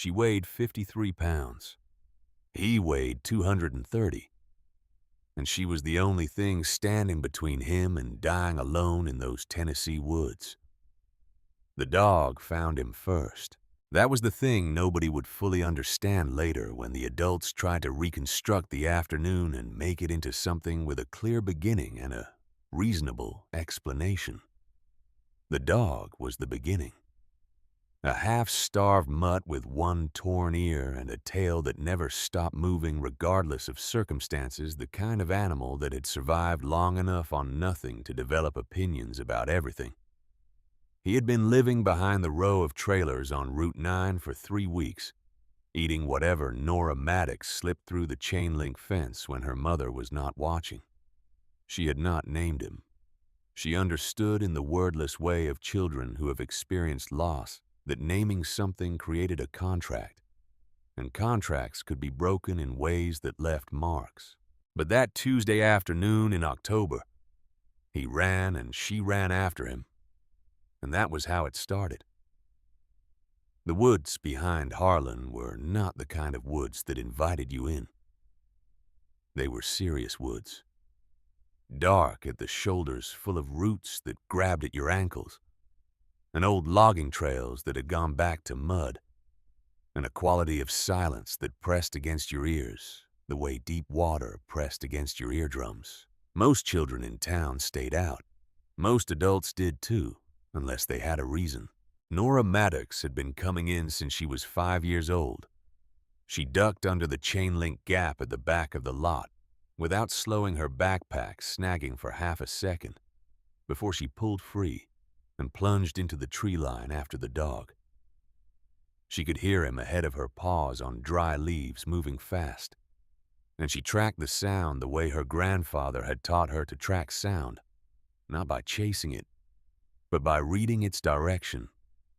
She weighed 53 pounds. He weighed 230. And she was the only thing standing between him and dying alone in those Tennessee woods. The dog found him first. That was the thing nobody would fully understand later when the adults tried to reconstruct the afternoon and make it into something with a clear beginning and a reasonable explanation. The dog was the beginning. A half-starved mutt with one torn ear and a tail that never stopped moving regardless of circumstances, the kind of animal that had survived long enough on nothing to develop opinions about everything. He had been living behind the row of trailers on Route 9 for 3 weeks, eating whatever Nora Maddox slipped through the chain-link fence when her mother was not watching. She had not named him. She understood in the wordless way of children who have experienced loss that naming something created a contract, and contracts could be broken in ways that left marks. But that Tuesday afternoon in October, he ran and she ran after him, and that was how it started. The woods behind Harlan were not the kind of woods that invited you in. They were serious woods, dark at the shoulders, full of roots that grabbed at your ankles, and old logging trails that had gone back to mud, and a quality of silence that pressed against your ears, the way deep water pressed against your eardrums. Most children in town stayed out. Most adults did too, unless they had a reason. Nora Maddox had been coming in since she was 5 years old. She ducked under the chain-link gap at the back of the lot, without slowing her backpack snagging for half a second, before she pulled free and plunged into the tree line after the dog. She could hear him ahead of her, paws on dry leaves moving fast, and she tracked the sound the way her grandfather had taught her to track sound, not by chasing it, but by reading its direction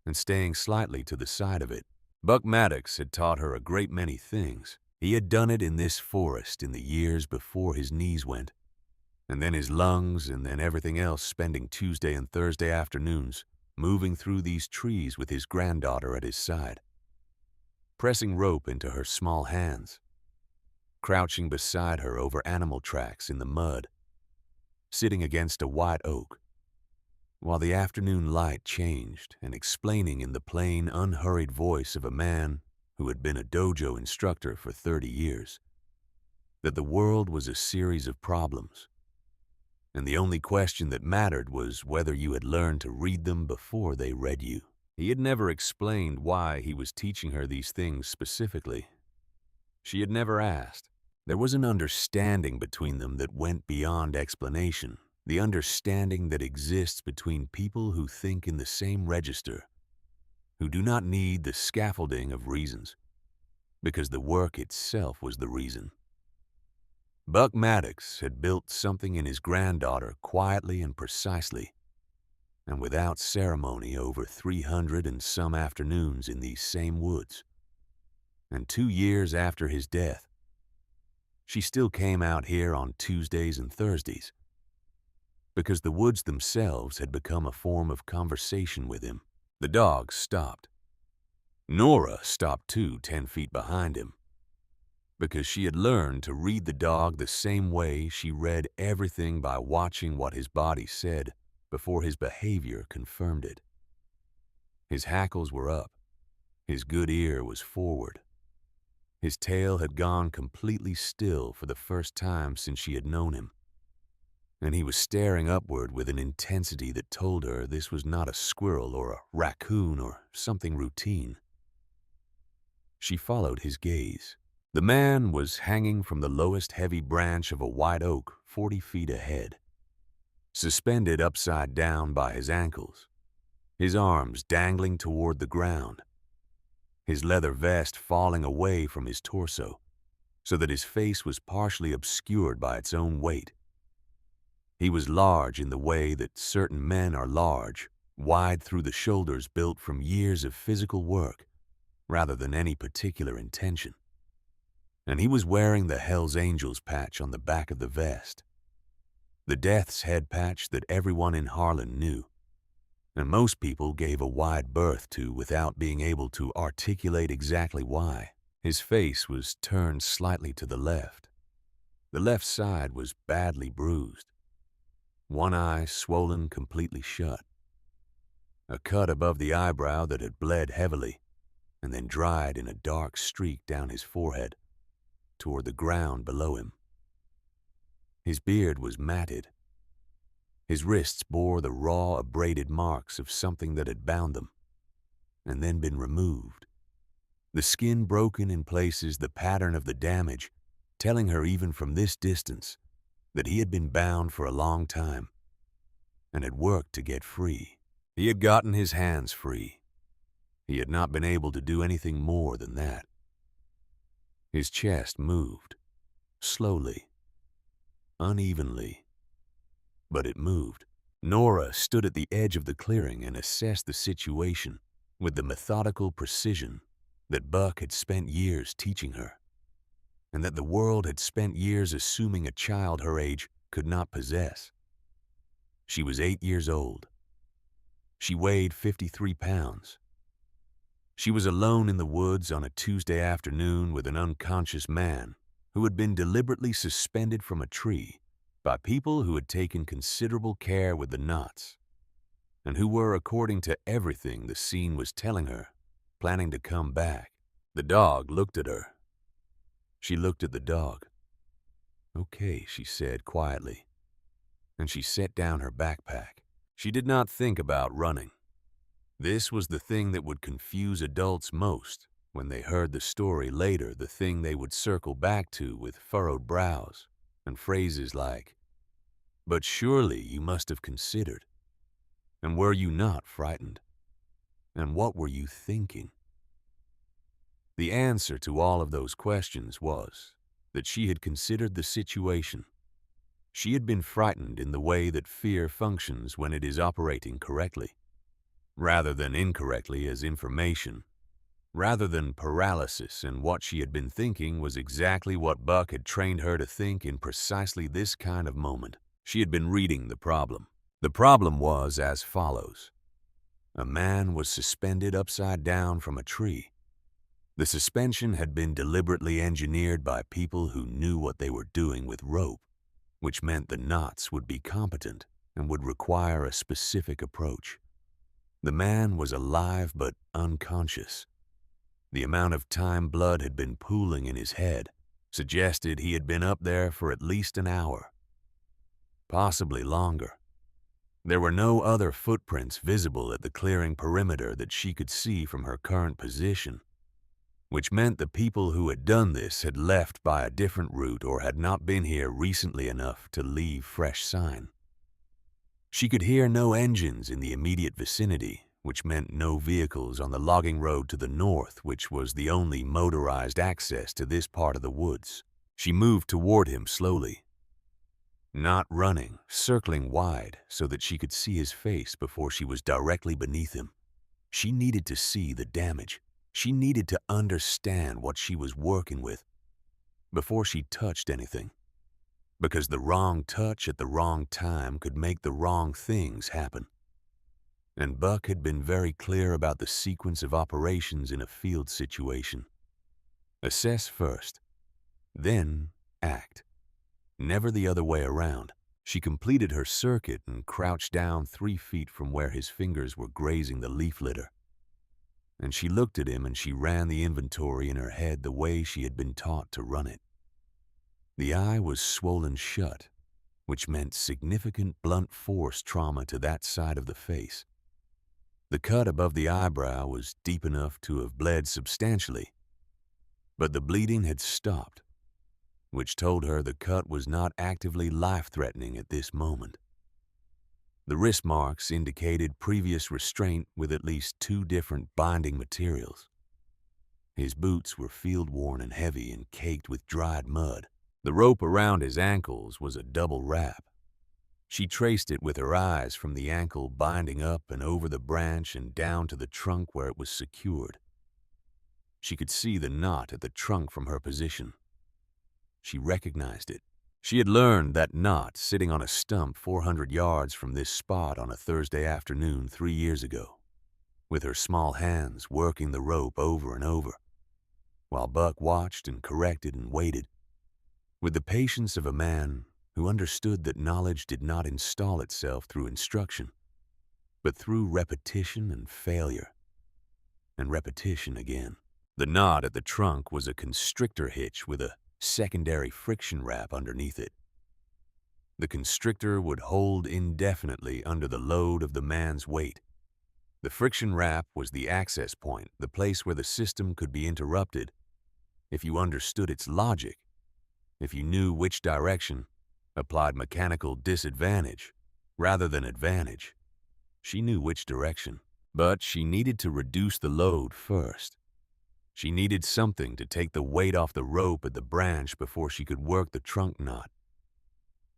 and staying slightly to the side of it. Buck Maddox had taught her a great many things. He had done it in this forest in the years before his knees went, and then his lungs, and then everything else, spending Tuesday and Thursday afternoons moving through these trees with his granddaughter at his side, pressing rope into her small hands, crouching beside her over animal tracks in the mud, sitting against a white oak, while the afternoon light changed, and explaining in the plain, unhurried voice of a man who had been a dojo instructor for 30 years, that the world was a series of problems, and the only question that mattered was whether you had learned to read them before they read you. He had never explained why he was teaching her these things specifically. She had never asked. There was an understanding between them that went beyond explanation, the understanding that exists between people who think in the same register, who do not need the scaffolding of reasons, because the work itself was the reason. Buck Maddox had built something in his granddaughter quietly and precisely, and without ceremony, over 300 and some afternoons in these same woods. And 2 years after his death, she still came out here on Tuesdays and Thursdays, because the woods themselves had become a form of conversation with him. The dog stopped. Nora stopped too, 10 feet behind him, because she had learned to read the dog the same way she read everything, by watching what his body said before his behavior confirmed it. His hackles were up. His good ear was forward. His tail had gone completely still for the first time since she had known him, and he was staring upward with an intensity that told her this was not a squirrel or a raccoon or something routine. She followed his gaze. The man was hanging from the lowest heavy branch of a white oak 40 feet ahead, suspended upside down by his ankles, his arms dangling toward the ground, his leather vest falling away from his torso, so that his face was partially obscured by its own weight. He was large in the way that certain men are large, wide through the shoulders, built from years of physical work rather than any particular intention. And he was wearing the Hell's Angels patch on the back of the vest, the Death's Head patch that everyone in Harlan knew. and most people gave a wide berth to without being able to articulate exactly why. His face was turned slightly to the left. The left side was badly bruised, one eye swollen completely shut, a cut above the eyebrow that had bled heavily and then dried in a dark streak down his forehead toward the ground below him. His beard was matted. His wrists bore the raw, abraded marks of something that had bound them and then been removed. The skin broken in places, the pattern of the damage, telling her even from this distance that he had been bound for a long time and had worked to get free. He had gotten his hands free. He had not been able to do anything more than that. His chest moved, slowly, unevenly, but it moved. Nora stood at the edge of the clearing and assessed the situation with the methodical precision that Buck had spent years teaching her, and that the world had spent years assuming a child her age could not possess. She was 8 years old. She weighed 53 pounds. She was alone in the woods on a Tuesday afternoon with an unconscious man who had been deliberately suspended from a tree by people who had taken considerable care with the knots, and who were, according to everything the scene was telling her, planning to come back. The dog looked at her. She looked at the dog. "Okay," she said quietly, and she set down her backpack. She did not think about running. This was the thing that would confuse adults most when they heard the story later, the thing they would circle back to with furrowed brows and phrases like, "But surely you must have considered. And were you not frightened? And what were you thinking?" The answer to all of those questions was that she had considered the situation. She had been frightened in the way that fear functions when it is operating correctly, rather than incorrectly as information. Rather than paralysis, and what she had been thinking was exactly what Buck had trained her to think in precisely this kind of moment. She had been reading the problem. The problem was as follows. A man was suspended upside down from a tree. The suspension had been deliberately engineered by people who knew what they were doing with rope, which meant the knots would be competent and would require a specific approach. The man was alive but unconscious. The amount of time blood had been pooling in his head suggested he had been up there for at least an hour, possibly longer. There were no other footprints visible at the clearing perimeter that she could see from her current position, which meant the people who had done this had left by a different route or had not been here recently enough to leave fresh sign. She could hear no engines in the immediate vicinity, which meant no vehicles on the logging road to the north, which was the only motorized access to this part of the woods. She moved toward him slowly, not running, circling wide so that she could see his face before she was directly beneath him. She needed to see the damage. She needed to understand what she was working with before she touched anything, because the wrong touch at the wrong time could make the wrong things happen. And Buck had been very clear about the sequence of operations in a field situation. Assess first, then act. Never the other way around. She completed her circuit and crouched down 3 feet from where his fingers were grazing the leaf litter. And she looked at him and she ran the inventory in her head the way she had been taught to run it. The eye was swollen shut, which meant significant blunt force trauma to that side of the face. The cut above the eyebrow was deep enough to have bled substantially, but the bleeding had stopped, which told her the cut was not actively life-threatening at this moment. The wrist marks indicated previous restraint with at least 2 different binding materials. His boots were field-worn and heavy and caked with dried mud. The rope around his ankles was a double wrap. She traced it with her eyes from the ankle binding up and over the branch and down to the trunk where it was secured. She could see the knot at the trunk from her position. She recognized it. She had learned that knot sitting on a stump 400 yards from this spot on a Thursday afternoon 3 years ago, with her small hands working the rope over and over, while Buck watched and corrected and waited, with the patience of a man who understood that knowledge did not install itself through instruction, but through repetition and failure, and repetition again. The knot at the trunk was a constrictor hitch with a secondary friction wrap underneath it. The constrictor would hold indefinitely under the load of the man's weight. The friction wrap was the access point, the place where the system could be interrupted if you understood its logic, if you knew which direction, applied mechanical disadvantage rather than advantage. She knew which direction, but she needed to reduce the load first. She needed something to take the weight off the rope at the branch before she could work the trunk knot,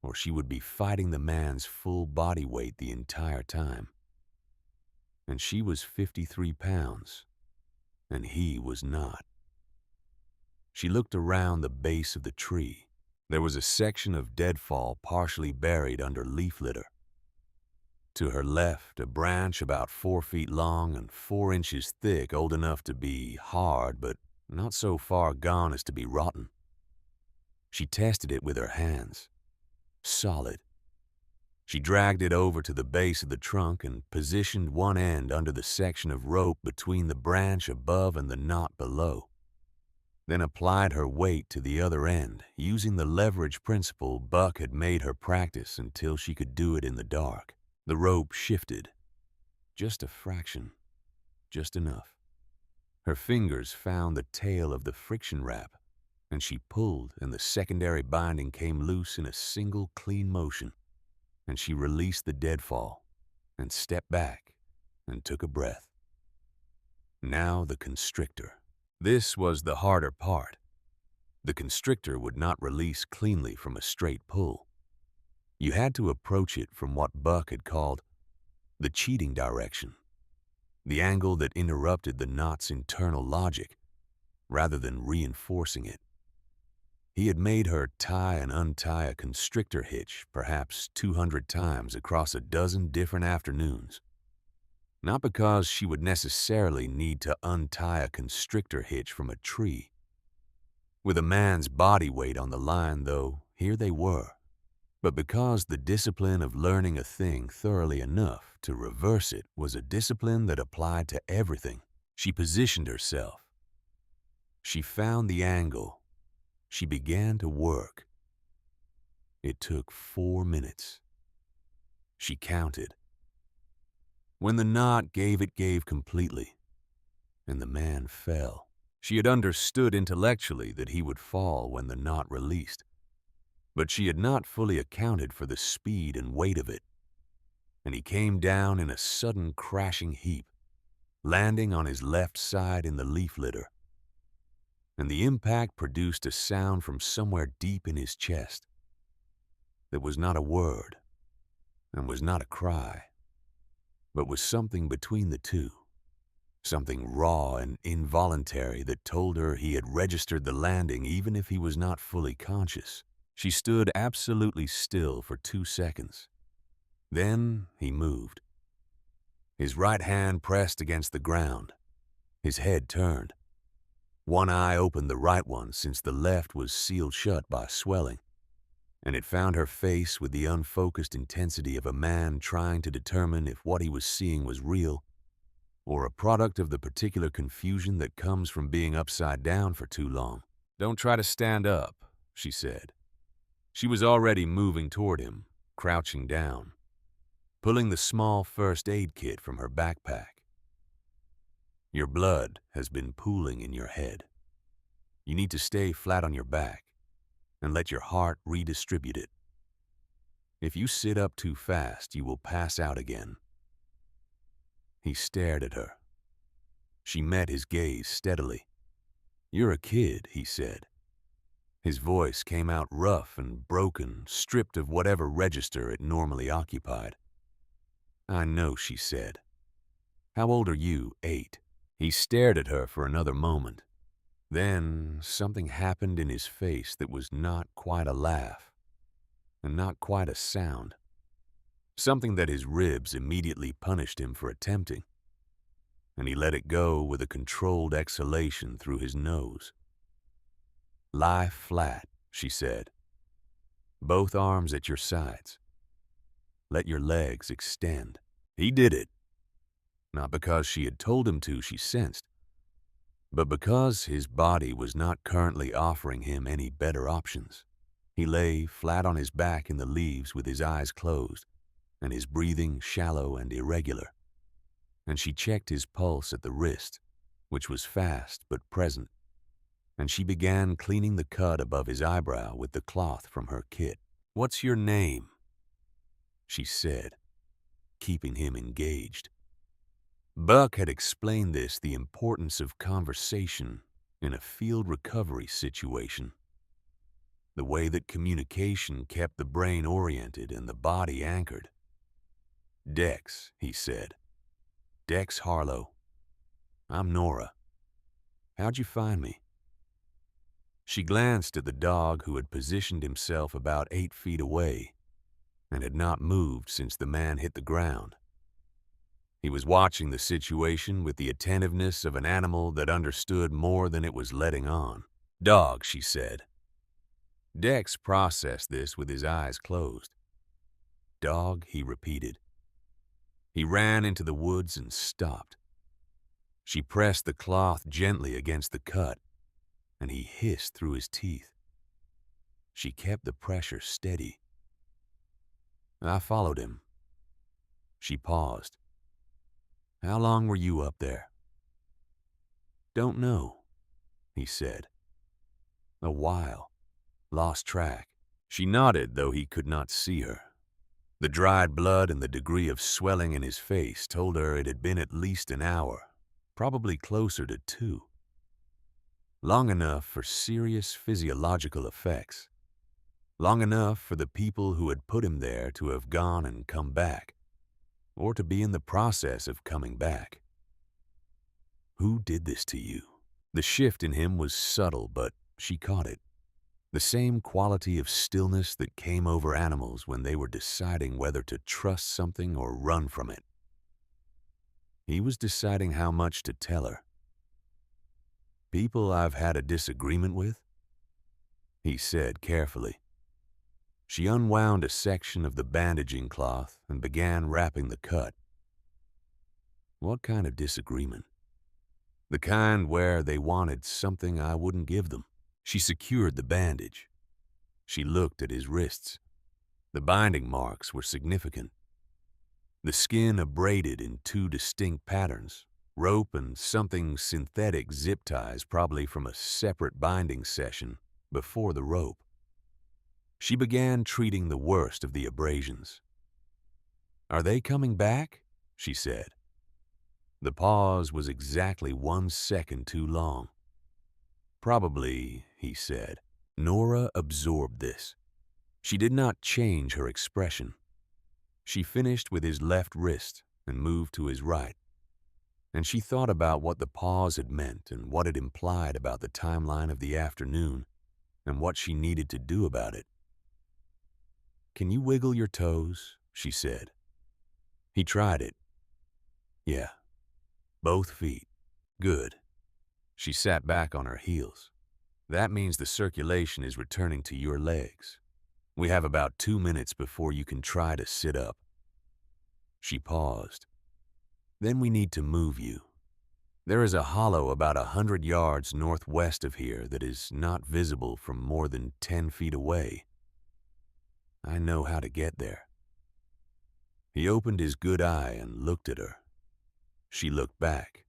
or she would be fighting the man's full body weight the entire time. And she was 53 pounds, and he was not. She looked around the base of the tree. There was a section of deadfall partially buried under leaf litter. To her left, a branch about 4 feet long and 4 inches thick, old enough to be hard, but not so far gone as to be rotten. She tested it with her hands. Solid. She dragged it over to the base of the trunk and positioned one end under the section of rope between the branch above and the knot below. Then applied her weight to the other end, using the leverage principle Buck had made her practice until she could do it in the dark. The rope shifted. Just a fraction. Just enough. Her fingers found the tail of the friction wrap, and she pulled, and the secondary binding came loose in a single clean motion, and she released the deadfall, and stepped back, and took a breath. Now the constrictor. This was the harder part. The constrictor would not release cleanly from a straight pull. You had to approach it from what Buck had called the cheating direction, the angle that interrupted the knot's internal logic, rather than reinforcing it. He had made her tie and untie a constrictor hitch perhaps 200 times across a dozen different afternoons. Not because she would necessarily need to untie a constrictor hitch from a tree. With a man's body weight on the line, though, here they were. But because the discipline of learning a thing thoroughly enough to reverse it was a discipline that applied to everything, she positioned herself. She found the angle. She began to work. It took 4 minutes. She counted. When the knot gave, it gave completely, and the man fell. She had understood intellectually that he would fall when the knot released, but she had not fully accounted for the speed and weight of it, and he came down in a sudden crashing heap, landing on his left side in the leaf litter, and the impact produced a sound from somewhere deep in his chest that was not a word and was not a cry, but was something between the two, something raw and involuntary that told her he had registered the landing even if he was not fully conscious. She stood absolutely still for 2 seconds. Then he moved. His right hand pressed against the ground. His head turned. One eye opened, the right one, since the left was sealed shut by swelling, and it found her face with the unfocused intensity of a man trying to determine if what he was seeing was real or a product of the particular confusion that comes from being upside down for too long. "Don't try to stand up," she said. She was already moving toward him, crouching down, pulling the small first aid kit from her backpack. "Your blood has been pooling in your head. You need to stay flat on your back and let your heart redistribute it. If you sit up too fast, you will pass out again." He stared at her. She met his gaze steadily. "You're a kid," he said. His voice came out rough and broken, stripped of whatever register it normally occupied. "I know," she said. "How old are you? 8? He stared at her for another moment. Then something happened in his face that was not quite a laugh. and not quite a sound, something that his ribs immediately punished him for attempting, and he let it go with a controlled exhalation through his nose. "Lie flat," she said. "Both arms at your sides. Let your legs extend." He did it, not because she had told him to, she sensed, but because his body was not currently offering him any better options. He lay flat on his back in the leaves with his eyes closed and his breathing shallow and irregular, and she checked his pulse at the wrist, which was fast but present, and she began cleaning the cut above his eyebrow with the cloth from her kit. "What's your name?" she said, keeping him engaged. Buck had explained the importance of conversation in a field recovery situation. The way that communication kept the brain oriented and the body anchored. "Dex," he said. "Dex Harlow. I'm Nora. How'd you find me?" She glanced at the dog who had positioned himself about 8 feet away and had not moved since the man hit the ground. He was watching the situation with the attentiveness of an animal that understood more than it was letting on. "Dog," she said. Dex processed this with his eyes closed. "Dog," he repeated. He ran into the woods and stopped. She pressed the cloth gently against the cut, and he hissed through his teeth. She kept the pressure steady. I followed him. She paused. "How long were you up there?" "Don't know," he said. "A while. Lost track." She nodded, though he could not see her. The dried blood and the degree of swelling in his face told her it had been at least an hour, probably closer to 2. Long enough for serious physiological effects. Long enough for the people who had put him there to have gone and come back, or to be in the process of coming back. "Who did this to you?" The shift in him was subtle, but she caught it. The same quality of stillness that came over animals when they were deciding whether to trust something or run from it. He was deciding how much to tell her. "People I've had a disagreement with," he said carefully. She unwound a section of the bandaging cloth and began wrapping the cut. "What kind of disagreement?" "The kind where they wanted something I wouldn't give them." She secured the bandage. She looked at his wrists. The binding marks were significant. The skin abraded in 2 distinct patterns, rope and something synthetic zip ties, probably from a separate binding session before the rope. She began treating the worst of the abrasions. "Are they coming back?" she said. The pause was exactly 1 second too long. "Probably," he said. Nora absorbed this. She did not change her expression. She finished with his left wrist and moved to his right. And she thought about what the pause had meant and what it implied about the timeline of the afternoon and what she needed to do about it. "Can you wiggle your toes?" she said. He tried it. "Yeah. Both feet. Good." She sat back on her heels. "That means the circulation is returning to your legs. We have about 2 minutes before you can try to sit up." She paused. "Then we need to move you. There is a hollow about 100 yards northwest of here that is not visible from more than 10 feet away. I know how to get there." He opened his good eye and looked at her. She looked back.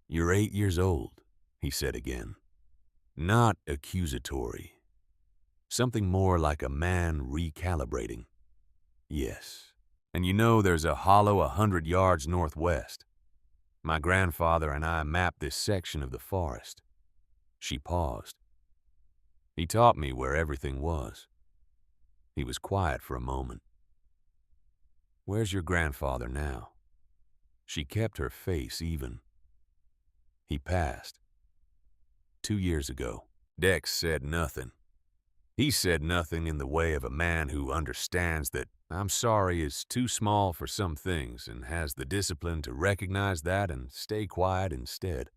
"You're 8 years old," he said again. Not accusatory. Something more like a man recalibrating. "Yes. And you know there's a hollow 100 yards northwest. My grandfather and I mapped this section of the forest." She paused. "He taught me where everything was." He was quiet for a moment. "Where's your grandfather now?" She kept her face even. "He passed 2 years ago." Dex said nothing. He said nothing in the way of a man who understands that "I'm sorry" is too small for some things and has the discipline to recognize that and stay quiet instead.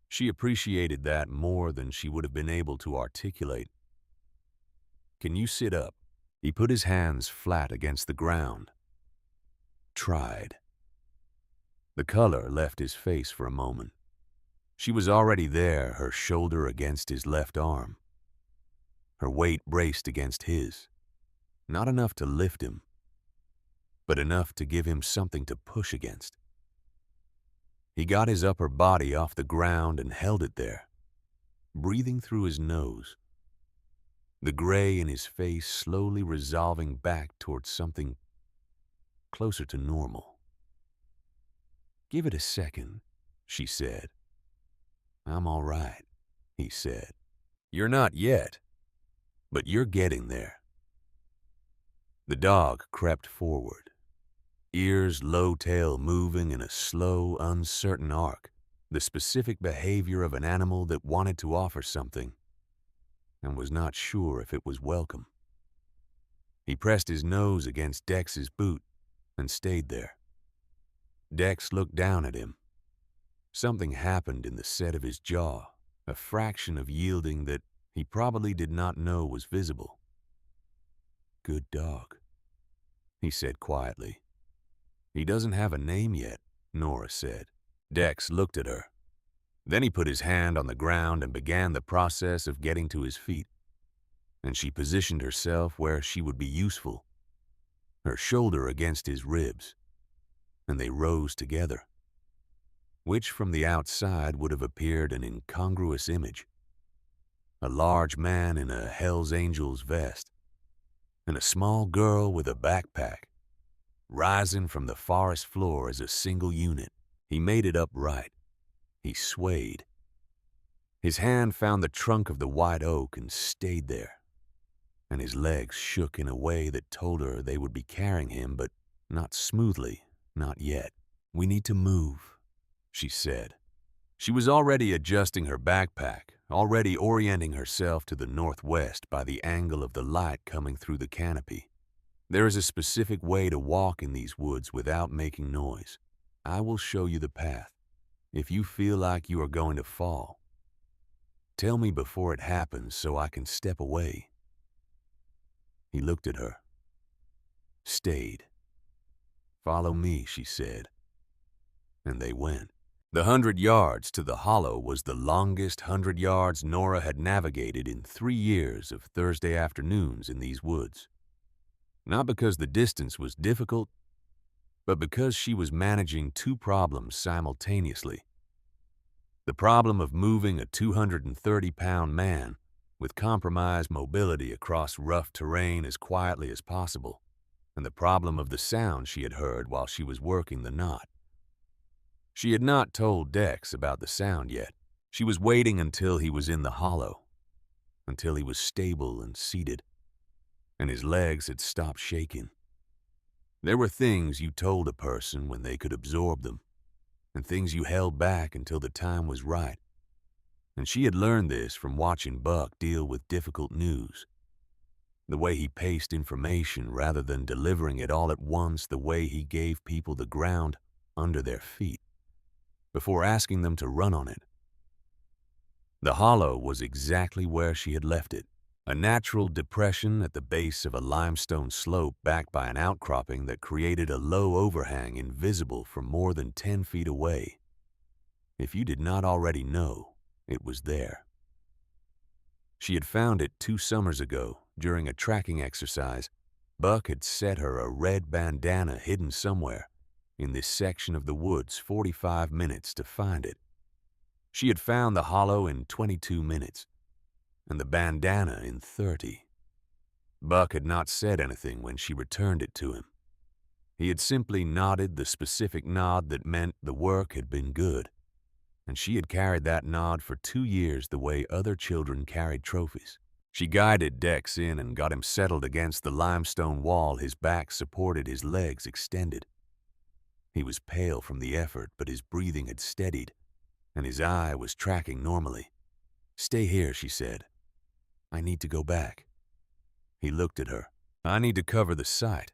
She appreciated that more than she would have been able to articulate. "Can you sit up?" He put his hands flat against the ground. Tried. The color left his face for a moment. She was already there, her shoulder against his left arm. Her weight braced against his. Not enough to lift him, but enough to give him something to push against. He got his upper body off the ground and held it there, breathing through his nose, the gray in his face slowly resolving back towards something closer to normal. "Give it a second," she said. "I'm all right," he said. "You're not yet, but you're getting there." The dog crept forward, ears low tail moving in a slow, uncertain arc, the specific behavior of an animal that wanted to offer something and was not sure if it was welcome. He pressed his nose against Dex's boot and stayed there. Dex looked down at him. Something happened in the set of his jaw, a fraction of yielding that he probably did not know was visible. "Good dog," he said quietly. "He doesn't have a name yet," Nora said. Dex looked at her. Then he put his hand on the ground and began the process of getting to his feet. And she positioned herself where she would be useful, her shoulder against his ribs, and they rose together, which from the outside would have appeared an incongruous image. A large man in a Hell's Angels vest, and a small girl with a backpack, rising from the forest floor as a single unit. He made it upright. He swayed. His hand found the trunk of the white oak and stayed there, and his legs shook in a way that told her they would be carrying him, but not smoothly, not yet. "We need to move," she said. She was already adjusting her backpack, already orienting herself to the northwest by the angle of the light coming through the canopy. "There is a specific way to walk in these woods without making noise. I will show you the path. If you feel like you are going to fall, tell me before it happens so I can step away." He looked at her. Stayed. "Follow me," she said. And they went. The 100 yards to the hollow was the longest 100 yards Nora had navigated in 3 years of Thursday afternoons in these woods. Not because the distance was difficult, but because she was managing 2 problems simultaneously. The problem of moving a 230-pound man with compromised mobility across rough terrain as quietly as possible, and the problem of the sound she had heard while she was working the knot. She had not told Dex about the sound yet. She was waiting until he was in the hollow, until he was stable and seated, and his legs had stopped shaking. There were things you told a person when they could absorb them, and things you held back until the time was right. And she had learned this from watching Buck deal with difficult news. The way he paced information rather than delivering it all at once, the way he gave people the ground under their feet before asking them to run on it. The hollow was exactly where she had left it, a natural depression at the base of a limestone slope backed by an outcropping that created a low overhang invisible from more than 10 feet away. If you did not already know, it was there. She had found it 2 summers ago during a tracking exercise. Buck had set her a red bandana hidden somewhere in this section of the woods 45 minutes to find it. She had found the hollow in 22 minutes, and the bandana in 30. Buck had not said anything when she returned it to him. He had simply nodded the specific nod that meant the work had been good, and she had carried that nod for 2 years the way other children carried trophies. She guided Dex in and got him settled against the limestone wall. His back supported, his legs extended. He was pale from the effort, but his breathing had steadied, and his eye was tracking normally. "Stay here," she said. I need to go back. He looked at her. I need to cover the site.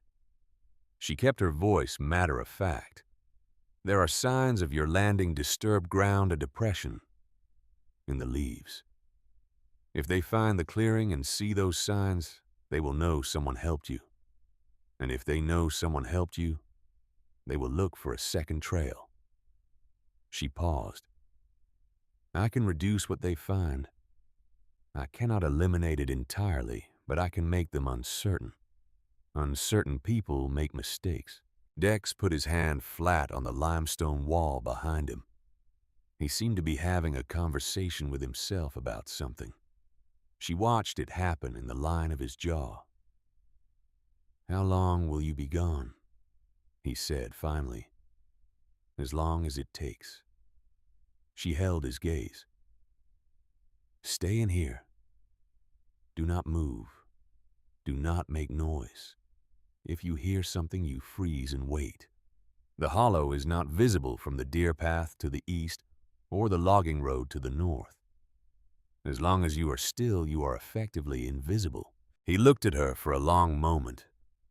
She kept her voice matter of fact. There are signs of your landing disturbed ground, a depression in the leaves. If they find the clearing and see those signs, they will know someone helped you. And if they know someone helped you, they will look for a second trail. She paused. I can reduce what they find. I cannot eliminate it entirely, but I can make them uncertain. Uncertain people make mistakes. Dex put his hand flat on the limestone wall behind him. He seemed to be having a conversation with himself about something. She watched it happen in the line of his jaw. How long will you be gone? He said finally. As long as it takes. She held his gaze. Stay in here. Do not move. Do not make noise. If you hear something, you freeze and wait. The hollow is not visible from the deer path to the east or the logging road to the north. As long as you are still, you are effectively invisible. He looked at her for a long moment.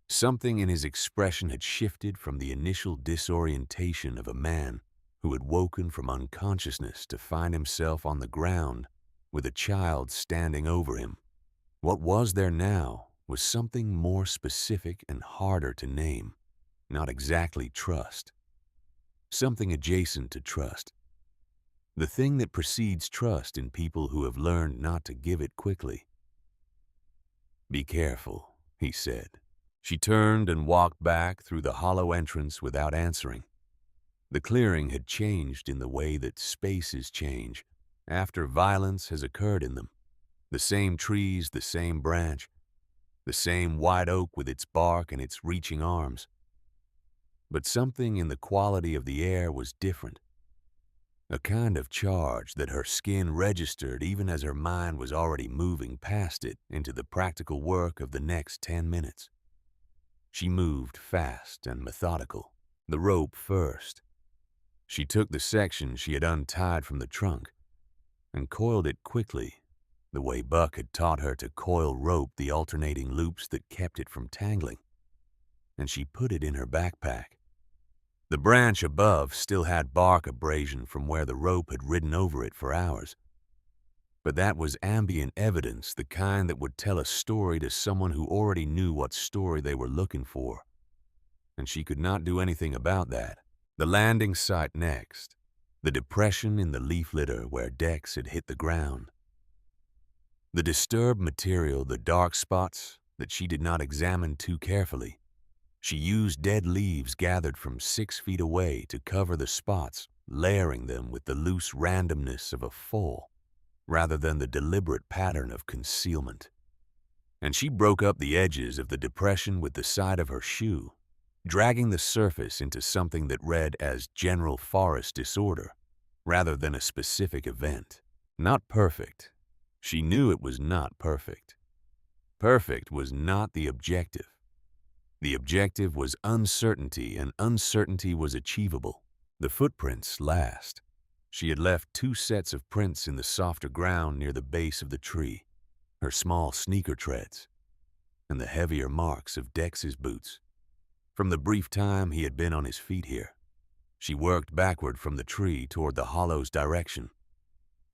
Something in his expression had shifted from the initial disorientation of a man who had woken from unconsciousness to find himself on the ground with a child standing over him. What was there now was something more specific and harder to name. Not exactly trust. Something adjacent to trust. The thing that precedes trust in people who have learned not to give it quickly. Be careful, he said. She turned and walked back through the hollow entrance without answering. The clearing had changed in the way that spaces change after violence has occurred in them. The same trees, the same branch, the same white oak with its bark and its reaching arms. But something in the quality of the air was different. A kind of charge that her skin registered even as her mind was already moving past it into the practical work of the next 10 minutes. She moved fast and methodical, the rope first. She took the section she had untied from the trunk and coiled it quickly, the way Buck had taught her to coil rope, the alternating loops that kept it from tangling. And she put it in her backpack. The branch above still had bark abrasion from where the rope had ridden over it for hours. But that was ambient evidence, the kind that would tell a story to someone who already knew what story they were looking for. And she could not do anything about that. The landing site next. The depression in the leaf litter where Dex had hit the ground. The disturbed material, the dark spots that she did not examine too carefully. She used dead leaves gathered from 6 feet away to cover the spots, layering them with the loose randomness of a fall, rather than the deliberate pattern of concealment. And she broke up the edges of the depression with the side of her shoe, dragging the surface into something that read as general forest disorder, rather than a specific event. Not perfect. She knew it was not perfect. Perfect was not the objective. The objective was uncertainty, and uncertainty was achievable. The footprints last. She had left 2 sets of prints in the softer ground near the base of the tree, her small sneaker treads, and the heavier marks of Dex's boots. From the brief time he had been on his feet here, she worked backward from the tree toward the hollow's direction,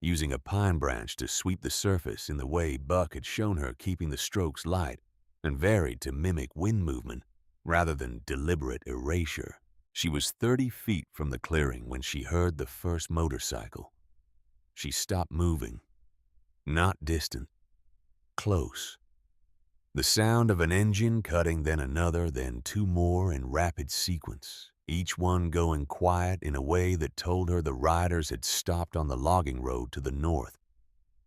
using a pine branch to sweep the surface in the way Buck had shown her, keeping the strokes light and varied to mimic wind movement rather than deliberate erasure. She was 30 feet from the clearing when she heard the first motorcycle. She stopped moving. Not distant. Close. The sound of an engine cutting, then another, then 2 more in rapid sequence, each one going quiet in a way that told her the riders had stopped on the logging road to the north,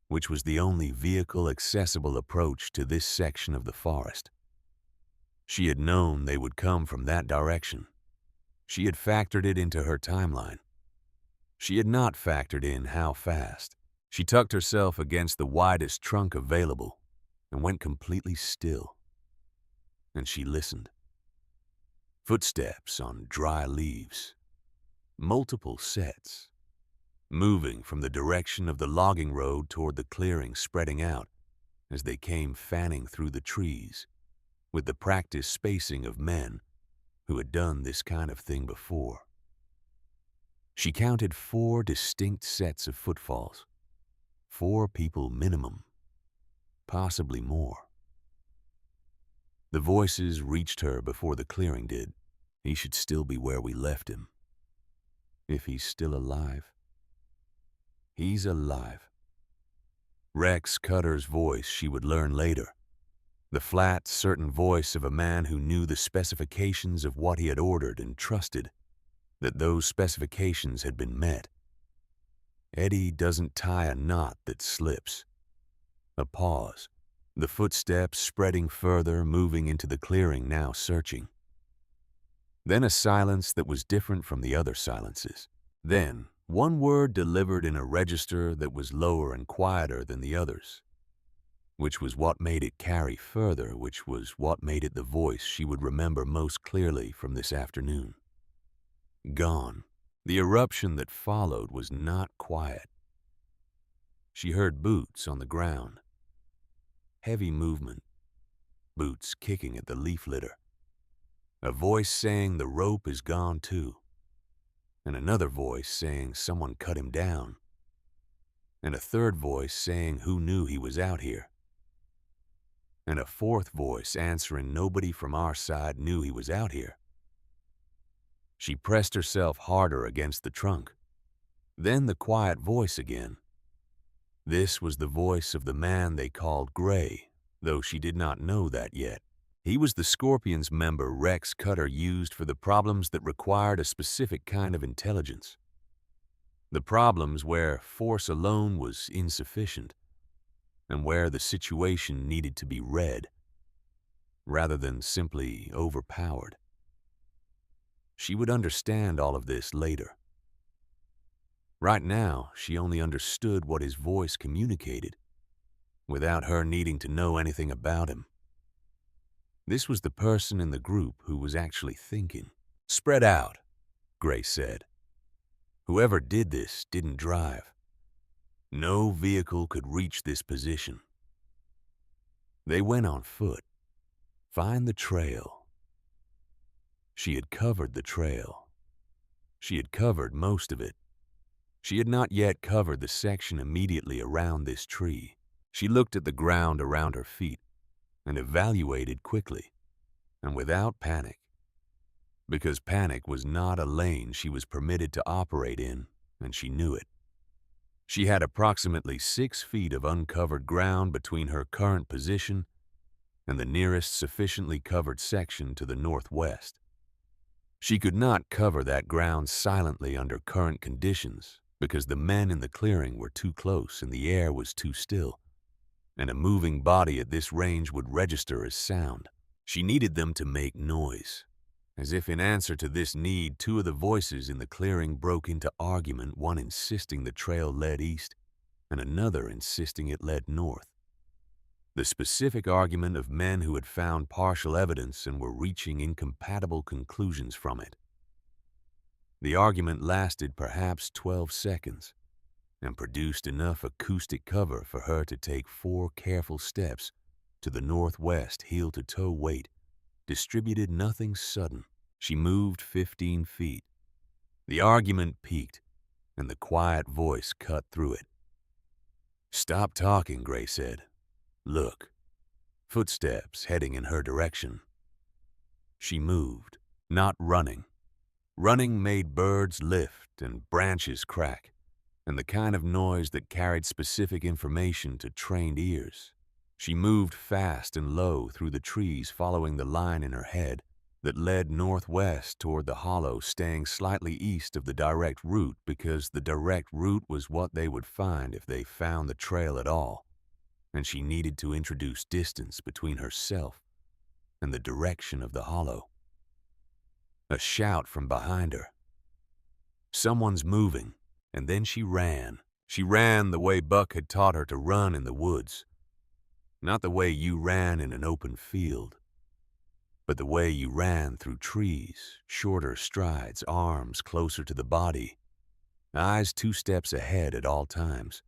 which was the only vehicle-accessible approach to this section of the forest. She had known they would come from that direction. She had factored it into her timeline. She had not factored in how fast. She tucked herself against the widest trunk available and went completely still. And she listened. Footsteps on dry leaves. Multiple sets. Moving from the direction of the logging road toward the clearing, spreading out, as they came fanning through the trees with the practiced spacing of men who had done this kind of thing before. She counted 4 distinct sets of footfalls, 4 people minimum, possibly more. The voices reached her before the clearing did. He should still be where we left him. If he's still alive. He's alive. Rex Cutter's voice she would learn later. The flat, certain voice of a man who knew the specifications of what he had ordered and trusted that those specifications had been met. Eddie doesn't tie a knot that slips. A pause. The footsteps spreading further, moving into the clearing, now searching. Then a silence that was different from the other silences. Then, one word delivered in a register that was lower and quieter than the others, which was what made it carry further, which was what made it the voice she would remember most clearly from this afternoon. Gone. The eruption that followed was not quiet. She heard boots on the ground. Heavy movement, boots kicking at the leaf litter. A voice saying the rope is gone too. And another voice saying someone cut him down. And a third voice saying who knew he was out here. And a fourth voice answering nobody from our side knew he was out here. She pressed herself harder against the trunk. Then the quiet voice again. This was the voice of the man they called Gray, though she did not know that yet. He was the Scorpions member Rex Cutter used for the problems that required a specific kind of intelligence. The problems where force alone was insufficient, and where the situation needed to be read, rather than simply overpowered. She would understand all of this later. Right now, she only understood what his voice communicated, without her needing to know anything about him. This was the person in the group who was actually thinking. "Spread out," Gray said. "Whoever did this didn't drive. No vehicle could reach this position." They went on foot. Find the trail. She had covered the trail. She had covered most of it. She had not yet covered the section immediately around this tree. She looked at the ground around her feet and evaluated quickly, and without panic, because panic was not a lane she was permitted to operate in, and she knew it. She had approximately 6 feet of uncovered ground between her current position and the nearest sufficiently covered section to the northwest. She could not cover that ground silently under current conditions because the men in the clearing were too close and the air was too still, and a moving body at this range would register as sound. She needed them to make noise. As if in answer to this need, 2 of the voices in the clearing broke into argument, one insisting the trail led east and another insisting it led north. The specific argument of men who had found partial evidence and were reaching incompatible conclusions from it. The argument lasted perhaps 12 seconds and produced enough acoustic cover for her to take 4 careful steps to the northwest, heel-to-toe weight, distributed nothing sudden. She moved 15 feet. The argument peaked, and the quiet voice cut through it. "Stop talking," Gray said. "Look." Footsteps heading in her direction. She moved, not running. Running made birds lift and branches crack, and the kind of noise that carried specific information to trained ears. She moved fast and low through the trees, following the line in her head that led northwest toward the hollow, staying slightly east of the direct route because the direct route was what they would find if they found the trail at all, and she needed to introduce distance between herself and the direction of the hollow. A shout from behind her. Someone's moving, and then she ran. She ran the way Buck had taught her to run in the woods. Not the way you ran in an open field, but the way you ran through trees, shorter strides, arms closer to the body, eyes 2 steps ahead at all times,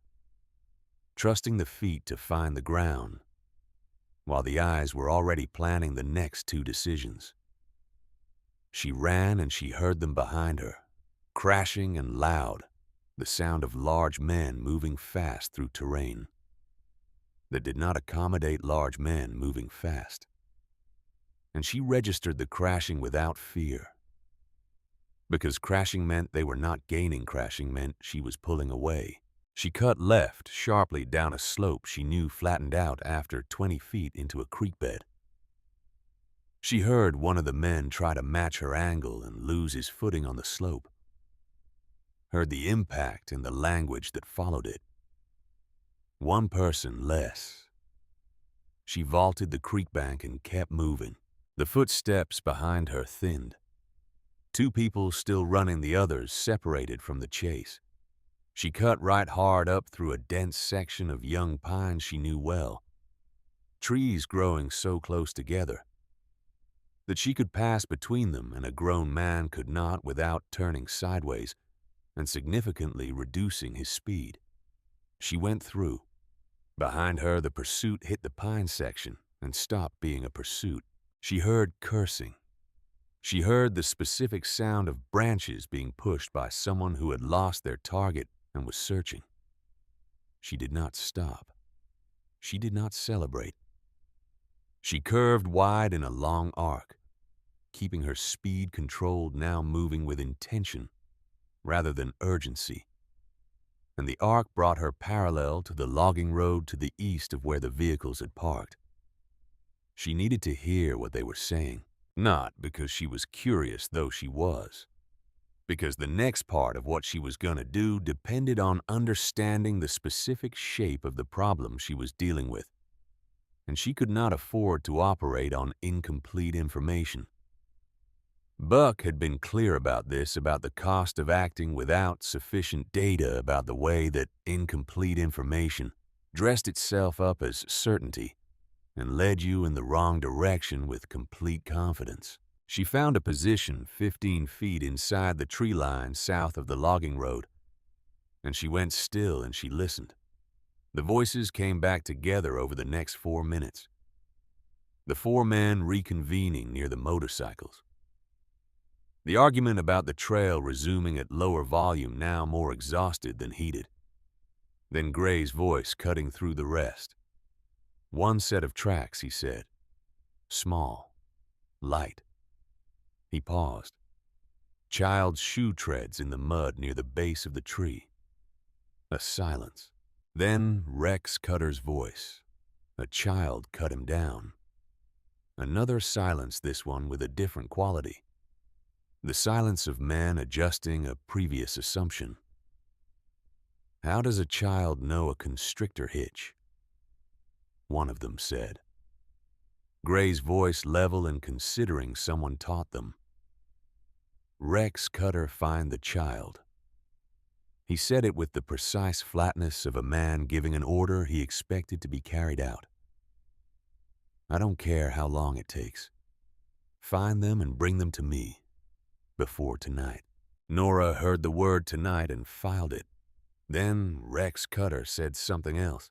trusting the feet to find the ground while the eyes were already planning the next two decisions. She ran and she heard them behind her, crashing and loud, the sound of large men moving fast through terrain that did not accommodate large men moving fast. And she registered the crashing without fear, because crashing meant they were not gaining, crashing meant she was pulling away. She cut left sharply down a slope she knew flattened out after 20 feet into a creek bed. She heard one of the men try to match her angle and lose his footing on the slope. Heard the impact and the language that followed it. One person less. She vaulted the creek bank and kept moving. The footsteps behind her thinned. Two people still running, the others separated from the chase. She cut right hard up through a dense section of young pines she knew well, trees growing so close together that she could pass between them and a grown man could not without turning sideways and significantly reducing his speed. She went through. Behind her, the pursuit hit the pine section and stopped being a pursuit. She heard cursing. She heard the specific sound of branches being pushed by someone who had lost their target and was searching. She did not stop. She did not celebrate. She curved wide in a long arc, keeping her speed controlled, now moving with intention rather than urgency. And the arc brought her parallel to the logging road to the east of where the vehicles had parked. She needed to hear what they were saying, not because she was curious, though she was, because the next part of what she was going to do depended on understanding the specific shape of the problem she was dealing with, and she could not afford to operate on incomplete information. Buck had been clear about this, about the cost of acting without sufficient data, about the way that incomplete information dressed itself up as certainty and led you in the wrong direction with complete confidence. She found a position 15 feet inside the tree line south of the logging road, and she went still and she listened. The voices came back together over the next 4 minutes. The four men reconvening near the motorcycles. The argument about the trail resuming at lower volume, now more exhausted than heated. Then Gray's voice cutting through the rest. One set of tracks, he said. Small. Light. He paused. Child's shoe treads in the mud near the base of the tree. A silence. Then Rex Cutter's voice. A child cut him down. Another silence, this one with a different quality. The silence of man adjusting a previous assumption. How does a child know a constrictor hitch? One of them said. Gray's voice level and considering someone taught them. Rex Cutter find the child. He said it with the precise flatness of a man giving an order he expected to be carried out. I don't care how long it takes. Find them and bring them to me. Before tonight. Nora heard the word tonight and filed it. Then Rex Cutter said something else.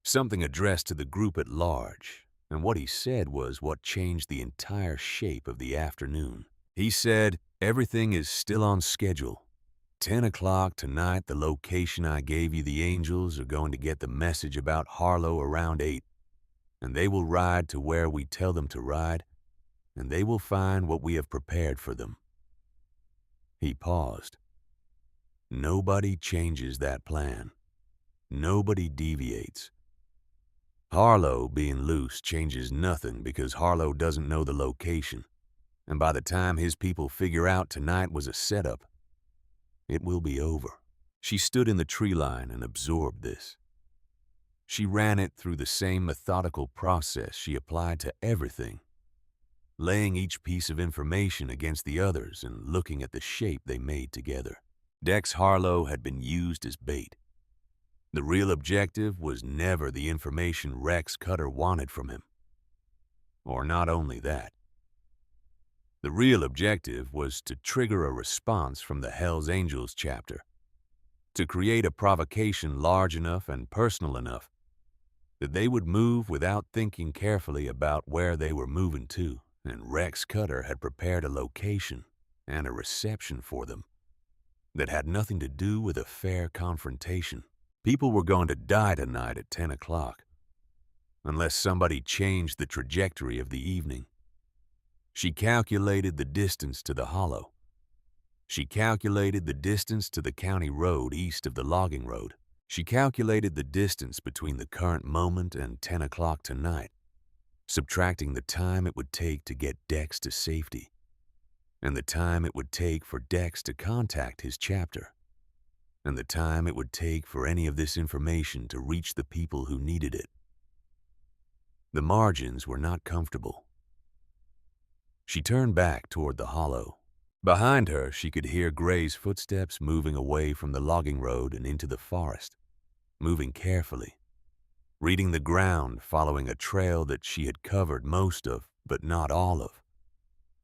Something addressed to the group at large, and what he said was what changed the entire shape of the afternoon. He said, everything is still on schedule. 10 o'clock tonight, the location I gave you, the Angels are going to get the message about Harlow around 8, and they will ride to where we tell them to ride, and they will find what we have prepared for them. He paused. Nobody changes that plan. Nobody deviates. Harlow being loose changes nothing because Harlow doesn't know the location, and by the time his people figure out tonight was a setup, it will be over. She stood in the tree line and absorbed this. She ran it through the same methodical process she applied to everything, laying each piece of information against the others and looking at the shape they made together. Dex Harlow had been used as bait. The real objective was never the information Rex Cutter wanted from him. Or not only that. The real objective was to trigger a response from the Hells Angels chapter, to create a provocation large enough and personal enough that they would move without thinking carefully about where they were moving to, and Rex Cutter had prepared a location and a reception for them that had nothing to do with a fair confrontation. People were going to die tonight at 10 o'clock, unless somebody changed the trajectory of the evening. She calculated the distance to the hollow. She calculated the distance to the county road east of the logging road. She calculated the distance between the current moment and 10 o'clock tonight, subtracting the time it would take to get Dex to safety, and the time it would take for Dex to contact his chapter, and the time it would take for any of this information to reach the people who needed it. The margins were not comfortable. She turned back toward the hollow. Behind her, she could hear Gray's footsteps moving away from the logging road and into the forest, moving carefully, reading the ground, following a trail that she had covered most of, but not all of,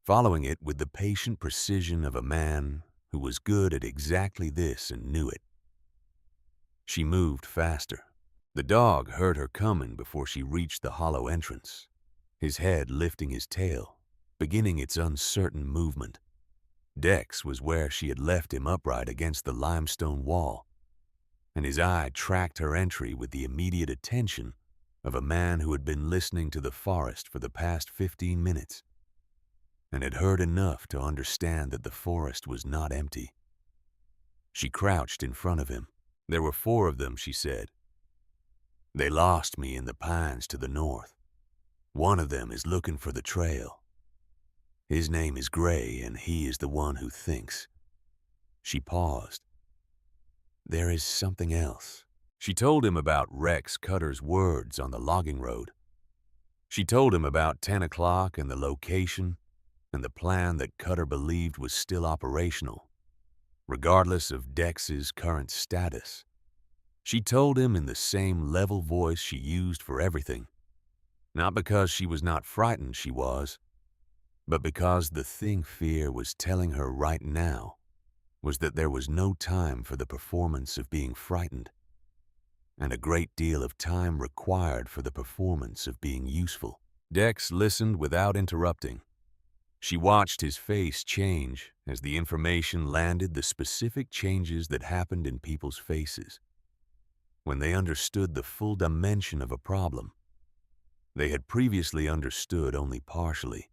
following it with the patient precision of a man who was good at exactly this and knew it. She moved faster. The dog heard her coming before she reached the hollow entrance, his head lifting his tail, beginning its uncertain movement. Dex was where she had left him upright against the limestone wall, and his eye tracked her entry with the immediate attention of a man who had been listening to the forest for the past 15 minutes and had heard enough to understand that the forest was not empty. She crouched in front of him. There were 4 of them, she said. They lost me in the pines to the north. One of them is looking for the trail. His name is Gray, and he is the one who thinks. She paused. There is something else. She told him about Rex Cutter's words on the logging road. She told him about 10 o'clock and the location and the plan that Cutter believed was still operational, regardless of Dex's current status. She told him in the same level voice she used for everything, not because she was not frightened she was, but because the thing fear was telling her right now was that there was no time for the performance of being frightened, and a great deal of time required for the performance of being useful. Dex listened without interrupting. She watched his face change as the information landed, the specific changes that happened in people's faces when they understood the full dimension of a problem they had previously understood only partially.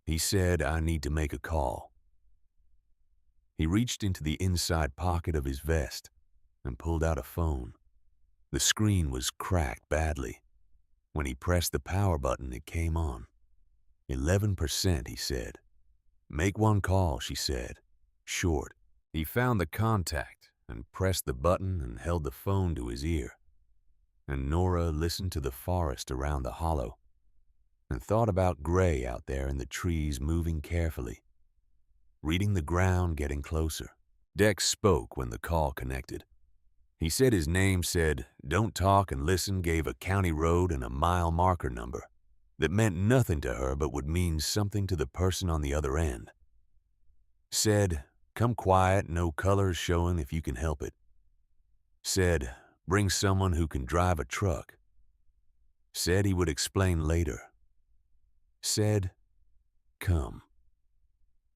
He said, I need to make a call. He reached into the inside pocket of his vest and pulled out a phone. The screen was cracked badly. When he pressed the power button, it came on. 11%, he said. Make one call, she said. Short. He found the contact and pressed the button and held the phone to his ear. And Nora listened to the forest around the hollow and thought about Gray out there in the trees moving carefully, reading the ground, getting closer. Dex spoke when the call connected. He said his name said, Don't Talk and Listen, gave a county road and a mile marker number that meant nothing to her but would mean something to the person on the other end. Said, Come quiet, no colors showing if you can help it. Said, Bring someone who can drive a truck. Said he would explain later. Said, Come.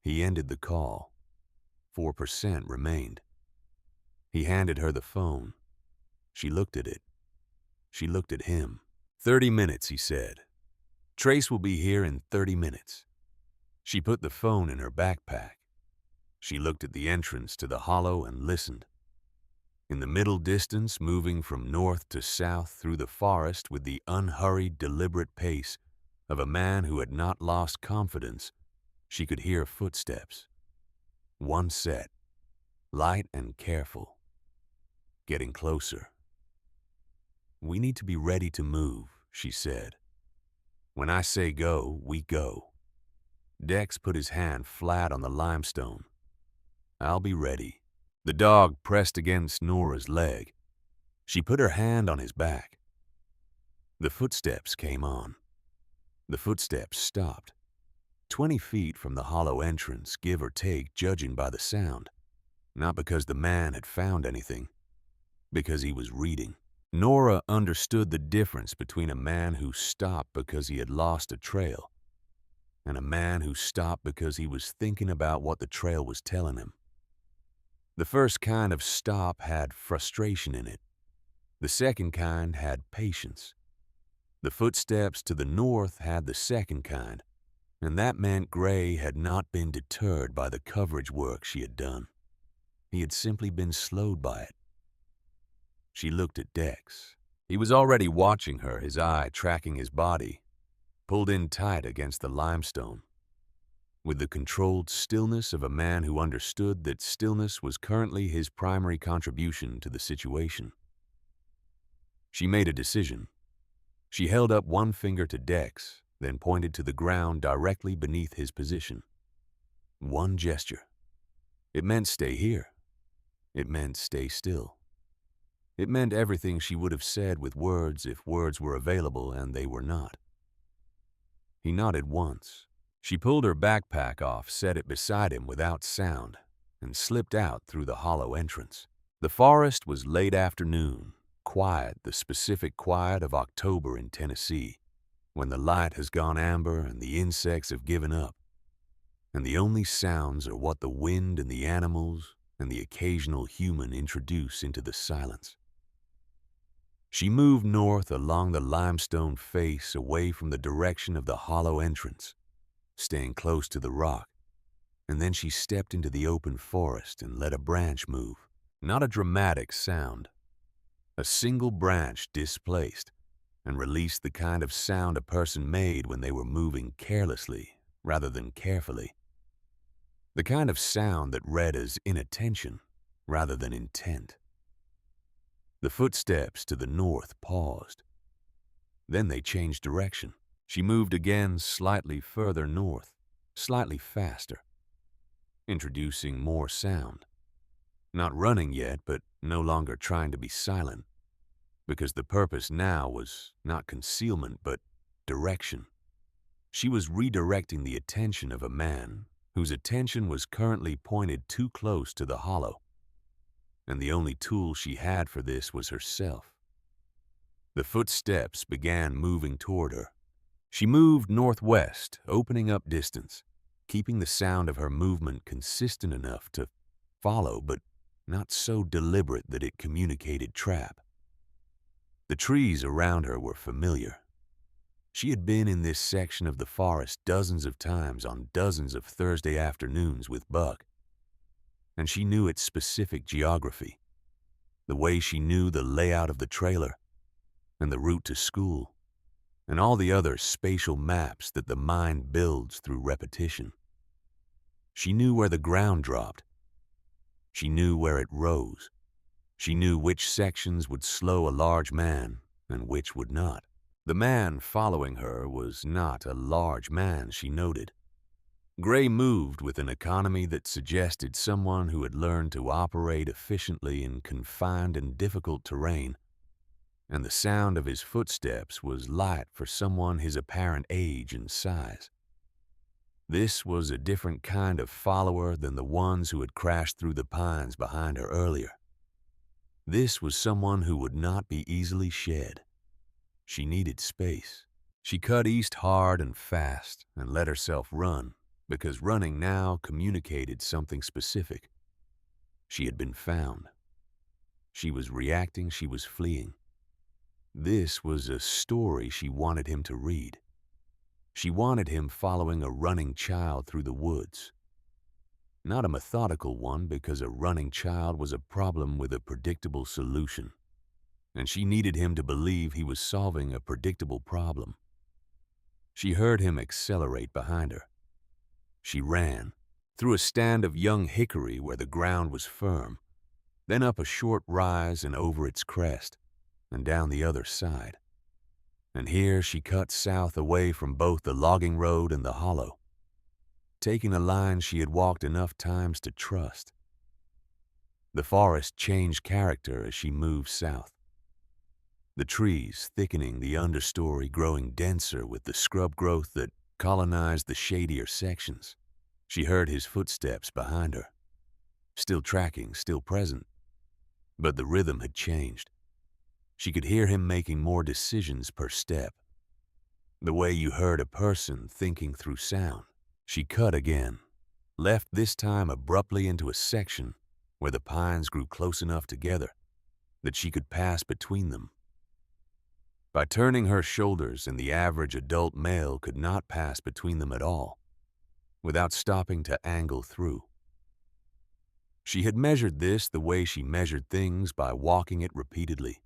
He ended the call. 4% remained. He handed her the phone. She looked at it. She looked at him. 30 minutes, he said. Trace will be here in 30 minutes. She put the phone in her backpack. She looked at the entrance to the hollow and listened. In the middle distance, moving from north to south through the forest with the unhurried, deliberate pace of a man who had not lost confidence, she could hear footsteps. One set, light and careful, getting closer. We need to be ready to move, she said. When I say go, we go. Dex put his hand flat on the limestone. I'll be ready. The dog pressed against Nora's leg. She put her hand on his back. The footsteps came on. The footsteps stopped. 20 feet from the hollow entrance, give or take, judging by the sound. Not because the man had found anything, because he was reading. Nora understood the difference between a man who stopped because he had lost a trail and a man who stopped because he was thinking about what the trail was telling him. The first kind of stop had frustration in it. The second kind had patience. The footsteps to the north had the second kind, and that meant Gray had not been deterred by the coverage work she had done. He had simply been slowed by it. She looked at Dex. He was already watching her, his eye tracking his body, pulled in tight against the limestone, with the controlled stillness of a man who understood that stillness was currently his primary contribution to the situation. She made a decision. She held up one finger to Dex, then pointed to the ground directly beneath his position. One gesture. It meant stay here. It meant stay still. It meant everything she would have said with words if words were available, and they were not. He nodded once. She pulled her backpack off, set it beside him without sound, and slipped out through the hollow entrance. The forest was late afternoon, quiet, the specific quiet of October in Tennessee, when the light has gone amber and the insects have given up, and the only sounds are what the wind and the animals and the occasional human introduce into the silence. She moved north along the limestone face away from the direction of the hollow entrance, staying close to the rock, and then she stepped into the open forest and let a branch move. Not a dramatic sound. A single branch displaced and released the kind of sound a person made when they were moving carelessly rather than carefully. The kind of sound that read as inattention rather than intent. The footsteps to the north paused. Then they changed direction. She moved again slightly further north, slightly faster, introducing more sound. Not running yet, but no longer trying to be silent, because the purpose now was not concealment, but direction. She was redirecting the attention of a man whose attention was currently pointed too close to the hollow, and the only tool she had for this was herself. The footsteps began moving toward her. She moved northwest, opening up distance, keeping the sound of her movement consistent enough to follow, but not so deliberate that it communicated trap. The trees around her were familiar. She had been in this section of the forest dozens of times on dozens of Thursday afternoons with Buck, and she knew its specific geography, the way she knew the layout of the trailer and the route to school, and all the other spatial maps that the mind builds through repetition. She knew where the ground dropped. She knew where it rose. She knew which sections would slow a large man and which would not. The man following her was not a large man, she noted. Gray moved with an economy that suggested someone who had learned to operate efficiently in confined and difficult terrain, and the sound of his footsteps was light for someone his apparent age and size. This was a different kind of follower than the ones who had crashed through the pines behind her earlier. This was someone who would not be easily shed. She needed space. She cut east hard and fast and let herself run, because running now communicated something specific. She had been found. She was reacting, she was fleeing. This was a story she wanted him to read. She wanted him following a running child through the woods. Not a methodical one, because a running child was a problem with a predictable solution, and she needed him to believe he was solving a predictable problem. She heard him accelerate behind her. She ran, through a stand of young hickory where the ground was firm, then up a short rise and over its crest, and down the other side. And here she cut south away from both the logging road and the hollow, taking a line she had walked enough times to trust. The forest changed character as she moved south. The trees thickening, the understory growing denser with the scrub growth that colonized the shadier sections. She heard his footsteps behind her, still tracking, still present, but the rhythm had changed. She could hear him making more decisions per step, the way you heard a person thinking through sound. She cut again, left this time abruptly into a section where the pines grew close enough together that she could pass between them. By turning her shoulders, and the average adult male could not pass between them at all, without stopping to angle through. She had measured this the way she measured things, by walking it repeatedly,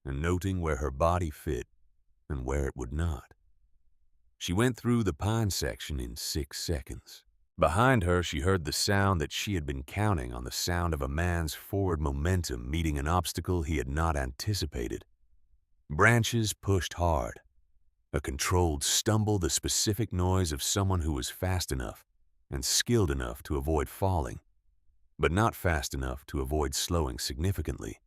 and noting where her body fit and where it would not. She went through the pine section in 6 seconds. Behind her, she heard the sound that she had been counting on, the sound of a man's forward momentum meeting an obstacle he had not anticipated. Branches pushed hard. A controlled stumble, the specific noise of someone who was fast enough and skilled enough to avoid falling, but not fast enough to avoid slowing significantly.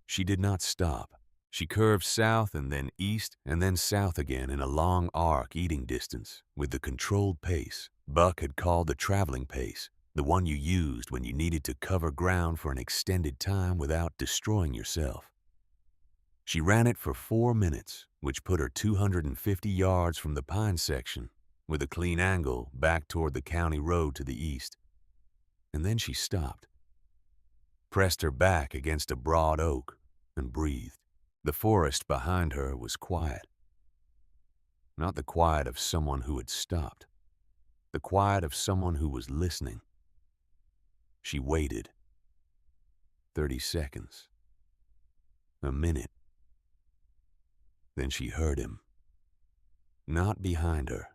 She did not stop. She curved south and then east and then south again in a long arc, eating distance, with the controlled pace Buck had called the traveling pace, the one you used when you needed to cover ground for an extended time without destroying yourself. She ran it for 4 minutes, which put her 250 yards from the pine section, with a clean angle back toward the county road to the east. And then she stopped, pressed her back against a broad oak, and breathed. The forest behind her was quiet. Not the quiet of someone who had stopped, the quiet of someone who was listening. She waited. 30 seconds. A minute. Then she heard him. Not behind her.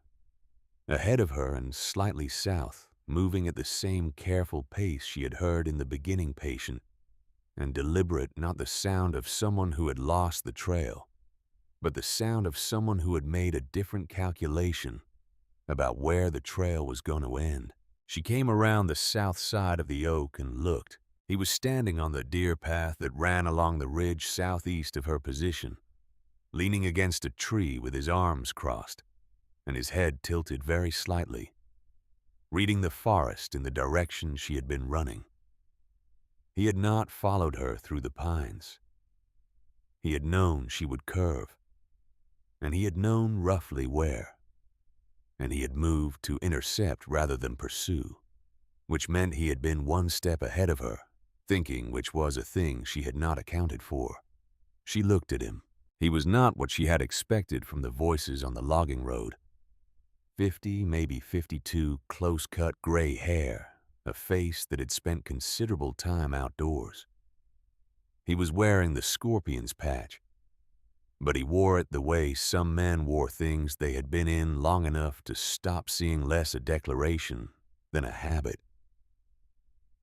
Ahead of her and slightly south, moving at the same careful pace she had heard in the beginning, patient and deliberate, not the sound of someone who had lost the trail, but the sound of someone who had made a different calculation about where the trail was going to end. She came around the south side of the oak and looked. He was standing on the deer path that ran along the ridge southeast of her position, leaning against a tree with his arms crossed and his head tilted very slightly, reading the forest in the direction she had been running. He had not followed her through the pines. He had known she would curve, and he had known roughly where, and he had moved to intercept rather than pursue, which meant he had been 1 step ahead of her, thinking, which was a thing she had not accounted for. She looked at him. He was not what she had expected from the voices on the logging road. 50, maybe 52, close-cut gray hair, a face that had spent considerable time outdoors. He was wearing the scorpion's patch, but he wore it the way some men wore things they had been in long enough to stop seeing less a declaration than a habit.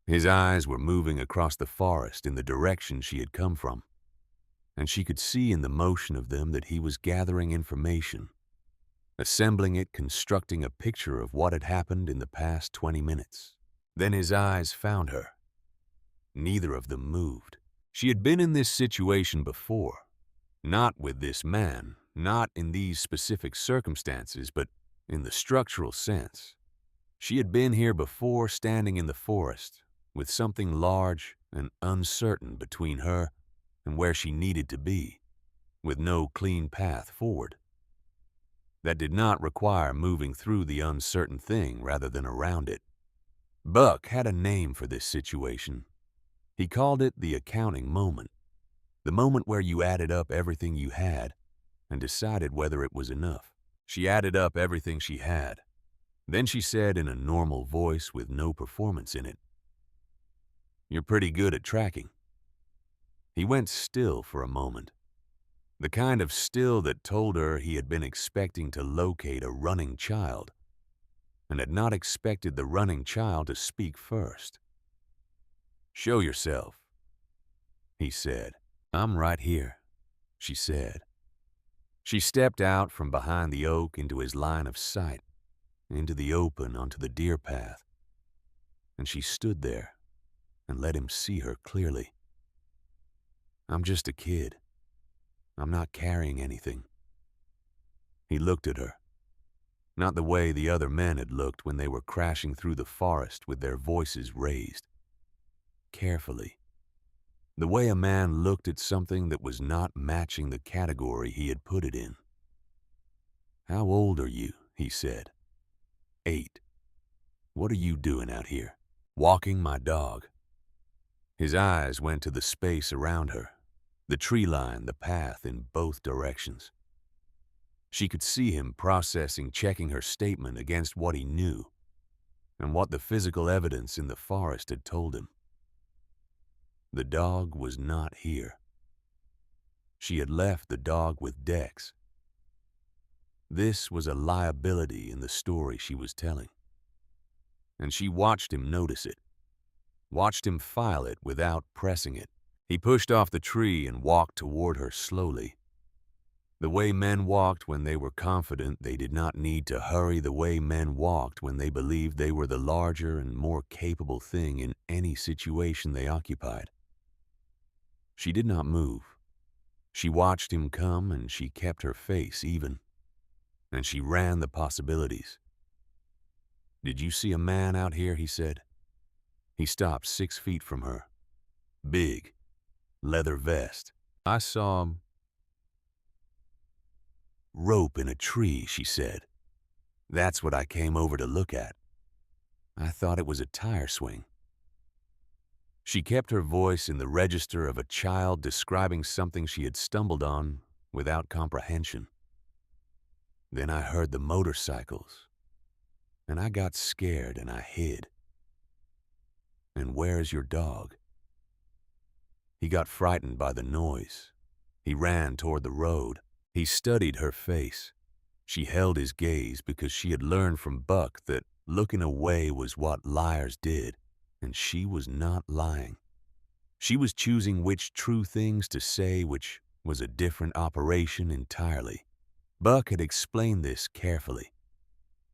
His eyes were moving across the forest in the direction she had come from, and she could see in the motion of them that he was gathering information, assembling it, constructing a picture of what had happened in the past 20 minutes. Then his eyes found her. Neither of them moved. She had been in this situation before. Not with this man, not in these specific circumstances, but in the structural sense. She had been here before, standing in the forest, with something large and uncertain between her and where she needed to be, with no clean path forward. That did not require moving through the uncertain thing rather than around it. Buck had a name for this situation. He called it the accounting moment, the moment where you added up everything you had and decided whether it was enough. She added up everything she had. Then she said in a normal voice with no performance in it, "You're pretty good at tracking." He went still for a moment, the kind of still that told her he had been expecting to locate a running child and had not expected the running child to speak first. "Show yourself," he said. "I'm right here," she said. She stepped out from behind the oak into his line of sight, into the open onto the deer path, and she stood there and let him see her clearly. "I'm just a kid. I'm not carrying anything." He looked at her, not the way the other men had looked when they were crashing through the forest with their voices raised. Carefully, The way a man looked at something that was not matching the category he had put it in. "How old are you?" he said. "8. What are you doing out here?" "Walking my dog." His eyes went to the space around her, the tree line, the path in both directions. She could see him processing, checking her statement against what he knew and what the physical evidence in the forest had told him. The dog was not here. She had left the dog with Dex. This was a liability in the story she was telling. And she watched him notice it, watched him file it without pressing it. He pushed off the tree and walked toward her slowly. The way men walked when they were confident they did not need to hurry, the way men walked when they believed they were the larger and more capable thing in any situation they occupied. She did not move. She watched him come and she kept her face even. And she ran the possibilities. "Did you see a man out here?" he said. He stopped 6 feet from her. Big, leather vest. "I saw him." "Rope in a tree," she said. "That's what I came over to look at. I thought it was a tire swing." She kept her voice in the register of a child describing something she had stumbled on without comprehension. "Then I heard the motorcycles, and I got scared and I hid." "And where is your dog?" He got frightened by the noise. He ran toward the road. He studied her face. She held his gaze because she had learned from Buck that looking away was what liars did, and she was not lying. She was choosing which true things to say, which was a different operation entirely. Buck had explained this carefully.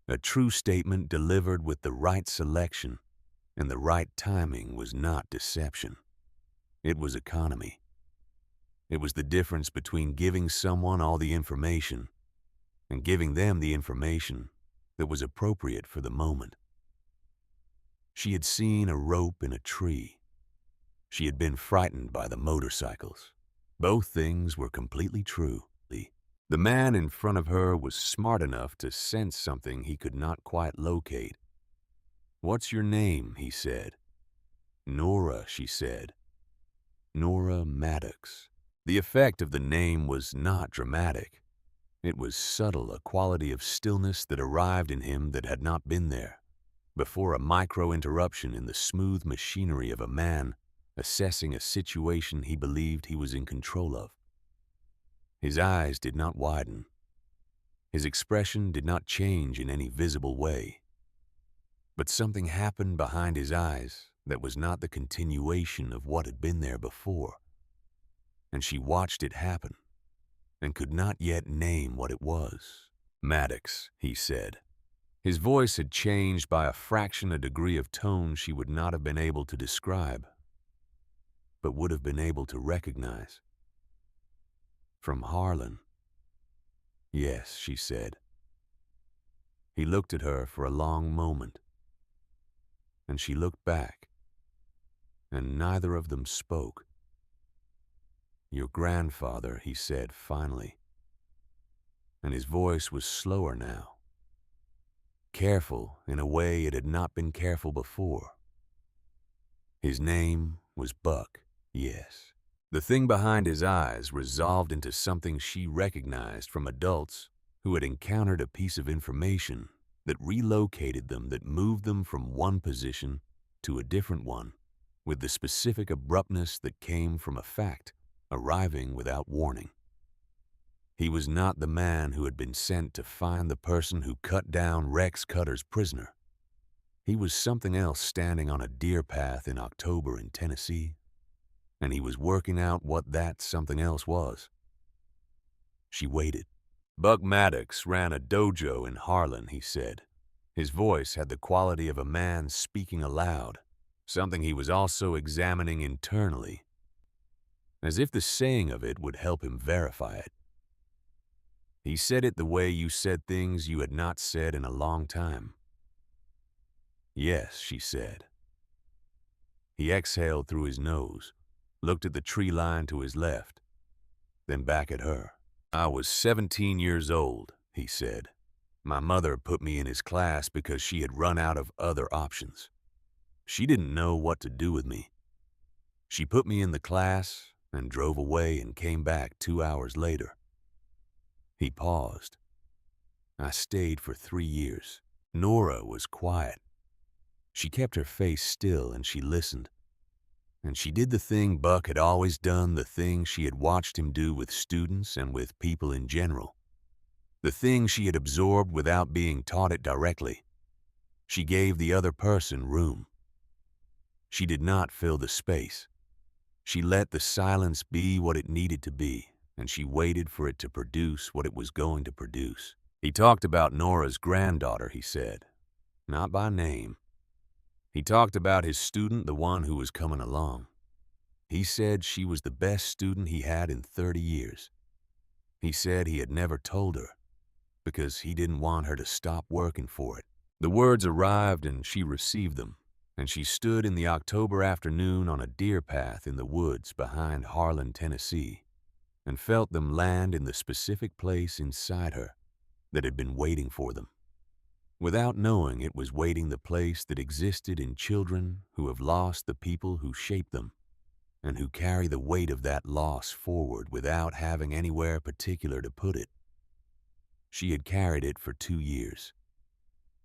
A true statement delivered with the right selection and the right timing was not deception. It was economy. It was the difference between giving someone all the information and giving them the information that was appropriate for the moment. She had seen a rope in a tree. She had been frightened by the motorcycles. Both things were completely true. The man in front of her was smart enough to sense something he could not quite locate. "What's your name?" he said. "Nora," she said. "Nora Maddox." The effect of the name was not dramatic. It was subtle, a quality of stillness that arrived in him that had not been there before, a micro-interruption in the smooth machinery of a man assessing a situation he believed he was in control of. His eyes did not widen. His expression did not change in any visible way. But something happened behind his eyes that was not the continuation of what had been there before. And she watched it happen and could not yet name what it was. "Maddox," he said. His voice had changed by a fraction, a degree of tone she would not have been able to describe, but would have been able to recognize. "From Harlan." "Yes," she said. He looked at her for a long moment, and she looked back, and neither of them spoke. "Your grandfather," he said finally, and his voice was slower now. Careful in a way it had not been careful before. "His name was Buck, yes." The thing behind his eyes resolved into something she recognized from adults who had encountered a piece of information that relocated them, that moved them from one position to a different one, with the specific abruptness that came from a fact arriving without warning. He was not the man who had been sent to find the person who cut down Rex Cutter's prisoner. He was something else standing on a deer path in October in Tennessee, and he was working out what that something else was. She waited. "Buck Maddox ran a dojo in Harlan," he said. His voice had the quality of a man speaking aloud, something he was also examining internally, as if the saying of it would help him verify it. "He said it the way you said things you had not said in a long time." "Yes," she said. He exhaled through his nose. looked at the tree line to his left, then back at her. "I was 17 years old," he said. "My mother put me in his class because she had run out of other options. She didn't know what to do with me. She put me in the class and drove away and came back 2 hours later." He paused. "I stayed for 3 years. Nora was quiet. She kept her face still and she listened. And she did the thing Buck had always done, the thing she had watched him do with students and with people in general. The thing she had absorbed without being taught it directly. She gave the other person room. She did not fill the space. She let the silence be what it needed to be, and she waited for it to produce what it was going to produce." He talked about Nora's granddaughter, he said, not by name. He talked about his student, the one who was coming along. He said she was the best student he had in 30 years. He said he had never told her because he didn't want her to stop working for it. The words arrived and she received them, and she stood in the October afternoon on a deer path in the woods behind Harlan, Tennessee, and felt them land in the specific place inside her that had been waiting for them. Without knowing, it was waiting the place that existed in children who have lost the people who shaped them and who carry the weight of that loss forward without having anywhere particular to put it. She had carried it for 2 years.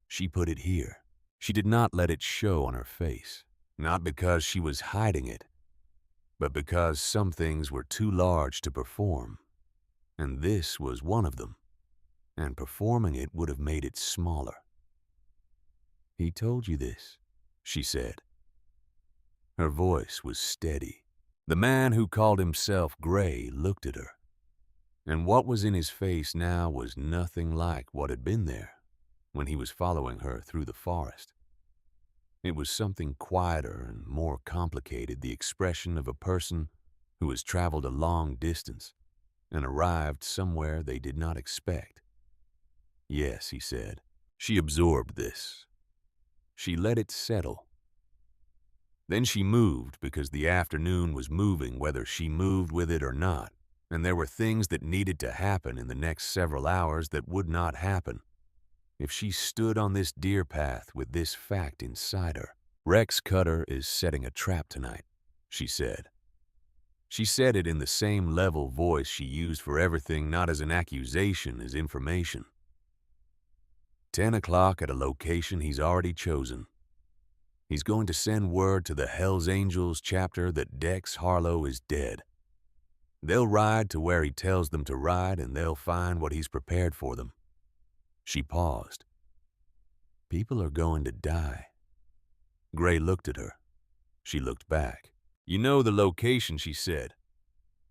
She put it here. She did not let it show on her face, not because she was hiding it, but because some things were too large to perform, and this was one of them, and performing it would have made it smaller. "He told you this," she said. Her voice was steady. The man who called himself Gray looked at her, and what was in his face now was nothing like what had been there when he was following her through the forest. It was something quieter and more complicated, the expression of a person who has traveled a long distance and arrived somewhere they did not expect. "Yes," he said. She absorbed this. She let it settle. Then she moved because the afternoon was moving whether she moved with it or not, and there were things that needed to happen in the next several hours that would not happen if she stood on this deer path with this fact inside her. "Rex Cutter is setting a trap tonight," she said. She said it in the same level voice she used for everything, not as an accusation, as information. 10 o'clock at a location he's already chosen. He's going to send word to the Hells Angels chapter that Dex Harlow is dead. They'll ride to where he tells them to ride, and they'll find what he's prepared for them. She paused. "People are going to die." Gray looked at her. She looked back. "You know the location," she said.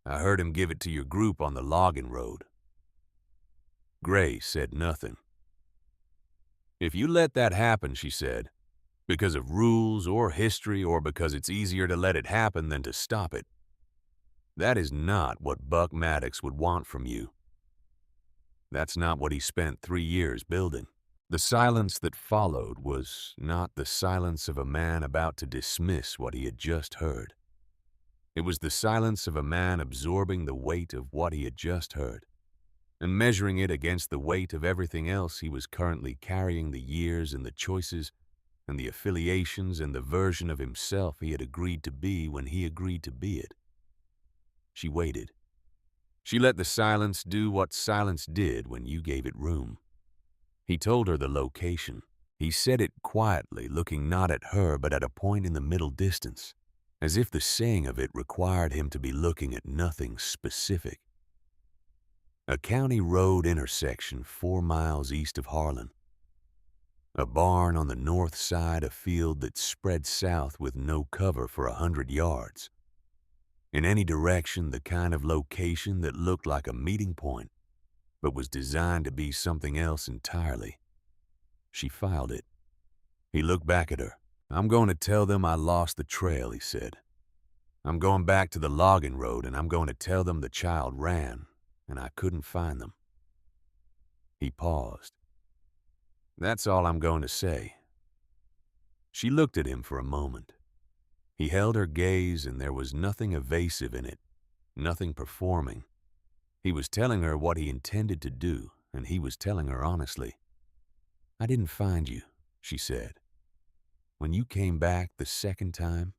"I heard him give it to your group on the logging road." Gray said nothing. "If you let that happen," she said, "because of rules or history or because it's easier to let it happen than to stop it, that is not what Buck Maddox would want from you. That's not what he spent 3 years building." The silence that followed was not the silence of a man about to dismiss what he had just heard. It was the silence of a man absorbing the weight of what he had just heard and measuring it against the weight of everything else he was currently carrying, the years and the choices and the affiliations and the version of himself he had agreed to be when he agreed to be it. She waited. She let the silence do what silence did when you gave it room. He told her the location. He said it quietly, looking not at her but at a point in the middle distance, as if the saying of it required him to be looking at nothing specific. A county road intersection 4 miles east of Harlan. A barn on the north side, a field that spread south with no cover for 100 yards. In any direction, the kind of location that looked like a meeting point, but was designed to be something else entirely. She filed it. He looked back at her. "I'm going to tell them I lost the trail," he said. "I'm going back to the logging road, and I'm going to tell them the child ran, and I couldn't find them." He paused. "That's all I'm going to say." She looked at him for a moment. He held her gaze, and there was nothing evasive in it, nothing performing. He was telling her what he intended to do, and he was telling her honestly. "I didn't find you," she said. "When you came back the second time,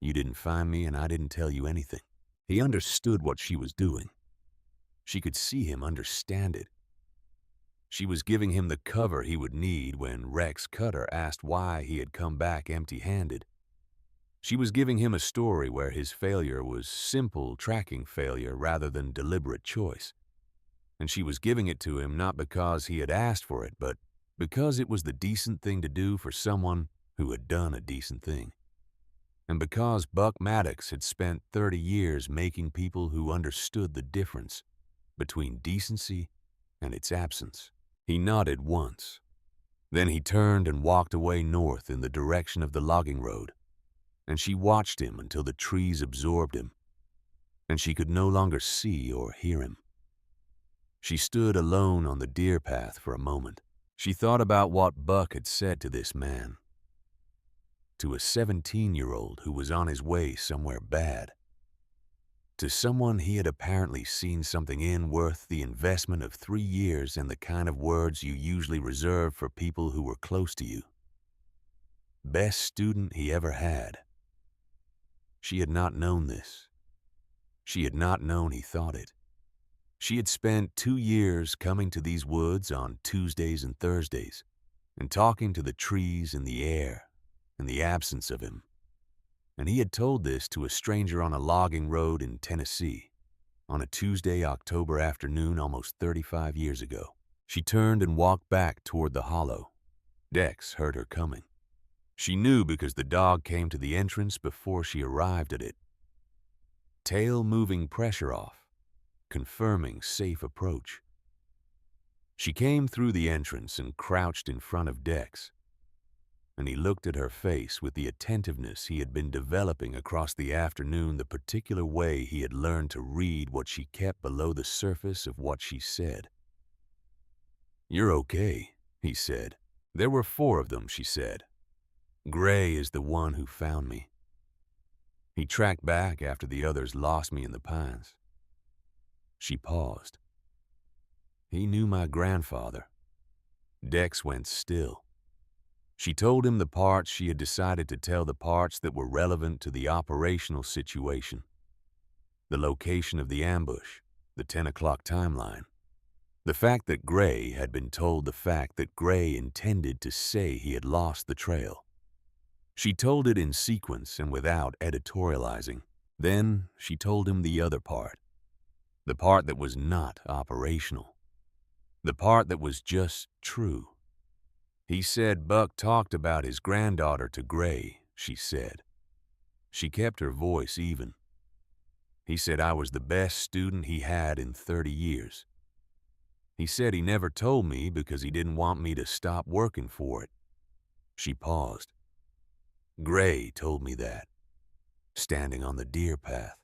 you didn't find me and I didn't tell you anything." He understood what she was doing. She could see him understand it. She was giving him the cover he would need when Rex Cutter asked why he had come back empty-handed. She was giving him a story where his failure was simple tracking failure rather than deliberate choice. And she was giving it to him not because he had asked for it, but because it was the decent thing to do for someone who had done a decent thing. And because Buck Maddox had spent 30 years making people who understood the difference between decency and its absence. He nodded once. Then he turned and walked away north in the direction of the logging road, and she watched him until the trees absorbed him, and she could no longer see or hear him. She stood alone on the deer path for a moment. She thought about what Buck had said to this man, to a 17-year-old who was on his way somewhere bad, to someone he had apparently seen something in worth the investment of 3 years and the kind of words you usually reserve for people who were close to you. Best student he ever had. She had not known this. She had not known he thought it. She had spent 2 years coming to these woods on Tuesdays and Thursdays and talking to the trees and the air and the absence of him. And he had told this to a stranger on a logging road in Tennessee on a Tuesday, October afternoon almost 35 years ago. She turned and walked back toward the hollow. Dex heard her coming. She knew because the dog came to the entrance before she arrived at it. Tail moving pressure off, confirming safe approach. She came through the entrance and crouched in front of Dex, and he looked at her face with the attentiveness he had been developing across the afternoon, the particular way he had learned to read what she kept below the surface of what she said. "You're okay," he said. "There were 4 of them," she said. "Gray is the one who found me. He tracked back after the others lost me in the pines." She paused. "He knew my grandfather." Dex went still. She told him the parts she had decided to tell, the parts that were relevant to the operational situation. The location of the ambush, the 10 o'clock timeline. The fact that Gray had been told, the fact that Gray intended to say he had lost the trail. She told it in sequence and without editorializing. Then she told him the other part. The part that was not operational. The part that was just true. He said Buck talked about his granddaughter to Gray, she said. She kept her voice even. He said I was the best student he had in 30 years. He said he never told me because he didn't want me to stop working for it. She paused. Gray told me that, standing on the deer path.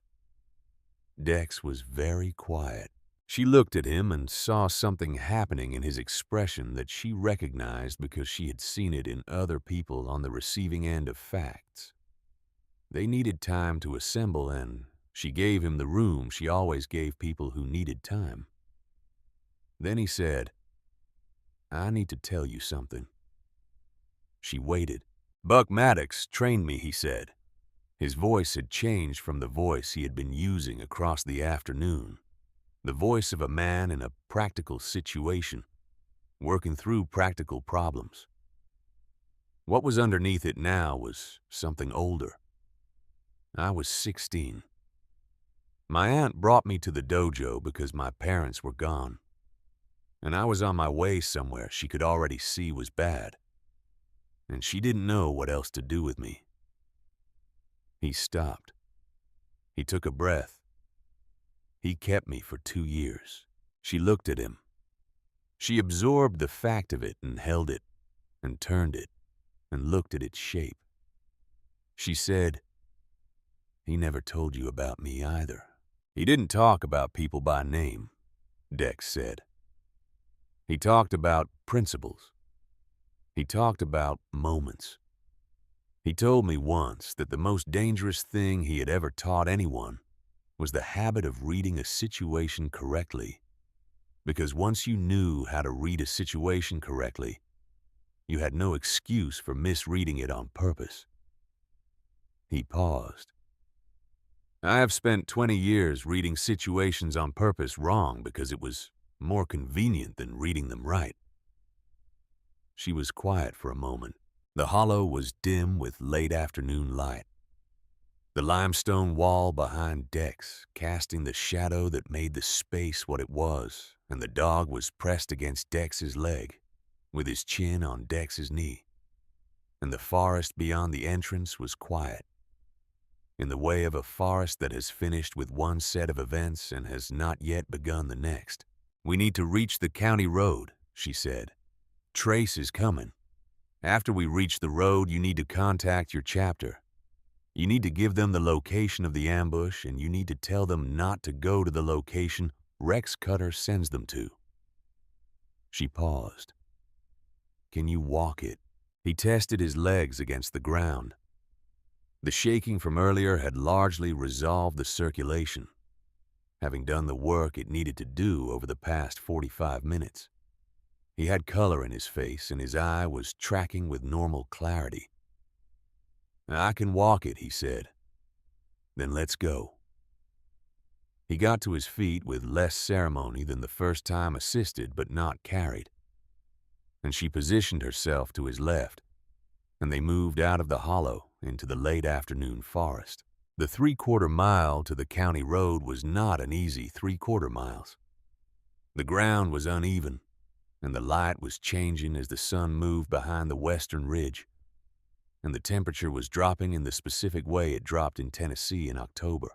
Dex was very quiet. She looked at him and saw something happening in his expression that she recognized because she had seen it in other people on the receiving end of facts. They needed time to assemble, and she gave him the room she always gave people who needed time. Then he said, "I need to tell you something." She waited. "Buck Maddox trained me," he said. His voice had changed from the voice he had been using across the afternoon. The voice of a man in a practical situation, working through practical problems. What was underneath it now was something older. I was 16. My aunt brought me to the dojo because my parents were gone, and I was on my way somewhere she could already see was bad, and she didn't know what else to do with me. He stopped. He took a breath. He kept me for 2 years. She looked at him. She absorbed the fact of it and held it and turned it and looked at its shape. She said, "He never told you about me either." "He didn't talk about people by name," Dex said. "He talked about principles. He talked about moments. He told me once that the most dangerous thing he had ever taught anyone was the habit of reading a situation correctly, because once you knew how to read a situation correctly, you had no excuse for misreading it on purpose. He paused. I have spent 20 years reading situations on purpose wrong because it was more convenient than reading them right. She was quiet for a moment. The hollow was dim with late afternoon light. The limestone wall behind Dex casting the shadow that made the space what it was, and the dog was pressed against Dex's leg, with his chin on Dex's knee. And the forest beyond the entrance was quiet, in the way of a forest that has finished with one set of events and has not yet begun the next. We need to reach the county road, she said. Trace is coming. After we reach the road, you need to contact your chapter. You need to give them the location of the ambush, and you need to tell them not to go to the location Rex Cutter sends them to. She paused. Can you walk it? He tested his legs against the ground. The shaking from earlier had largely resolved the circulation, having done the work it needed to do over the past 45 minutes. He had color in his face, and his eye was tracking with normal clarity. I can walk it, he said. Then let's go. He got to his feet with less ceremony than the first time, assisted but not carried. And she positioned herself to his left, and they moved out of the hollow into the late afternoon forest. The 3/4 mile to the county road was not an easy 3/4 miles. The ground was uneven, and the light was changing as the sun moved behind the western ridge, and the temperature was dropping in the specific way it dropped in Tennessee in October.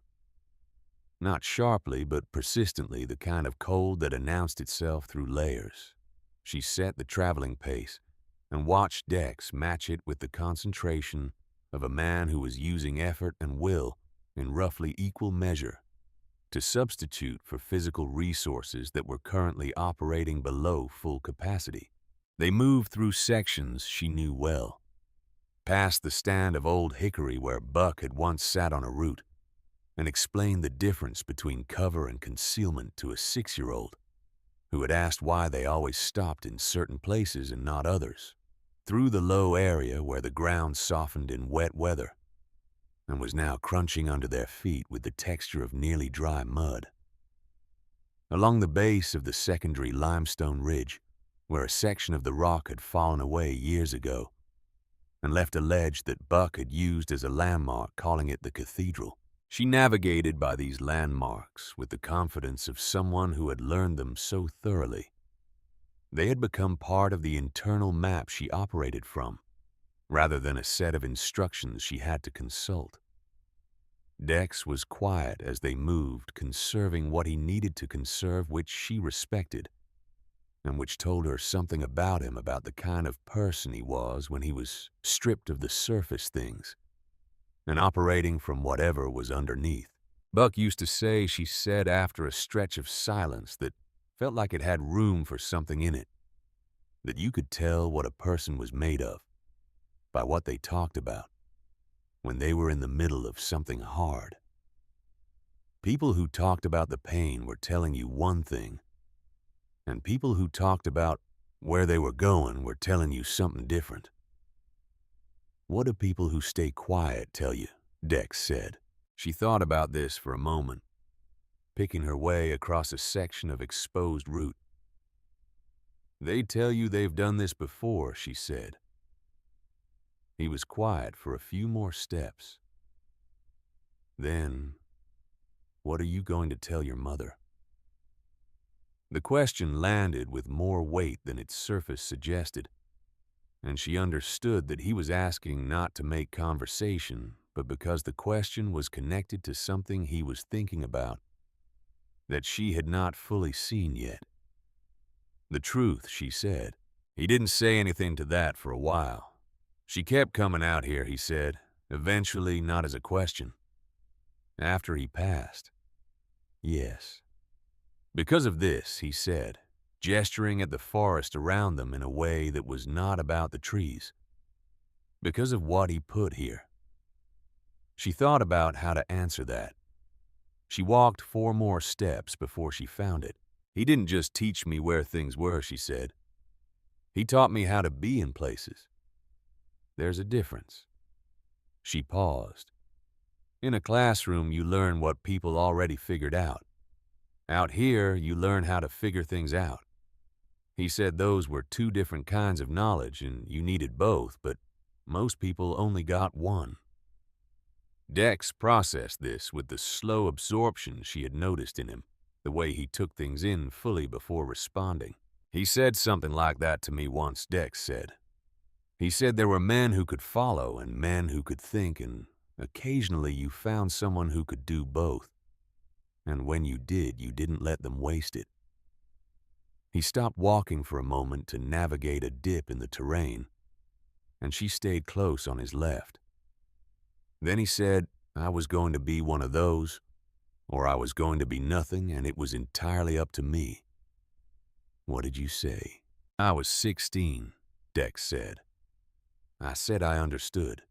Not sharply, but persistently, the kind of cold that announced itself through layers. She set the traveling pace and watched Dex match it with the concentration of a man who was using effort and will in roughly equal measure to substitute for physical resources that were currently operating below full capacity. They moved through sections she knew well, past the stand of old hickory where Buck had once sat on a root, and explained the difference between cover and concealment to a 6-year-old who had asked why they always stopped in certain places and not others, through the low area where the ground softened in wet weather and was now crunching under their feet with the texture of nearly dry mud. Along the base of the secondary limestone ridge, where a section of the rock had fallen away years ago and left a ledge that Buck had used as a landmark, calling it the cathedral. She navigated by these landmarks with the confidence of someone who had learned them so thoroughly. They had become part of the internal map she operated from, rather than a set of instructions she had to consult. Dex was quiet as they moved, conserving what he needed to conserve, which she respected, and which told her something about him, about the kind of person he was when he was stripped of the surface things and operating from whatever was underneath. Buck used to say, she said after a stretch of silence that felt like it had room for something in it, that you could tell what a person was made of by what they talked about when they were in the middle of something hard. People who talked about the pain were telling you one thing, and people who talked about where they were going were telling you something different. What do people who stay quiet tell you? Dex said. She thought about this for a moment, picking her way across a section of exposed root. They tell you they've done this before, she said. He was quiet for a few more steps. Then, what are you going to tell your mother? The question landed with more weight than its surface suggested, and she understood that he was asking not to make conversation, but because the question was connected to something he was thinking about that she had not fully seen yet. The truth, she said. He didn't say anything to that for a while. She kept coming out here, he said, eventually not as a question. After he passed. Yes. Because of this, he said, gesturing at the forest around them in a way that was not about the trees. Because of what he put here. She thought about how to answer that. She walked 4 more steps before she found it. He didn't just teach me where things were, she said. He taught me how to be in places. There's a difference. She paused. In a classroom, you learn what people already figured out. Out here, you learn how to figure things out. He said those were 2 different kinds of knowledge and you needed both, but most people only got one. Dex processed this with the slow absorption she had noticed in him, the way he took things in fully before responding. He said something like that to me once, Dex said. He said there were men who could follow and men who could think, and occasionally you found someone who could do both. And when you did, you didn't let them waste it. He stopped walking for a moment to navigate a dip in the terrain, and she stayed close on his left. Then he said, I was going to be one of those, or I was going to be nothing, and it was entirely up to me. What did you say? I was 16, Dex said. I said I understood.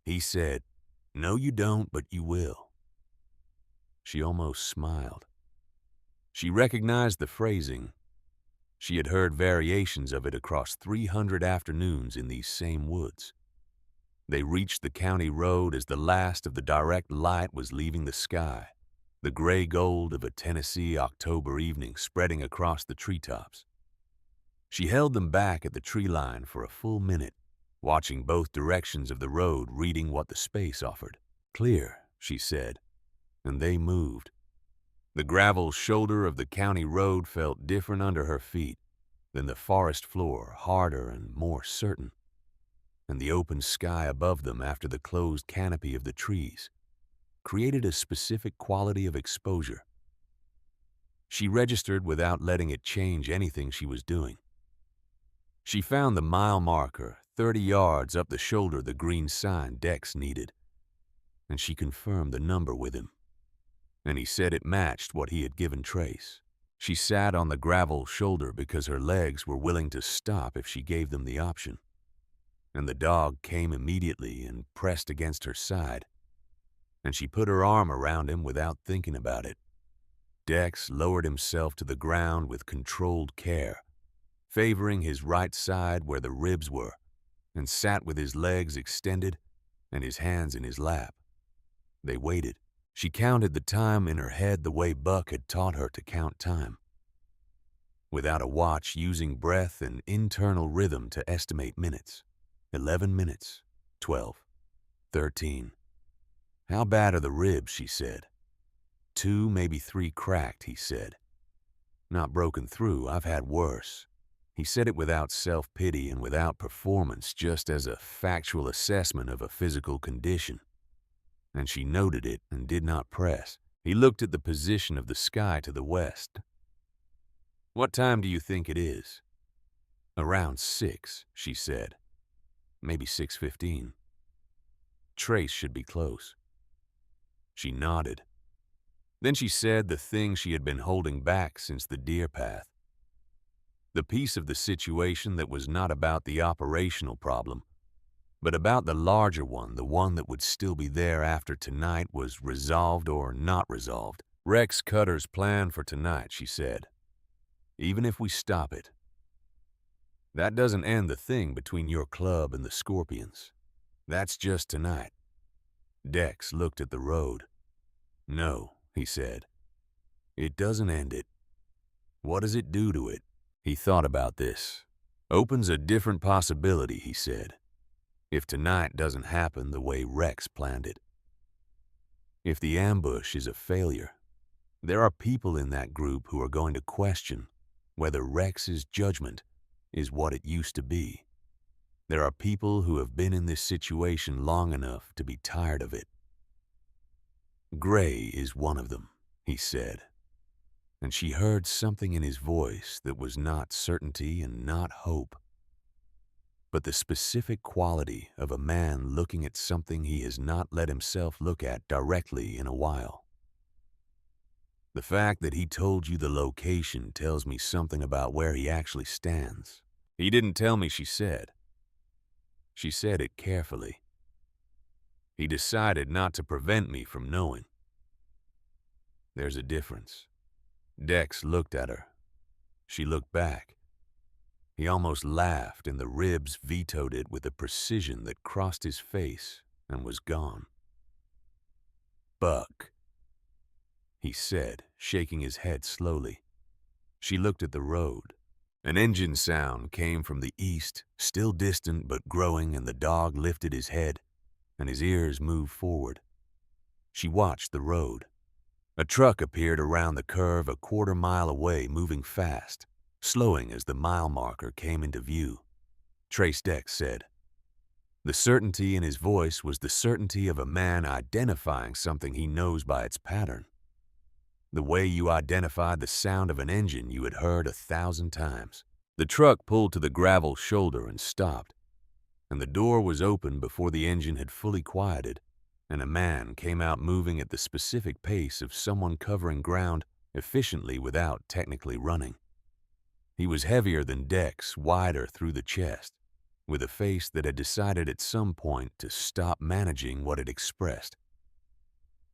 He said, no you don't, but you will. She almost smiled. She recognized the phrasing. She had heard variations of it across 300 afternoons in these same woods. They reached the county road as the last of the direct light was leaving the sky, the gray gold of a Tennessee October evening spreading across the treetops. She held them back at the tree line for a full minute, watching both directions of the road, reading what the space offered. Clear, she said, and they moved. The gravel shoulder of the county road felt different under her feet than the forest floor, harder and more certain. And the open sky above them after the closed canopy of the trees created a specific quality of exposure. She registered without letting it change anything she was doing. She found the mile marker 30 yards up the shoulder, the green sign Dex needed, and she confirmed the number with him. And he said it matched what he had given Trace. She sat on the gravel shoulder because her legs were willing to stop if she gave them the option. And the dog came immediately and pressed against her side, and she put her arm around him without thinking about it. Dex lowered himself to the ground with controlled care, favoring his right side where the ribs were, and sat with his legs extended and his hands in his lap. They waited. She counted the time in her head the way Buck had taught her to count time, without a watch, using breath and internal rhythm to estimate minutes. 11 minutes, 12, 13. How bad are the ribs, she said. 2, maybe 3 cracked, he said. Not broken through, I've had worse. He said it without self-pity and without performance, just as a factual assessment of a physical condition. And she noted it and did not press. He looked at the position of the sky to the west. What time do you think it is? Around 6, she said. Maybe 6:15. Trace should be close. She nodded. Then she said the thing she had been holding back since the deer path. The piece of the situation that was not about the operational problem, but about the larger one, the one that would still be there after tonight was resolved or not resolved. Rex Cutter's plan for tonight, she said. Even if we stop it. That doesn't end the thing between your club and the Scorpions. That's just tonight. Dex looked at the road. No, he said. It doesn't end it. What does it do to it? He thought about this. Opens a different possibility, he said. If tonight doesn't happen the way Rex planned it. If the ambush is a failure, there are people in that group who are going to question whether Rex's judgment is what it used to be. There are people who have been in this situation long enough to be tired of it. Gray is one of them, he said, and she heard something in his voice that was not certainty and not hope, but the specific quality of a man looking at something he has not let himself look at directly in a while. The fact that he told you the location tells me something about where he actually stands. He didn't tell me, she said. She said it carefully. He decided not to prevent me from knowing. There's a difference. Dex looked at her. She looked back. He almost laughed, and the ribs vetoed it with a precision that crossed his face and was gone. "Buck," he said, shaking his head slowly. She looked at the road. An engine sound came from the east, still distant but growing, and the dog lifted his head, and his ears moved forward. She watched the road. A truck appeared around the curve a quarter-mile away, moving fast, slowing as the mile marker came into view. Trace Dex said. The certainty in his voice was the certainty of a man identifying something he knows by its pattern. The way you identified the sound of an engine you had heard 1,000 times. The truck pulled to the gravel shoulder and stopped, and the door was opened before the engine had fully quieted, and a man came out moving at the specific pace of someone covering ground efficiently without technically running. He was heavier than Dex, wider through the chest, with a face that had decided at some point to stop managing what it expressed.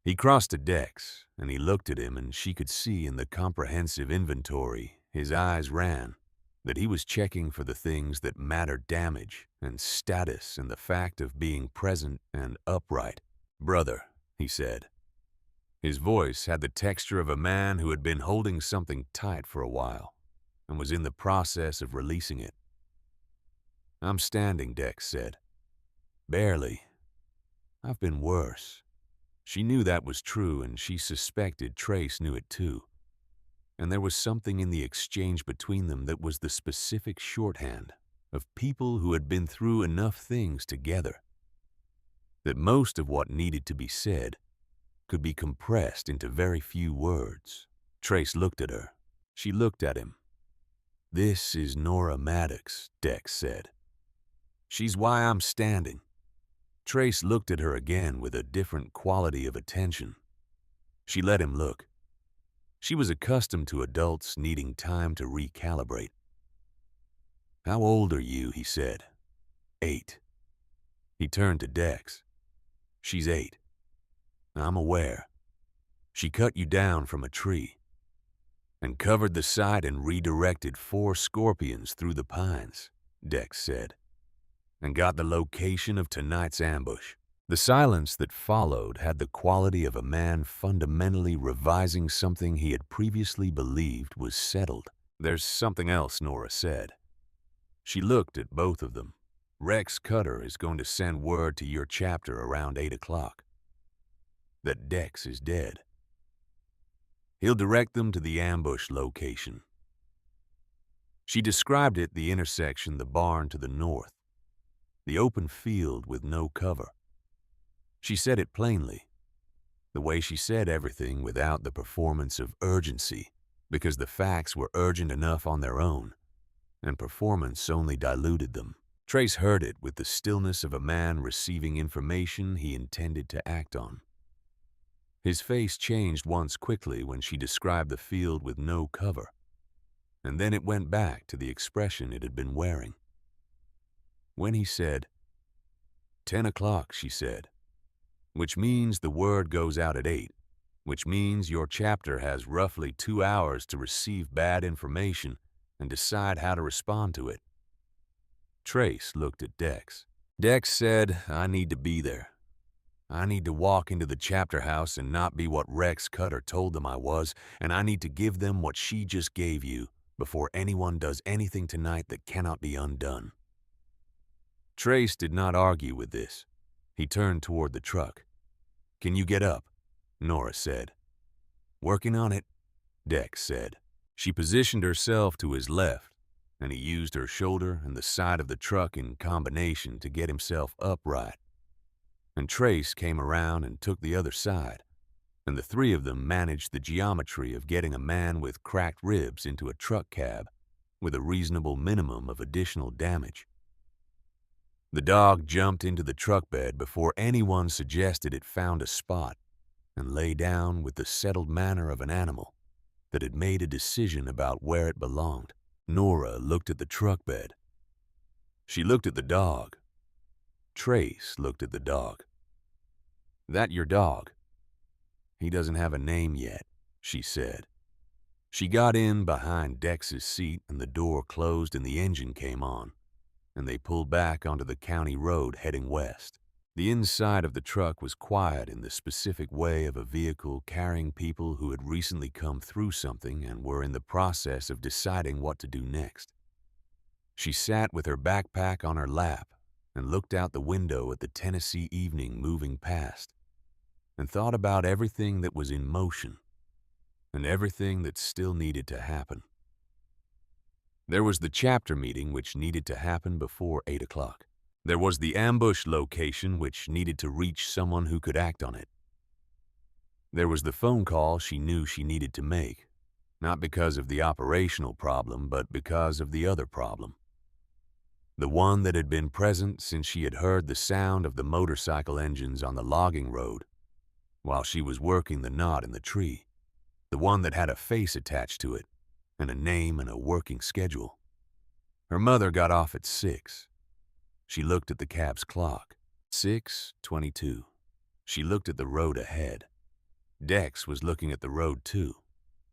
He crossed to Dex, and he looked at him, and she could see in the comprehensive inventory his eyes ran, that he was checking for the things that mattered: damage and status and the fact of being present and upright. "Brother," he said. His voice had the texture of a man who had been holding something tight for a while and was in the process of releasing it. "I'm standing," Dex said. "Barely. I've been worse." She knew that was true, and she suspected Trace knew it too. And there was something in the exchange between them that was the specific shorthand of people who had been through enough things together, that most of what needed to be said could be compressed into very few words. Trace looked at her. She looked at him. "This is Nora Maddox," Dex said. "She's why I'm standing." Trace looked at her again with a different quality of attention. She let him look. She was accustomed to adults needing time to recalibrate. "How old are you?" he said. 8. He turned to Dex. "She's 8. I'm aware. She cut you down from a tree and covered the site and redirected 4 scorpions through the pines," Dex said, "and got the location of tonight's ambush." The silence that followed had the quality of a man fundamentally revising something he had previously believed was settled. "There's something else," Nora said. She looked at both of them. "Rex Cutter is going to send word to your chapter around 8 o'clock that Dex is dead. He'll direct them to the ambush location." She described it: the intersection, the barn to the north, the open field with no cover. She said it plainly, the way she said everything without the performance of urgency, because the facts were urgent enough on their own, and performance only diluted them. Trace heard it with the stillness of a man receiving information he intended to act on. His face changed once quickly when she described the field with no cover, and then it went back to the expression it had been wearing. When he said, 10 o'clock, she said, "which means the word goes out at 8, which means your chapter has roughly 2 hours to receive bad information and decide how to respond to it." Trace looked at Dex. Dex said, "I need to be there. I need to walk into the chapter house and not be what Rex Cutter told them I was, and I need to give them what she just gave you before anyone does anything tonight that cannot be undone." Trace did not argue with this. He turned toward the truck. "Can you get up?" Nora said. "Working on it," Dex said. She positioned herself to his left, and he used her shoulder and the side of the truck in combination to get himself upright. And Trace came around and took the other side, and the 3 of them managed the geometry of getting a man with cracked ribs into a truck cab with a reasonable minimum of additional damage. The dog jumped into the truck bed before anyone suggested it found a spot and lay down with the settled manner of an animal that had made a decision about where it belonged. Nora looked at the truck bed. She looked at the dog. Trace looked at the dog. "That your dog?" "He doesn't have a name yet," she said. She got in behind Dex's seat and the door closed and the engine came on, and they pulled back onto the county road heading west. The inside of the truck was quiet in the specific way of a vehicle carrying people who had recently come through something and were in the process of deciding what to do next. She sat with her backpack on her lap and looked out the window at the Tennessee evening moving past, and thought about everything that was in motion and everything that still needed to happen. There was the chapter meeting which needed to happen before 8 o'clock. There was the ambush location which needed to reach someone who could act on it. There was the phone call she knew she needed to make, not because of the operational problem, but because of the other problem. The one that had been present since she had heard the sound of the motorcycle engines on the logging road while she was working the knot in the tree. The one that had a face attached to it, and a name and a working schedule. Her mother got off at 6. She looked at the cab's clock. 6:22. She looked at the road ahead. Dex was looking at the road too.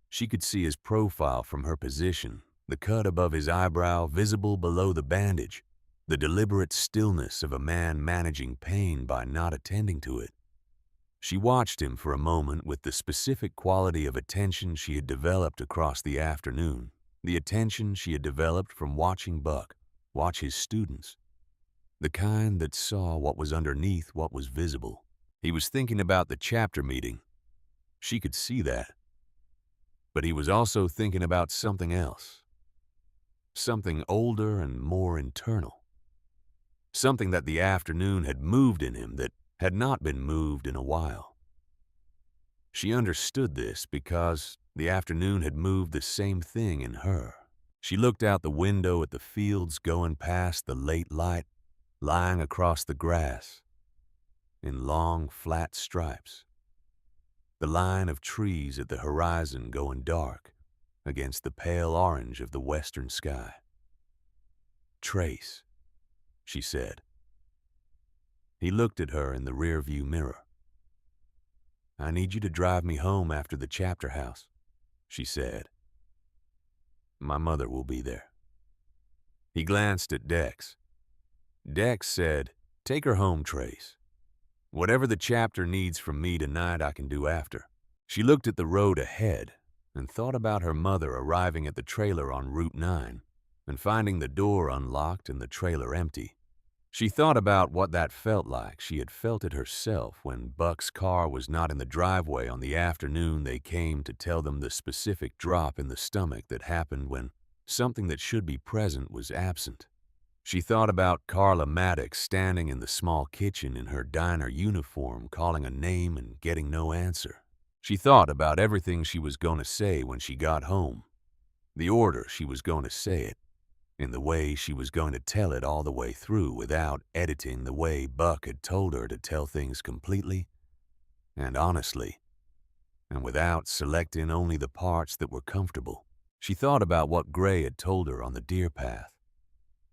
She could see his profile from her position, the cut above his eyebrow visible below the bandage, the deliberate stillness of a man managing pain by not attending to it. She watched him for a moment with the specific quality of attention she had developed across the afternoon, the attention she had developed from watching Buck watch his students, the kind that saw what was underneath what was visible. He was thinking about the chapter meeting. She could see that. But he was also thinking about something else, something older and more internal, something that the afternoon had moved in him that had not been moved in a while. She understood this because the afternoon had moved the same thing in her. She looked out the window at the fields going past the late light, lying across the grass in long, flat stripes. The line of trees at the horizon going dark against the pale orange of the western sky. "Trace," she said. He looked at her in the rearview mirror. "I need you to drive me home after the chapter house," she said. "My mother will be there." He glanced at Dex. Dex said, "Take her home, Trace. Whatever the chapter needs from me tonight, I can do after." She looked at the road ahead and thought about her mother arriving at the trailer on Route 9 and finding the door unlocked and the trailer empty. She thought about what that felt like. She had felt it herself when Buck's car was not in the driveway on the afternoon they came to tell them the specific drop in the stomach that happened when something that should be present was absent. She thought about Carla Maddox standing in the small kitchen in her diner uniform, calling a name and getting no answer. She thought about everything she was going to say when she got home, the order she was going to say it, in the way she was going to tell it all the way through without editing the way Buck had told her to tell things completely and honestly, and without selecting only the parts that were comfortable. She thought about what Gray had told her on the deer path,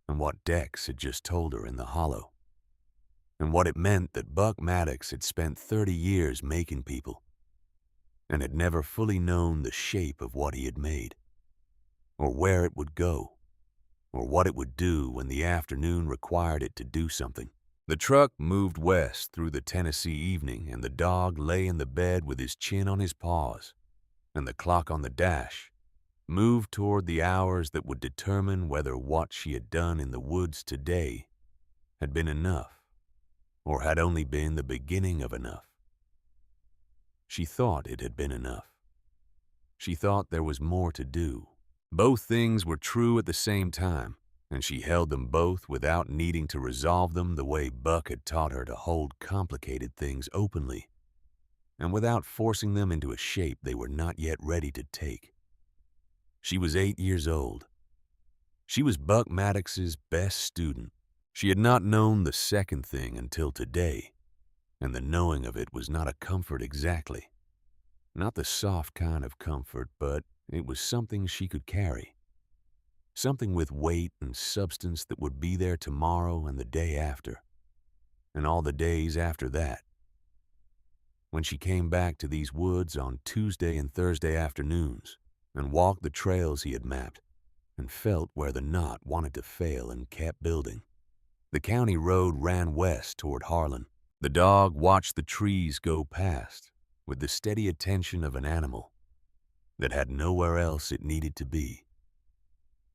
and what Dex had just told her in the hollow, and what it meant that Buck Maddox had spent 30 years making people, and had never fully known the shape of what he had made, or where it would go, or what it would do when the afternoon required it to do something. The truck moved west through the Tennessee evening, and the dog lay in the bed with his chin on his paws, and the clock on the dash moved toward the hours that would determine whether what she had done in the woods today had been enough, or had only been the beginning of enough. She thought it had been enough. She thought there was more to do. Both things were true at the same time, and she held them both without needing to resolve them the way Buck had taught her to hold complicated things openly, and without forcing them into a shape they were not yet ready to take. She was 8 years old. She was Buck Maddox's best student. She had not known the second thing until today, and the knowing of it was not a comfort exactly. Not the soft kind of comfort, but it was something she could carry. Something with weight and substance that would be there tomorrow and the day after. and all the days after that. When she came back to these woods on Tuesday and Thursday afternoons and walked the trails he had mapped and felt where the knot wanted to fail and kept building. The county road ran west toward Harlan. The dog watched the trees go past with the steady attention of an animal that had nowhere else it needed to be.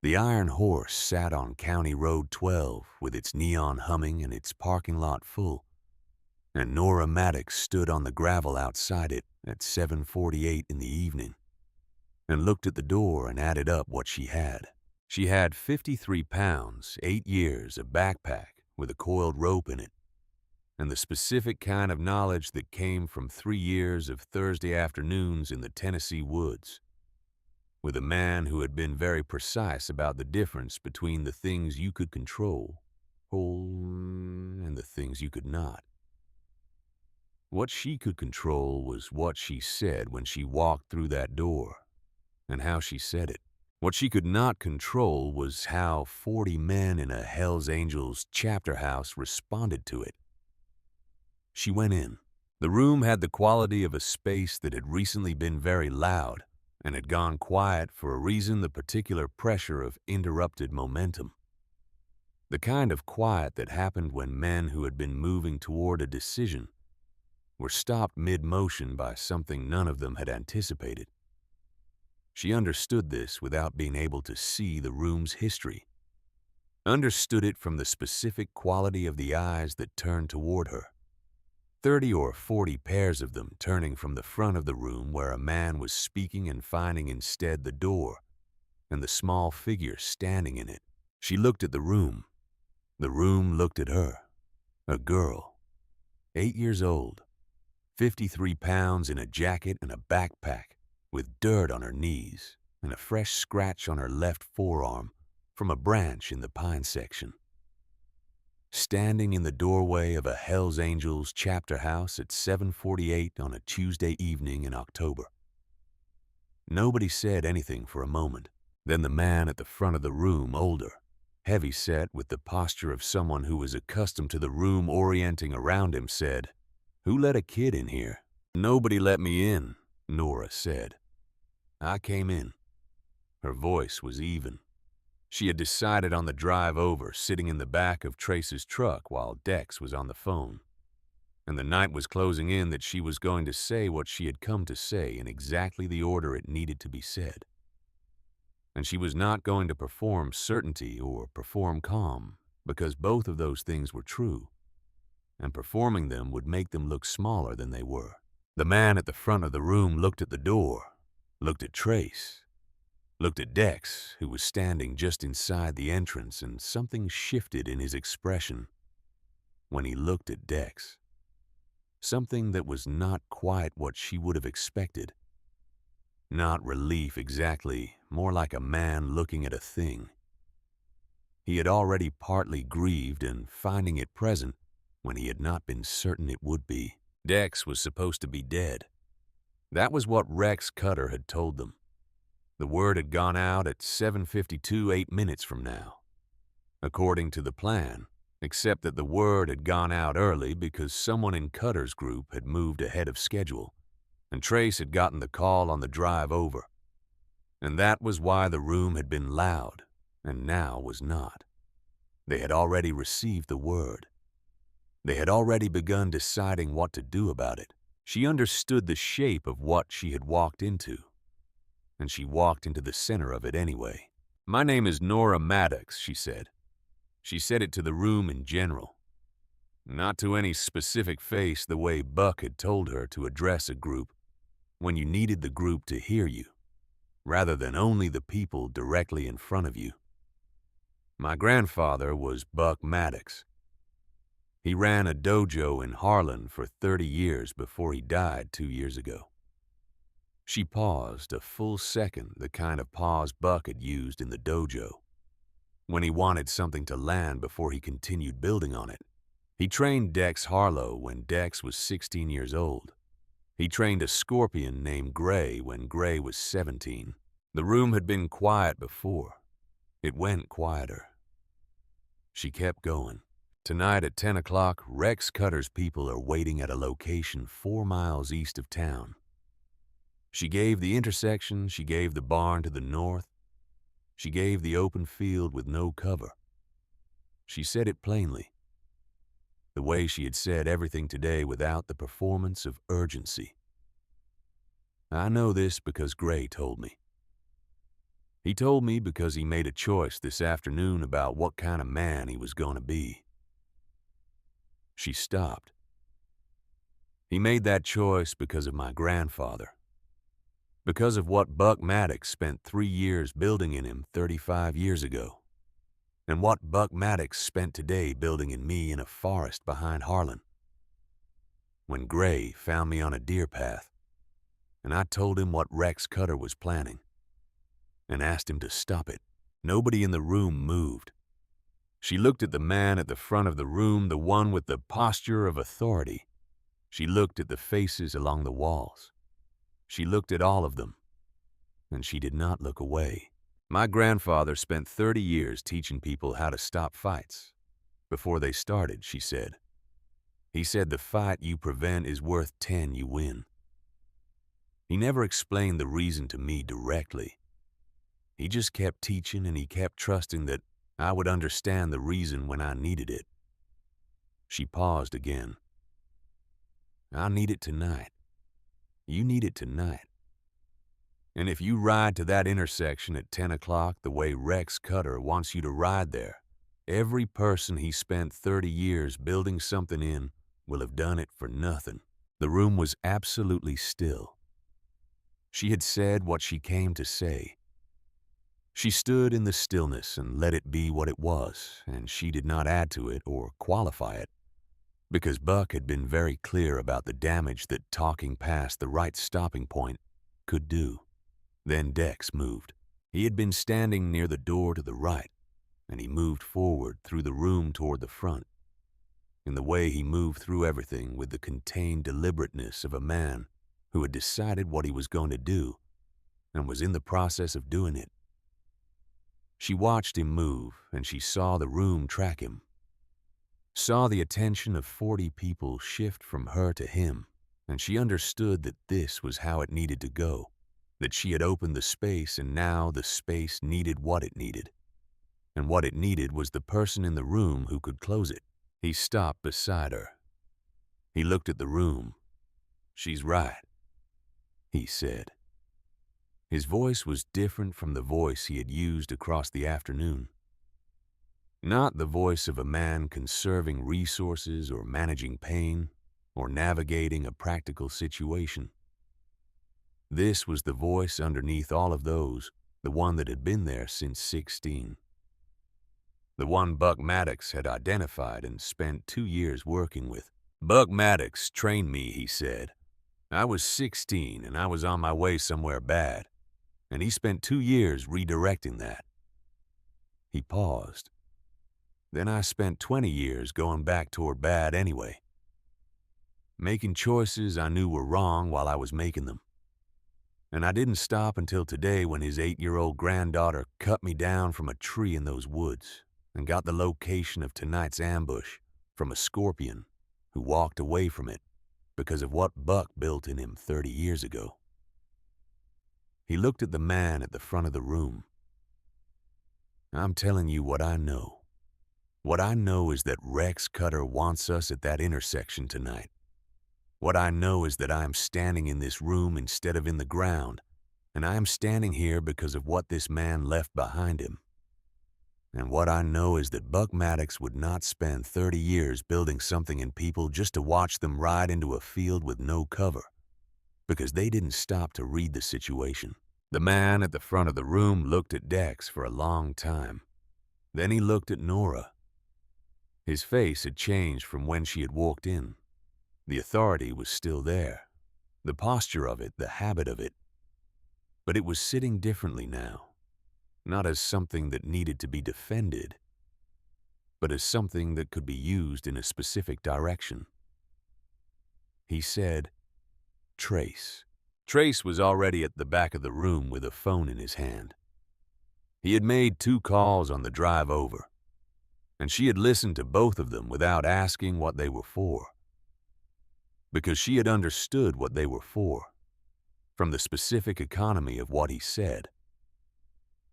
The iron horse sat on County Road 12 with its neon humming and its parking lot full, and Nora Maddox stood on the gravel outside it at 7:48 in the evening and looked at the door and added up what she had. She had 53 pounds, 8 years, a backpack with a coiled rope in it, and the specific kind of knowledge that came from 3 years of Thursday afternoons in the Tennessee woods, with a man who had been very precise about the difference between the things you could control and the things you could not. What she could control was what she said when she walked through that door, and how she said it. What she could not control was how 40 men in a Hells Angels chapter house responded to it. She went in. The room had the quality of a space that had recently been very loud and had gone quiet for a reason, the particular pressure of interrupted momentum. The kind of quiet that happened when men who had been moving toward a decision were stopped mid-motion by something none of them had anticipated. She understood this without being able to see the room's history. Understood it from the specific quality of the eyes that turned toward her. 30 or 40 pairs of them turning from the front of the room where a man was speaking and finding instead the door and the small figure standing in it. She looked at the room. The room looked at her. A girl, 8 years old, 53 pounds in a jacket and a backpack, with dirt on her knees and a fresh scratch on her left forearm from a branch in the pine section. Standing in the doorway of a Hells Angels chapter house at 7:48 on a Tuesday evening in October. Nobody said anything for a moment. Then the man at the front of the room, older, heavy-set with the posture of someone who was accustomed to the room orienting around him, said, "Who let a kid in here?" "Nobody let me in," Nora said. "I came in." Her voice was even. She had decided on the drive over, sitting in the back of Trace's truck while Dex was on the phone. And the night was closing in that she was going to say what she had come to say in exactly the order it needed to be said. And she was not going to perform certainty or perform calm, because both of those things were true, and performing them would make them look smaller than they were. The man at the front of the room looked at the door, looked at Trace, looked at Dex, who was standing just inside the entrance, and something shifted in his expression when he looked at Dex. Something that was not quite what she would have expected. Not relief exactly, more like a man looking at a thing. He had already partly grieved and finding it present when he had not been certain it would be. Dex was supposed to be dead. That was what Rex Cutter had told them. The word had gone out at 7:52, 8 minutes from now, according to the plan, except that the word had gone out early because someone in Cutter's group had moved ahead of schedule, and Trace had gotten the call on the drive over. And that was why the room had been loud, and now was not. They had already received the word. They had already begun deciding what to do about it. She understood the shape of what she had walked into, and she walked into the center of it anyway. "My name is Nora Maddox," she said. She said it to the room in general, not to any specific face the way Buck had told her to address a group when you needed the group to hear you, rather than only the people directly in front of you. My grandfather was Buck Maddox. He ran a dojo in Harlan for 30 years before he died 2 years ago. She paused, a full second, the kind of pause Buck had used in the dojo, when he wanted something to land before he continued building on it. He trained Dex Harlow when Dex was 16 years old. He trained a scorpion named Gray when Gray was 17. The room had been quiet before. It went quieter. She kept going. Tonight at 10 o'clock, Rex Cutter's people are waiting at a location 4 miles east of town. She gave the intersection, she gave the barn to the north, she gave the open field with no cover. She said it plainly, the way she had said everything today without the performance of urgency. I know this because Gray told me. He told me because he made a choice this afternoon about what kind of man he was going to be. She stopped. He made that choice because of my grandfather. Because of what Buck Maddox spent 3 years building in him 35 years ago. And what Buck Maddox spent today building in me in a forest behind Harlan. When Gray found me on a deer path, and I told him what Rex Cutter was planning, and asked him to stop it. Nobody in the room moved. She looked at the man at the front of the room, the one with the posture of authority. She looked at the faces along the walls. She looked at all of them, and she did not look away. My grandfather spent 30 years teaching people how to stop fights. Before they started, she said. He said the fight you prevent is worth 10 you win. He never explained the reason to me directly. He just kept teaching, and he kept trusting that I would understand the reason when I needed it. She paused again. I need it tonight. You need it tonight. And if you ride to that intersection at 10 o'clock the way Rex Cutter wants you to ride there, every person he spent 30 years building something in will have done it for nothing. The room was absolutely still. She had said what she came to say. She stood in the stillness and let it be what it was, and she did not add to it or qualify it, because Buck had been very clear about the damage that talking past the right stopping point could do. Then Dex moved. He had been standing near the door to the right, and he moved forward through the room toward the front. In the way he moved through everything with the contained deliberateness of a man who had decided what he was going to do and was in the process of doing it. She watched him move, and she saw the room track him. Saw the attention of 40 people shift from her to him, and she understood that this was how it needed to go, that she had opened the space and now the space needed what it needed. And what it needed was the person in the room who could close it. He stopped beside her. He looked at the room. She's right, he said. His voice was different from the voice he had used across the afternoon. Not the voice of a man conserving resources or managing pain or navigating a practical situation. This was the voice underneath all of those, the one that had been there since 16. The one Buck Maddox had identified and spent 2 years working with. Buck Maddox trained me, he said. I was 16 and I was on my way somewhere bad, and he spent 2 years redirecting that. He paused. Then I spent 20 years going back toward bad anyway, making choices I knew were wrong while I was making them. And I didn't stop until today when his 8-year-old granddaughter cut me down from a tree in those woods and got the location of tonight's ambush from a scorpion who walked away from it because of what Buck built in him 30 years ago. He looked at the man at the front of the room. I'm telling you what I know. What I know is that Rex Cutter wants us at that intersection tonight. What I know is that I am standing in this room instead of in the ground, and I am standing here because of what this man left behind him. And what I know is that Buck Maddox would not spend 30 years building something in people just to watch them ride into a field with no cover, because they didn't stop to read the situation. The man at the front of the room looked at Dex for a long time. Then he looked at Nora. His face had changed from when she had walked in. The authority was still there, the posture of it, the habit of it. But it was sitting differently now, not as something that needed to be defended, but as something that could be used in a specific direction. He said, Trace. Trace was already at the back of the room with a phone in his hand. He had made 2 calls on the drive over. And she had listened to both of them without asking what they were for, because she had understood what they were for, from the specific economy of what he said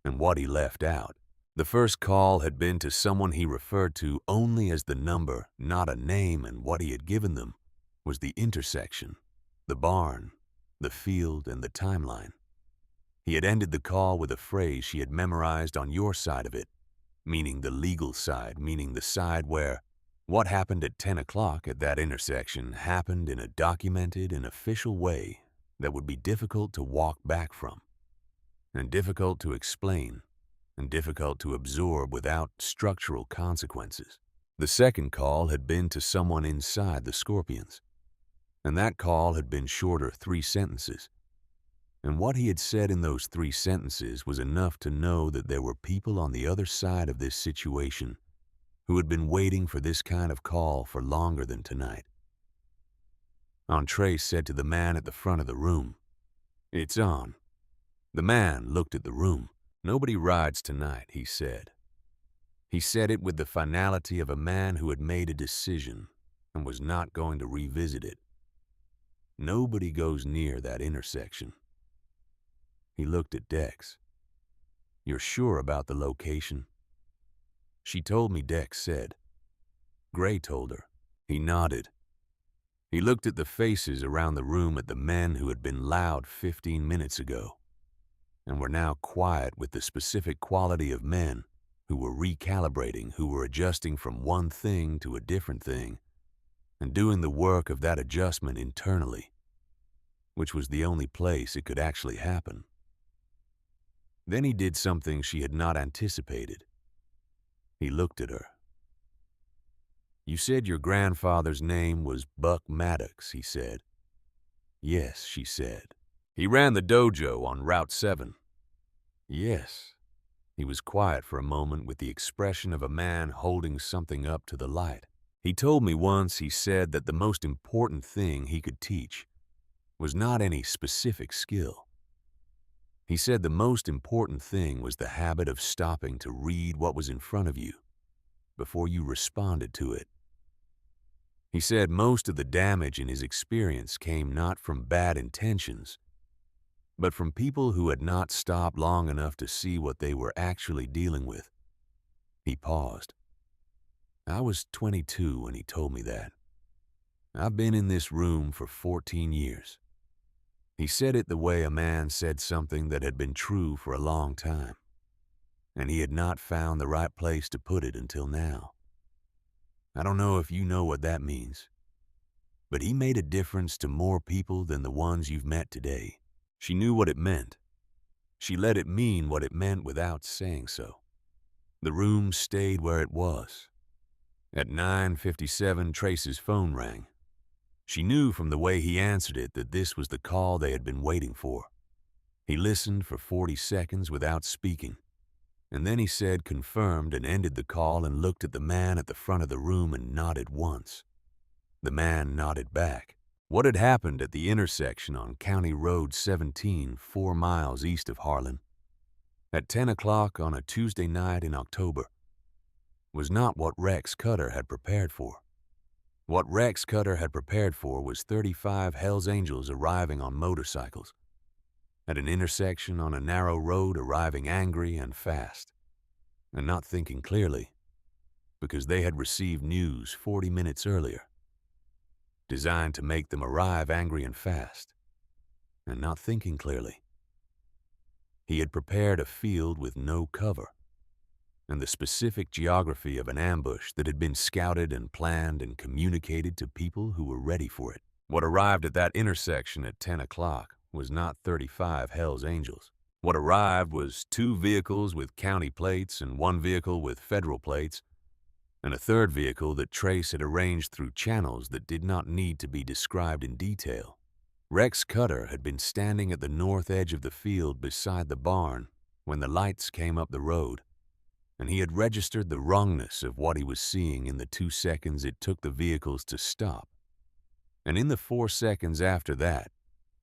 and what he left out. The first call had been to someone he referred to only as the number, not a name, and what he had given them was the intersection, the barn, the field, and the timeline. He had ended the call with a phrase she had memorized on your side of it, meaning the legal side, meaning the side where what happened at 10 o'clock at that intersection happened in a documented and official way that would be difficult to walk back from, and difficult to explain, and difficult to absorb without structural consequences. The second call had been to someone inside the Scorpions, and that call had been shorter, 3 sentences. And what he had said in those 3 sentences was enough to know that there were people on the other side of this situation who had been waiting for this kind of call for longer than tonight. Entree said to the man at the front of the room, "It's on." The man looked at the room. "Nobody rides tonight," he said. He said it with the finality of a man who had made a decision and was not going to revisit it. Nobody goes near that intersection. He looked at Dex. "You're sure about the location?" "She told me," Dex said. Gray told her. He nodded. He looked at the faces around the room at the men who had been loud 15 minutes ago and were now quiet with the specific quality of men who were recalibrating, who were adjusting from one thing to a different thing and doing the work of that adjustment internally, which was the only place it could actually happen. Then he did something she had not anticipated. He looked at her. "You said your grandfather's name was Buck Maddox," he said. "Yes," she said. "He ran the dojo on Route 7. "Yes." He was quiet for a moment with the expression of a man holding something up to the light. "He told me once," he said, "that the most important thing he could teach was not any specific skill. He said the most important thing was the habit of stopping to read what was in front of you before you responded to it. He said most of the damage in his experience came not from bad intentions, but from people who had not stopped long enough to see what they were actually dealing with." He paused. "I was 22 when he told me that. I've been in this room for 14 years. He said it the way a man said something that had been true for a long time, and he had not found the right place to put it until now. I don't know if you know what that means, but he made a difference to more people than the ones you've met today." She knew what it meant. She let it mean what it meant without saying so. The room stayed where it was. At 9:57, Trace's phone rang. She knew from the way he answered it that this was the call they had been waiting for. He listened for 40 seconds without speaking, and then he said confirmed and ended the call and looked at the man at the front of the room and nodded once. The man nodded back. What had happened at the intersection on County Road 17, 4 miles east of Harlan, at 10 o'clock on a Tuesday night in October, was not what Rex Cutter had prepared for. What Rex Cutter had prepared for was 35 Hells Angels arriving on motorcycles, at an intersection on a narrow road, arriving angry and fast, and not thinking clearly, because they had received news 40 minutes earlier, designed to make them arrive angry and fast, and not thinking clearly. He had prepared a field with no cover, and the specific geography of an ambush that had been scouted and planned and communicated to people who were ready for it. What arrived at that intersection at 10 o'clock was not 35 Hells Angels. What arrived was 2 vehicles with county plates and 1 vehicle with federal plates, and a 3rd vehicle that Trace had arranged through channels that did not need to be described in detail. Rex Cutter had been standing at the north edge of the field beside the barn when the lights came up the road, and he had registered the wrongness of what he was seeing in the 2 seconds it took the vehicles to stop. And in the 4 seconds after that,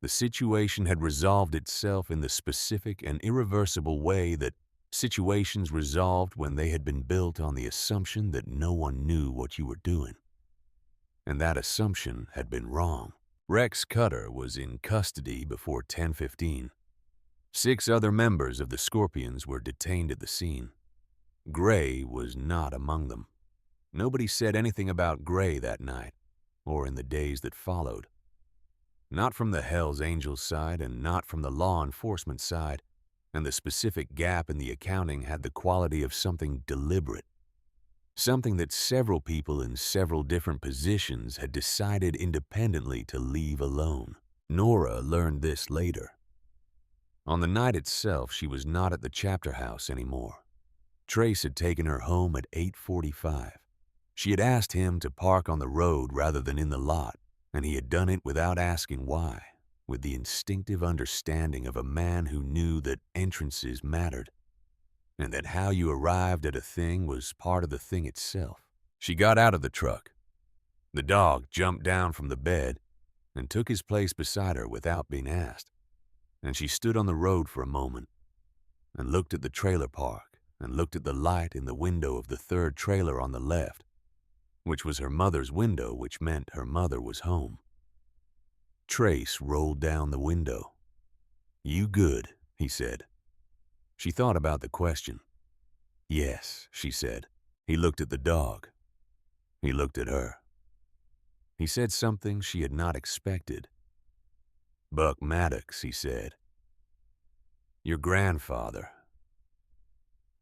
the situation had resolved itself in the specific and irreversible way that Situations resolved when they had been built on the assumption that no one knew what you were doing. And that assumption had been wrong. Rex Cutter was in custody before 10:15. 6 other members of the Scorpions were detained at the scene. Gray was not among them. Nobody said anything about Gray that night, or in the days that followed. Not from the Hells Angels side and not from the law enforcement side, and the specific gap in the accounting had the quality of something deliberate. Something that several people in several different positions had decided independently to leave alone. Nora learned this later. On the night itself, she was not at the chapter house anymore. Trace had taken her home at 8:45. She had asked him to park on the road rather than in the lot, and he had done it without asking why, with the instinctive understanding of a man who knew that entrances mattered, and that how you arrived at a thing was part of the thing itself. She got out of the truck. The dog jumped down from the bed and took his place beside her without being asked, and she stood on the road for a moment and looked at the trailer park and looked at the light in the window of the third trailer on the left, which was her mother's window, which meant her mother was home. Trace rolled down the window. "You good?" he said. She thought about the question. "Yes," she said. He looked at the dog. He looked at her. He said something she had not expected. "Buck Maddox," he said. "Your grandfather.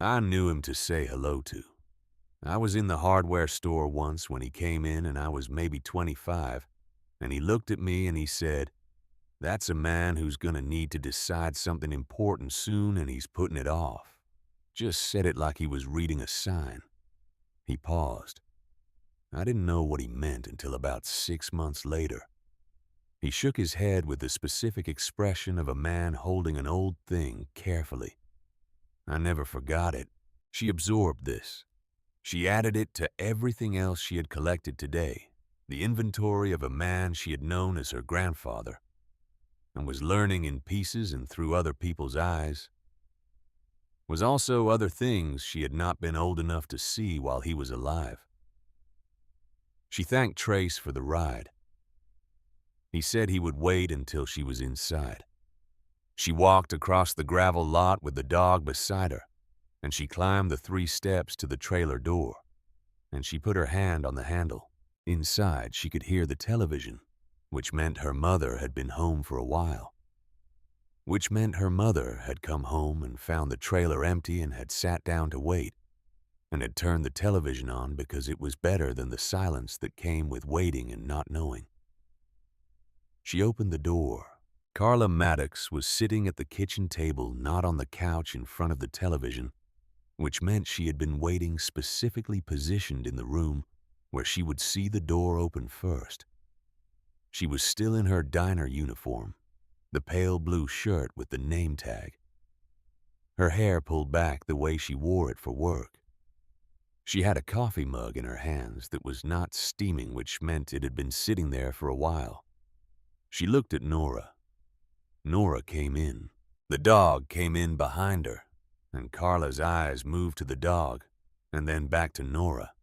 I knew him to say hello to. I was in the hardware store once when he came in and I was maybe 25, and he looked at me and he said, 'That's a man who's gonna need to decide something important soon and he's putting it off.' Just said it like he was reading a sign." He paused. I didn't know what he meant until about 6 months later. He shook his head with the specific expression of a man holding an old thing carefully. I never forgot it. She absorbed this. She added it to everything else she had collected today, the inventory of a man she had known as her grandfather, and was learning in pieces and through other people's eyes. Was also other things she had not been old enough to see while he was alive. She thanked Trace for the ride. He said he would wait until she was inside. She walked across the gravel lot with the dog beside her, and she climbed the 3 steps to the trailer door, and she put her hand on the handle. Inside, she could hear the television, which meant her mother had been home for a while, which meant her mother had come home and found the trailer empty and had sat down to wait, and had turned the television on because it was better than the silence that came with waiting and not knowing. She opened the door. Carla Maddox was sitting at the kitchen table, not on the couch in front of the television, which meant she had been waiting specifically positioned in the room where she would see the door open first. She was still in her diner uniform, the pale blue shirt with the name tag. Her hair pulled back the way she wore it for work. She had a coffee mug in her hands that was not steaming, which meant it had been sitting there for a while. She looked at Nora. Nora came in. The dog came in behind her, and Carla's eyes moved to the dog and then back to Nora.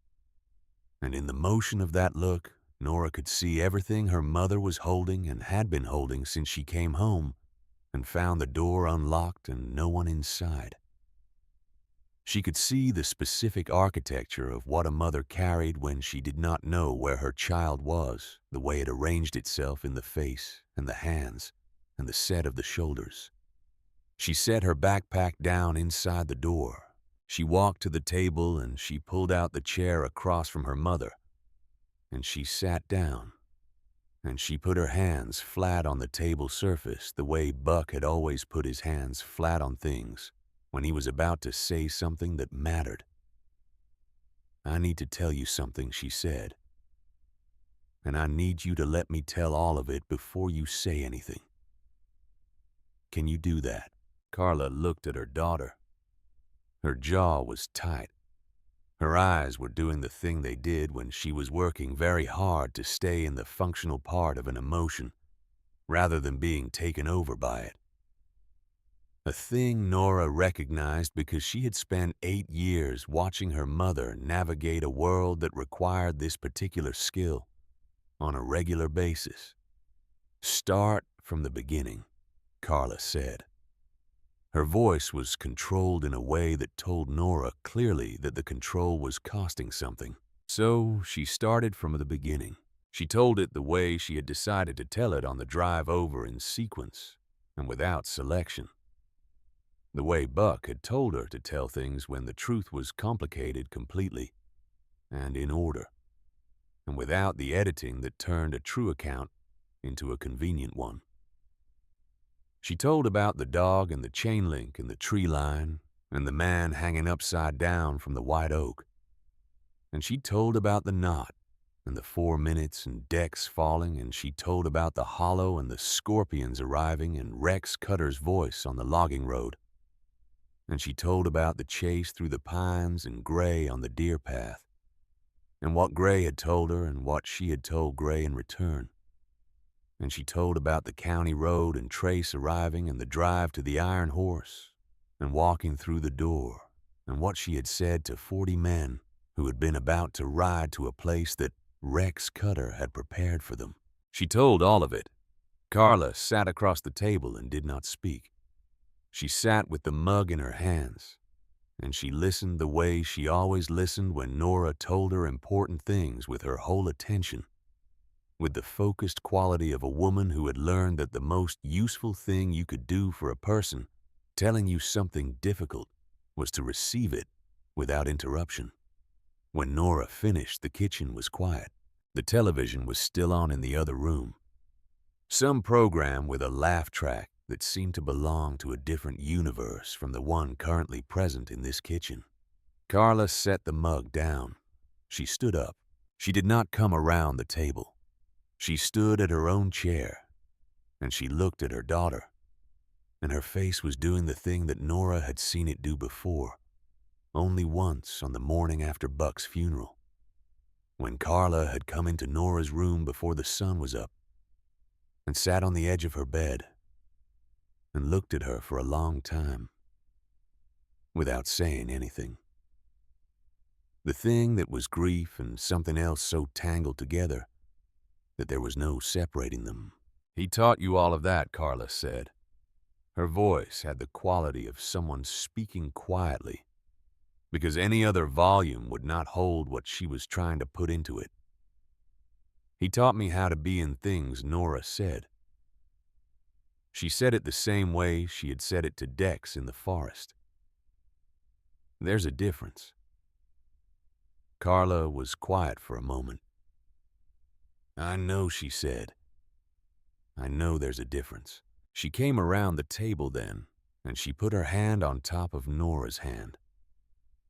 And in the motion of that look, Nora could see everything her mother was holding and had been holding since she came home and found the door unlocked and no one inside. She could see the specific architecture of what a mother carried when she did not know where her child was, the way it arranged itself in the face and the hands and the set of the shoulders. She set her backpack down inside the door. She walked to the table and she pulled out the chair across from her mother. And she sat down. And she put her hands flat on the table surface the way Buck had always put his hands flat on things when he was about to say something that mattered. "I need to tell you something," she said. "And I need you to let me tell all of it before you say anything. Can you do that?" Carla looked at her daughter. Her jaw was tight. Her eyes were doing the thing they did when she was working very hard to stay in the functional part of an emotion, rather than being taken over by it. A thing Nora recognized because she had spent 8 years watching her mother navigate a world that required this particular skill on a regular basis. "Start from the beginning," Carla said. Her voice was controlled in a way that told Nora clearly that the control was costing something. So she started from the beginning. She told it the way she had decided to tell it on the drive over, in sequence and without selection. The way Buck had told her to tell things when the truth was complicated completely and in order, and without the editing that turned a true account into a convenient one. She told about the dog and the chain link and the tree line and the man hanging upside down from the white oak. And she told about the knot and the 4 minutes and decks falling, and she told about the hollow and the scorpions arriving and Rex Cutter's voice on the logging road. And she told about the chase through the pines and Gray on the deer path, and what Gray had told her and what she had told Gray in return. And she told about the county road and Trace arriving and the drive to the Iron Horse and walking through the door, and what she had said to 40 men who had been about to ride to a place that Rex Cutter had prepared for them. She told all of it. Carla sat across the table and did not speak. She sat with the mug in her hands, and she listened the way she always listened when Nora told her important things, with her whole attention, with the focused quality of a woman who had learned that the most useful thing you could do for a person telling you something difficult was to receive it without interruption. When Nora finished, the kitchen was quiet. The television was still on in the other room. Some program with a laugh track that seemed to belong to a different universe from the one currently present in this kitchen. Carla set the mug down. She stood up. She did not come around the table. She stood at her own chair, and she looked at her daughter, and her face was doing the thing that Nora had seen it do before, only once on the morning after Buck's funeral, when Carla had come into Nora's room before the sun was up and sat on the edge of her bed and looked at her for a long time without saying anything. The thing that was grief and something else so tangled together that there was no separating them. "He taught you all of that," Carla said. Her voice had the quality of someone speaking quietly, because any other volume would not hold what she was trying to put into it. "He taught me how to be in things," Nora said. She said it the same way she had said it to Dex in the forest. "There's a difference." Carla was quiet for a moment. "I know," she said. "I know there's a difference." She came around the table then, and she put her hand on top of Nora's hand.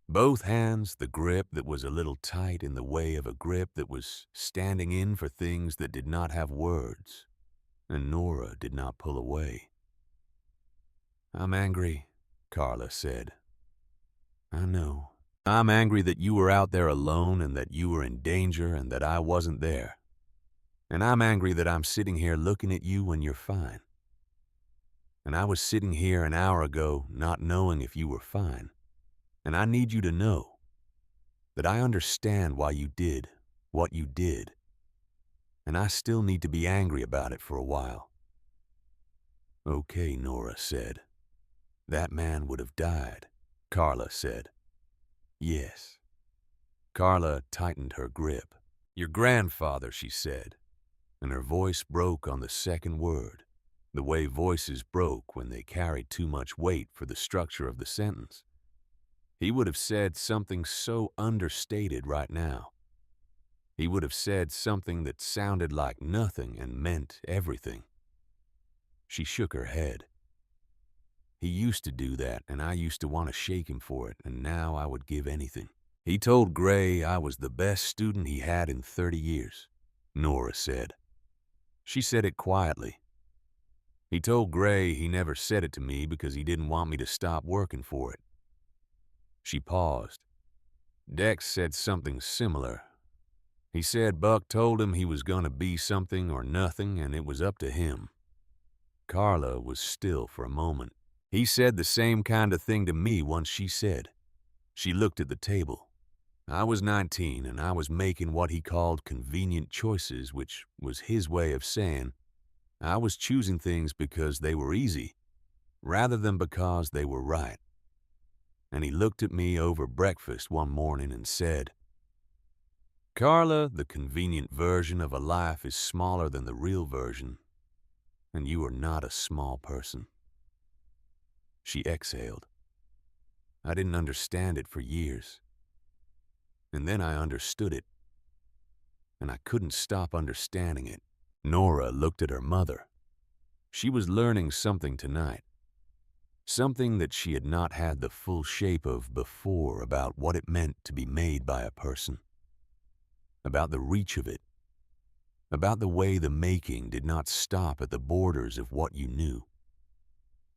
Both hands, the grip that was a little tight in the way of a grip that was standing in for things that did not have words, and Nora did not pull away. "I'm angry," Carla said. "I know. I'm angry that you were out there alone and that you were in danger and that I wasn't there. And I'm angry that I'm sitting here looking at you when you're fine. And I was sitting here an hour ago not knowing if you were fine. And I need you to know that I understand why you did what you did. And I still need to be angry about it for a while." "Okay," Nora said. "That man would have died," Carla said. "Yes." Carla tightened her grip. "Your grandfather," she said, and her voice broke on the second word, the way voices broke when they carried too much weight for the structure of the sentence. "He would have said something so understated right now. He would have said something that sounded like nothing and meant everything." She shook her head. "He used to do that, and I used to want to shake him for it, and now I would give anything. He told Gray I was the best student he had in 30 years, Nora said. She said it quietly. "He told Gray he never said it to me because he didn't want me to stop working for it." She paused. "Dex said something similar. He said Buck told him he was going to be something or nothing, and it was up to him." Carla was still for a moment. He said the same kind of thing to me once, she said. She looked at the table. I was 19 and I was making what he called convenient choices, which was his way of saying I was choosing things because they were easy, rather than because they were right. And he looked at me over breakfast one morning and said, "Carla, the convenient version of a life is smaller than the real version, and you are not a small person." She exhaled. I didn't understand it for years. And then I understood it, and I couldn't stop understanding it. Nora looked at her mother. She was learning something tonight, something that she had not had the full shape of before about what it meant to be made by a person, about the reach of it, about the way the making did not stop at the borders of what you knew,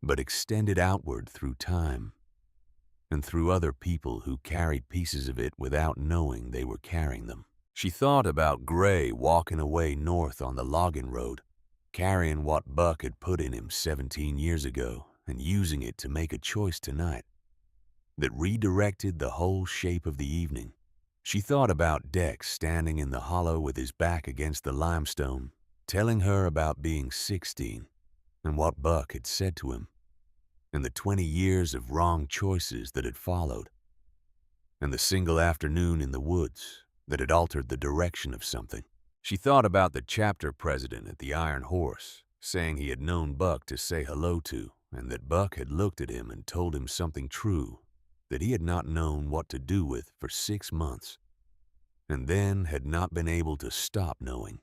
but extended outward through time and through other people who carried pieces of it without knowing they were carrying them. She thought about Gray walking away north on the logging road, carrying what Buck had put in him 17 years ago and using it to make a choice tonight that redirected the whole shape of the evening. She thought about Dex standing in the hollow with his back against the limestone, telling her about being 16 and what Buck had said to him, and the 20 years of wrong choices that had followed, and the single afternoon in the woods that had altered the direction of something. She thought about the chapter president at the Iron Horse, saying he had known Buck to say hello to, and that Buck had looked at him and told him something true that he had not known what to do with for 6 months, and then had not been able to stop knowing.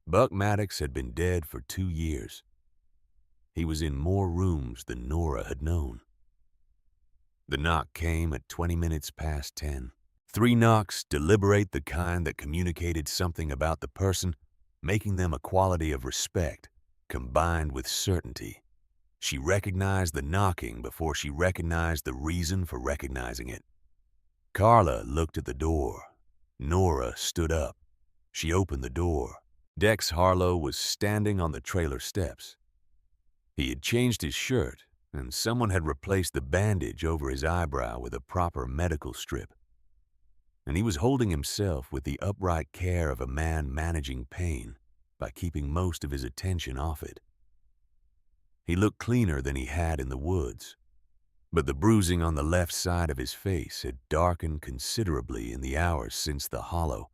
Buck Maddox had been dead for 2 years. He was in more rooms than Nora had known. The knock came at 20 minutes past 10. 3 knocks, deliberate, the kind that communicated something about the person, making them a quality of respect, combined with certainty. She recognized the knocking before she recognized the reason for recognizing it. Carla looked at the door. Nora stood up. She opened the door. Dex Harlow was standing on the trailer steps. He had changed his shirt, and someone had replaced the bandage over his eyebrow with a proper medical strip. And he was holding himself with the upright care of a man managing pain by keeping most of his attention off it. He looked cleaner than he had in the woods, but the bruising on the left side of his face had darkened considerably in the hours since the hollow,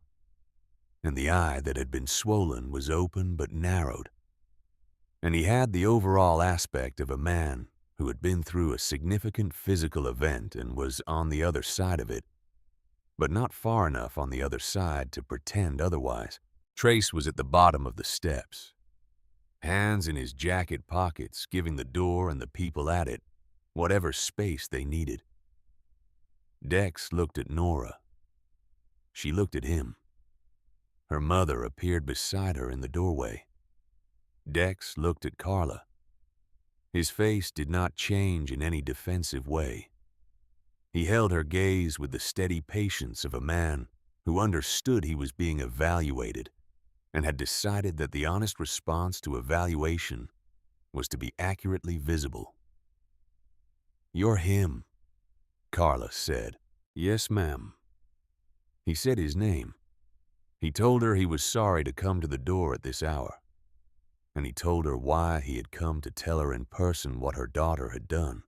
and the eye that had been swollen was open but narrowed. And he had the overall aspect of a man who had been through a significant physical event and was on the other side of it, but not far enough on the other side to pretend otherwise. Trace was at the bottom of the steps, hands in his jacket pockets, giving the door and the people at it whatever space they needed. Dex looked at Nora. She looked at him. Her mother appeared beside her in the doorway. Dex looked at Carla. His face did not change in any defensive way. He held her gaze with the steady patience of a man who understood he was being evaluated and had decided that the honest response to evaluation was to be accurately visible. "You're him," Carla said. "Yes, ma'am." He said his name. He told her he was sorry to come to the door at this hour, and he told her why he had come to tell her in person what her daughter had done.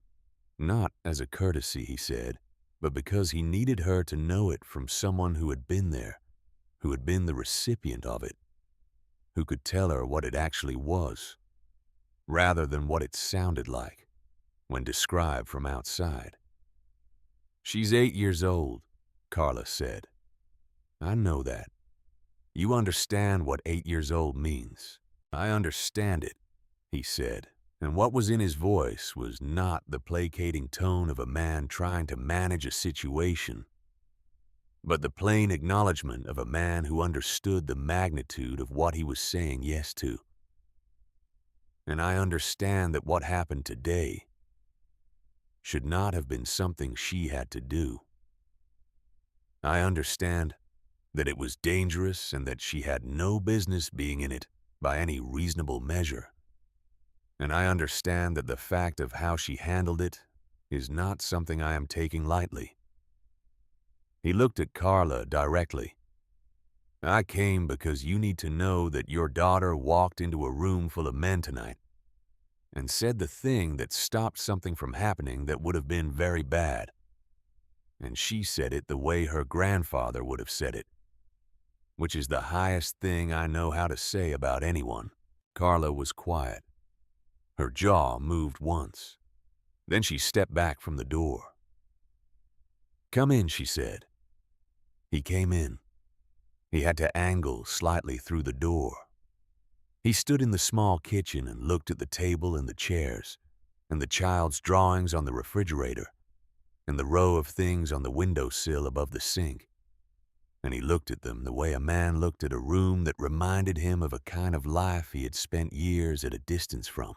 Not as a courtesy, he said, but because he needed her to know it from someone who had been there, who had been the recipient of it, who could tell her what it actually was, rather than what it sounded like when described from outside. "She's 8 years old," Carla said. "I know that. You understand what 8 years old means." "I understand it," he said, and what was in his voice was not the placating tone of a man trying to manage a situation, but the plain acknowledgement of a man who understood the magnitude of what he was saying yes to. "And I understand that what happened today should not have been something she had to do. I understand that it was dangerous and that she had no business being in it by any reasonable measure. and I understand that the fact of how she handled it is not something I am taking lightly." He looked at Carla directly. "I came because you need to know that your daughter walked into a room full of men tonight and said the thing that stopped something from happening that would have been very bad. And she said it the way her grandfather would have said it, which is the highest thing I know how to say about anyone." Carla was quiet. Her jaw moved once. Then she stepped back from the door. "Come in," she said. He came in. He had to angle slightly through the door. He stood in the small kitchen and looked at the table and the chairs, and the child's drawings on the refrigerator, and the row of things on the windowsill above the sink. And he looked at them the way a man looked at a room that reminded him of a kind of life he had spent years at a distance from,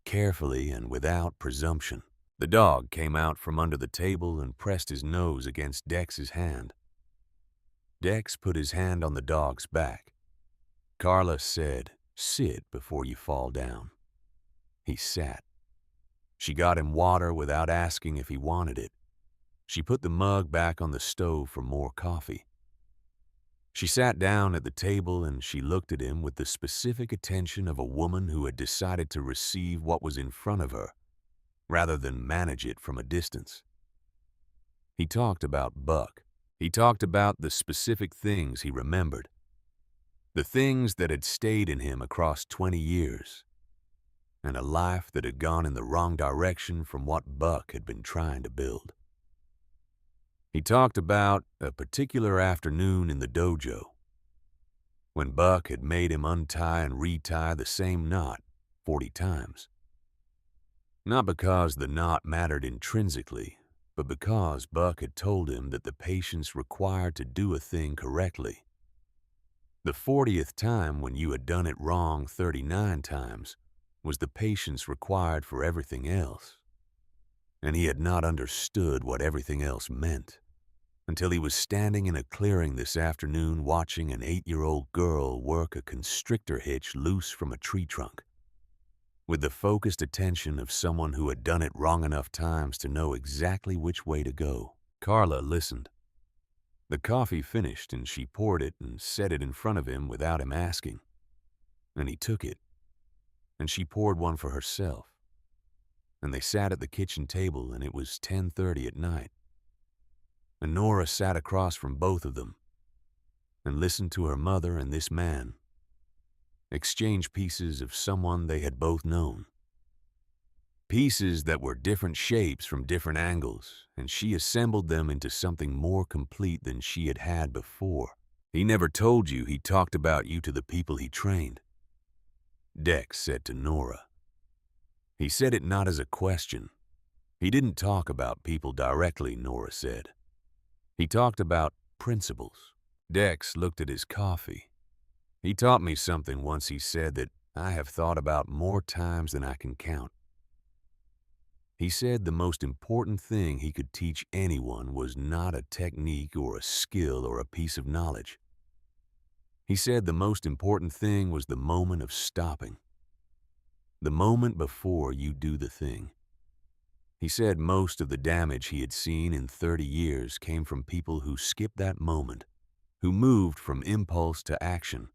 carefully and without presumption. The dog came out from under the table and pressed his nose against Dex's hand. Dex put his hand on the dog's back. Carla said, "Sit before you fall down." He sat. She got him water without asking if he wanted it. She put the mug back on the stove for more coffee. She sat down at the table and she looked at him with the specific attention of a woman who had decided to receive what was in front of her, rather than manage it from a distance. He talked about Buck. He talked about the specific things he remembered, the things that had stayed in him across 20 years, and a life that had gone in the wrong direction from what Buck had been trying to build. He talked about a particular afternoon in the dojo, when Buck had made him untie and retie the same knot 40 times. Not because the knot mattered intrinsically, but because Buck had told him that the patience required to do a thing correctly. The 40th time, when you had done it wrong 39 times, was the patience required for everything else. And he had not understood what everything else meant until he was standing in a clearing this afternoon watching an 8-year-old girl work a constrictor hitch loose from a tree trunk, with the focused attention of someone who had done it wrong enough times to know exactly which way to go. Carla listened. The coffee finished and she poured it and set it in front of him without him asking. And he took it. And she poured one for herself. And they sat at the kitchen table and it was 10:30 at night. And Nora sat across from both of them and listened to her mother and this man exchange pieces of someone they had both known. Pieces that were different shapes from different angles, and she assembled them into something more complete than she had had before. "He never told you he talked about you to the people he trained," Dex said to Nora. "He said it not as a question. He didn't talk about people directly," Nora said. "He talked about principles." Dex looked at his coffee. "He taught me something once," he said, "that I have thought about more times than I can count. He said the most important thing he could teach anyone was not a technique or a skill or a piece of knowledge. He said the most important thing was the moment of stopping, the moment before you do the thing. He said most of the damage he had seen in 30 years came from people who skipped that moment, who moved from impulse to action,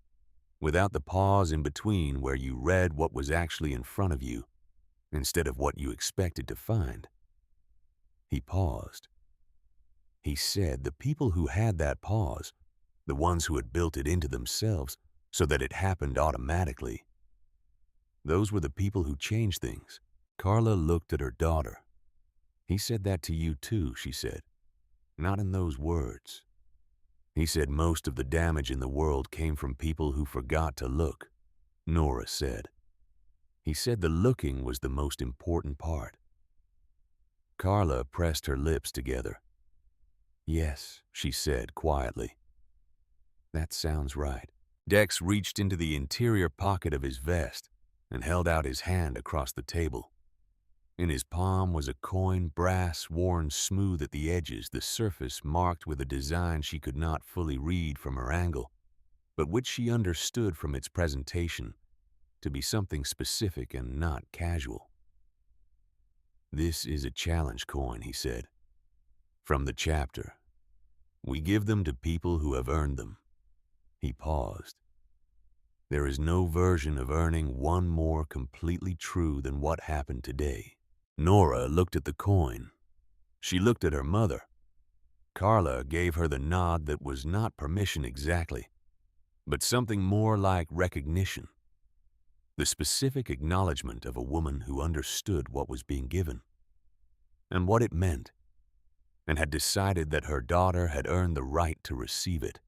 without the pause in between where you read what was actually in front of you instead of what you expected to find." He paused. He said the people who had that pause, the ones who had built it into themselves so that it happened automatically, those were the people who changed things. Carla looked at her daughter. "He said that to you too," she said. "Not in those words. He said most of the damage in the world came from people who forgot to look," Nora said. "He said the looking was the most important part." Carla pressed her lips together. "Yes," she said quietly. "That sounds right." Dex reached into the interior pocket of his vest and held out his hand across the table. In his palm was a coin, brass, worn smooth at the edges, the surface marked with a design she could not fully read from her angle, but which she understood from its presentation to be something specific and not casual. "This is a challenge coin," he said. "From the chapter. We give them to people who have earned them." He paused. "There is no version of earning one more completely true than what happened today." Nora looked at the coin. She looked at her mother. Carla gave her the nod that was not permission exactly, but something more like recognition. The specific acknowledgement of a woman who understood what was being given and what it meant, and had decided that her daughter had earned the right to receive it.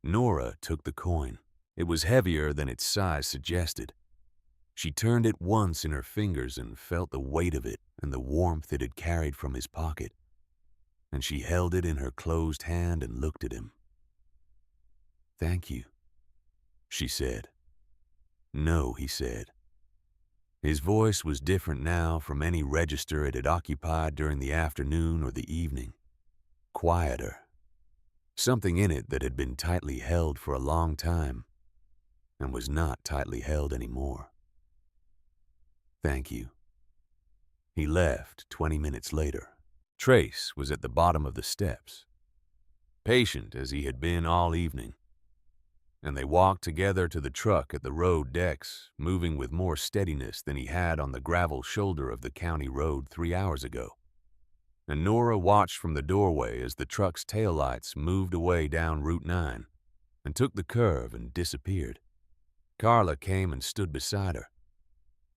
Nora took the coin. It was heavier than its size suggested. She turned it once in her fingers and felt the weight of it and the warmth it had carried from his pocket, and she held it in her closed hand and looked at him. "Thank you," she said. "No," he said. His voice was different now from any register it had occupied during the afternoon or the evening. Quieter. Something in it that had been tightly held for a long time and was not tightly held anymore. "Thank you." He left 20 minutes later. Trace was at the bottom of the steps, patient as he had been all evening, and they walked together to the truck at the road decks, moving with more steadiness than he had on the gravel shoulder of the county road 3 hours ago. And Nora watched from the doorway as the truck's taillights moved away down Route 9 and took the curve and disappeared. Carla came and stood beside her.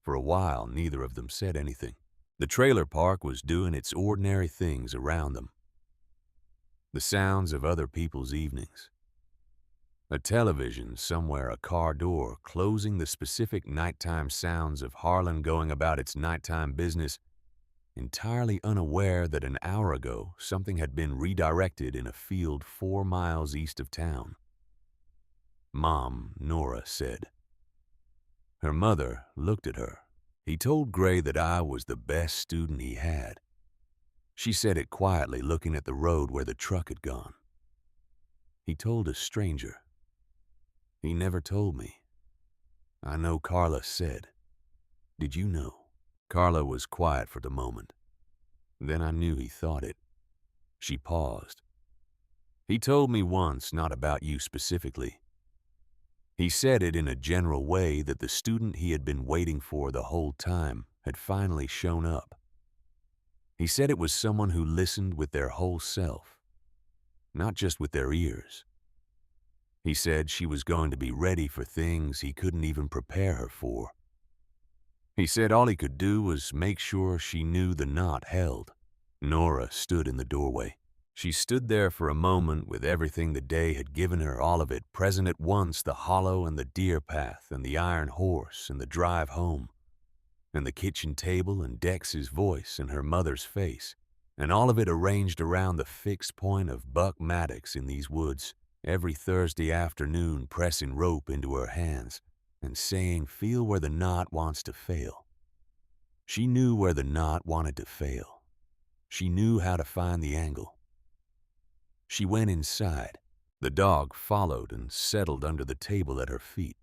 For a while, neither of them said anything. The trailer park was doing its ordinary things around them. The sounds of other people's evenings. A television somewhere, a car door closing, the specific nighttime sounds of Harlan going about its nighttime business, entirely unaware that an hour ago something had been redirected in a field 4 miles east of town. "Mom," Nora said. Her mother looked at her. "He told Gray that I was the best student he had." She said it quietly, looking at the road where the truck had gone. "He told a stranger. He never told me. I know Carla said. Did you know?" Carla was quiet for the moment. "Then I knew he thought it." She paused. "He told me once, not about you specifically. He said it in a general way, that the student he had been waiting for the whole time had finally shown up. He said it was someone who listened with their whole self, not just with their ears. He said she was going to be ready for things he couldn't even prepare her for. He said all he could do was make sure she knew the knot held." Nora stood in the doorway. She stood there for a moment with everything the day had given her, all of it, present at once, the hollow and the deer path and the iron horse and the drive home, and the kitchen table and Dex's voice and her mother's face, and all of it arranged around the fixed point of Buck Maddox in these woods, every Thursday afternoon, pressing rope into her hands and saying, "Feel where the knot wants to fail." She knew where the knot wanted to fail. She knew how to find the angle. She went inside. The dog followed and settled under the table at her feet,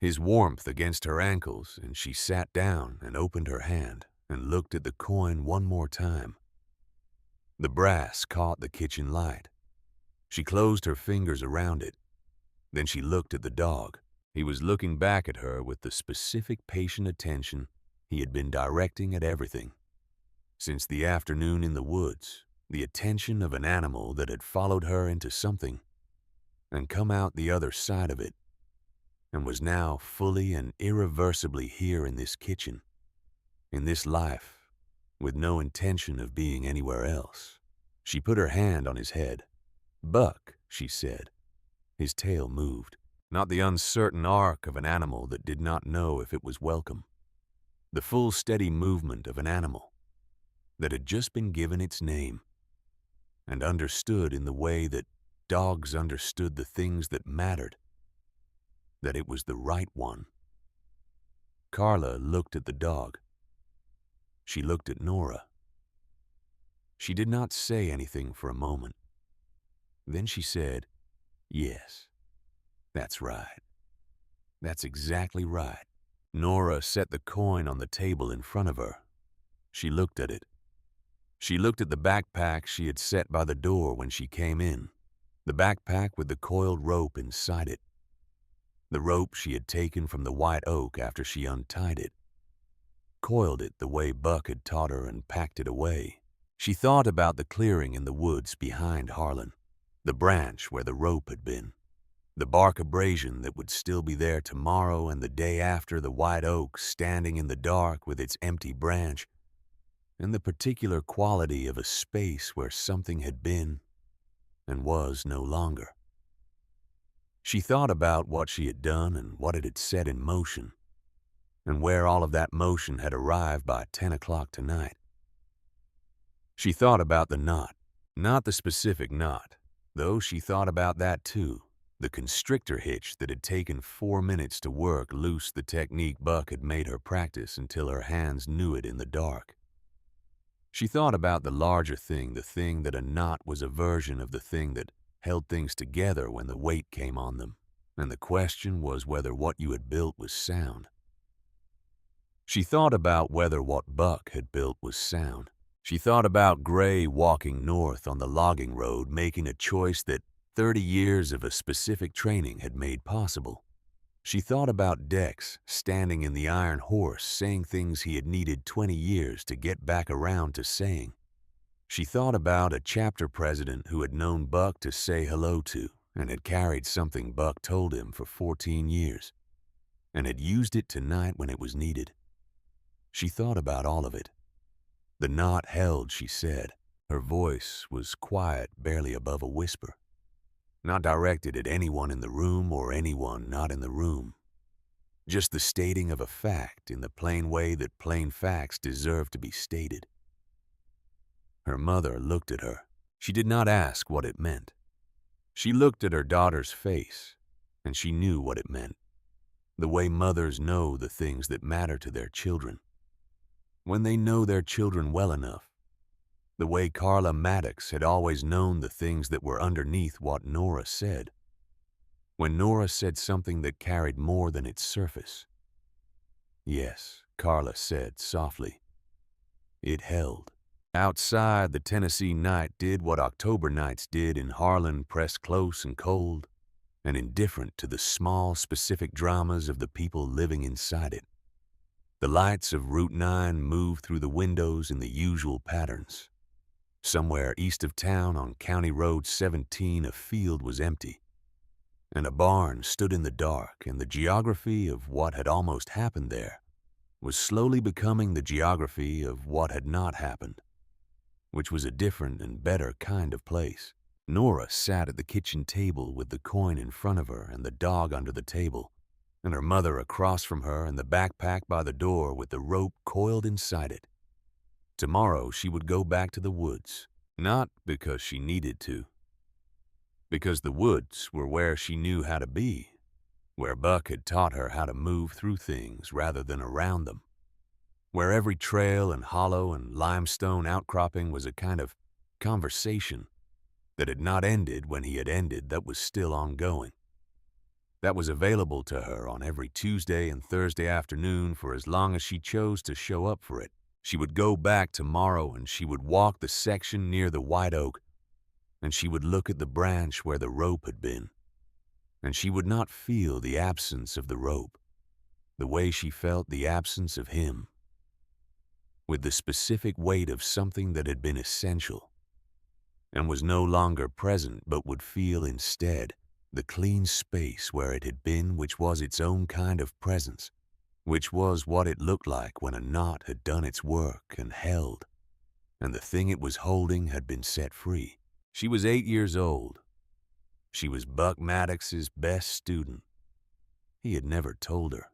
his warmth against her ankles, and she sat down and opened her hand and looked at the coin one more time. The brass caught the kitchen light. She closed her fingers around it. Then she looked at the dog. He was looking back at her with the specific patient attention he had been directing at everything since the afternoon in the woods, the attention of an animal that had followed her into something and come out the other side of it, and was now fully and irreversibly here in this kitchen, in this life, with no intention of being anywhere else. She put her hand on his head. "Buck," she said. His tail moved, not the uncertain arc of an animal that did not know if it was welcome. The full, steady movement of an animal that had just been given its name and understood in the way that dogs understood the things that mattered, that it was the right one. Carla looked at the dog. She looked at Nora. She did not say anything for a moment. Then she said, "Yes, that's right." That's exactly right. Nora set the coin on the table in front of her. She looked at it. She looked at the backpack she had set by the door when she came in. The backpack with the coiled rope inside it. The rope she had taken from the white oak after she untied it. Coiled it the way Buck had taught her and packed it away. She thought about the clearing in the woods behind Harlan, the branch where the rope had been, the bark abrasion that would still be there tomorrow and the day after, the white oak standing in the dark with its empty branch, and the particular quality of a space where something had been and was no longer. She thought about what she had done and what it had set in motion, and where all of that motion had arrived by 10 o'clock tonight. She thought about the knot, not the specific knot, though she thought about that too, the constrictor hitch that had taken 4 minutes to work loose, the technique Buck had made her practice until her hands knew it in the dark. She thought about the larger thing, the thing that a knot was a version of the thing that held things together when the weight came on them, and the question was whether what you had built was sound. She thought about whether what Buck had built was sound. She thought about Gray walking north on the logging road, making a choice that 30 years of a specific training had made possible. She thought about Dex standing in the Iron Horse, saying things he had needed 20 years to get back around to saying. She thought about a chapter president who had known Buck to say hello to and had carried something Buck told him for 14 years and had used it tonight when it was needed. She thought about all of it. The knot held, she said. Her voice was quiet, barely above a whisper. Not directed at anyone in the room or anyone not in the room. Just the stating of a fact in the plain way that plain facts deserve to be stated. Her mother looked at her. She did not ask what it meant. She looked at her daughter's face, and she knew what it meant. The way mothers know the things that matter to their children. When they know their children well enough. The way Carla Maddox had always known the things that were underneath what Nora said. When Nora said something that carried more than its surface. Yes, Carla said softly. It held. Outside, the Tennessee night did what October nights did in Harlan, pressed close and cold and indifferent to the small, specific dramas of the people living inside it. The lights of Route 9 moved through the windows in the usual patterns. Somewhere east of town on County Road 17, a field was empty, and a barn stood in the dark, and the geography of what had almost happened there was slowly becoming the geography of what had not happened, which was a different and better kind of place. Nora sat at the kitchen table with the coin in front of her and the dog under the table, and her mother across from her and the backpack by the door with the rope coiled inside it. Tomorrow she would go back to the woods, not because she needed to, because the woods were where she knew how to be, where Buck had taught her how to move through things rather than around them, where every trail and hollow and limestone outcropping was a kind of conversation that had not ended when he had ended, that was still ongoing, that was available to her on every Tuesday and Thursday afternoon for as long as she chose to show up for it. She would go back tomorrow and she would walk the section near the white oak, and she would look at the branch where the rope had been, and she would not feel the absence of the rope, the way she felt the absence of him, with the specific weight of something that had been essential and was no longer present but would feel instead the clean space where it had been, which was its own kind of presence, which was what it looked like when a knot had done its work and held, and the thing it was holding had been set free. She was 8 years old. She was Buck Maddox's best student. He had never told her.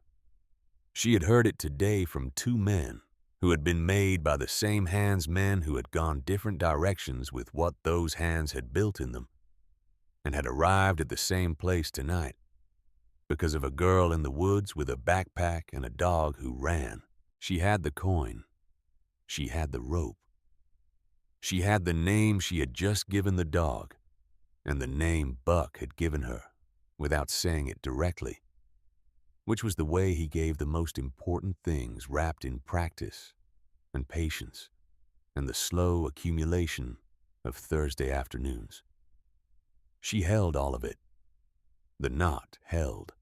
She had heard it today from two men who had been made by the same hands, men who had gone different directions with what those hands had built in them, and had arrived at the same place tonight. Because of a girl in the woods with a backpack and a dog who ran. She had the coin. She had the rope. She had the name she had just given the dog, and the name Buck had given her, without saying it directly. which was the way he gave the most important things wrapped in practice and patience and the slow accumulation of Thursday afternoons. She held all of it. The knot held.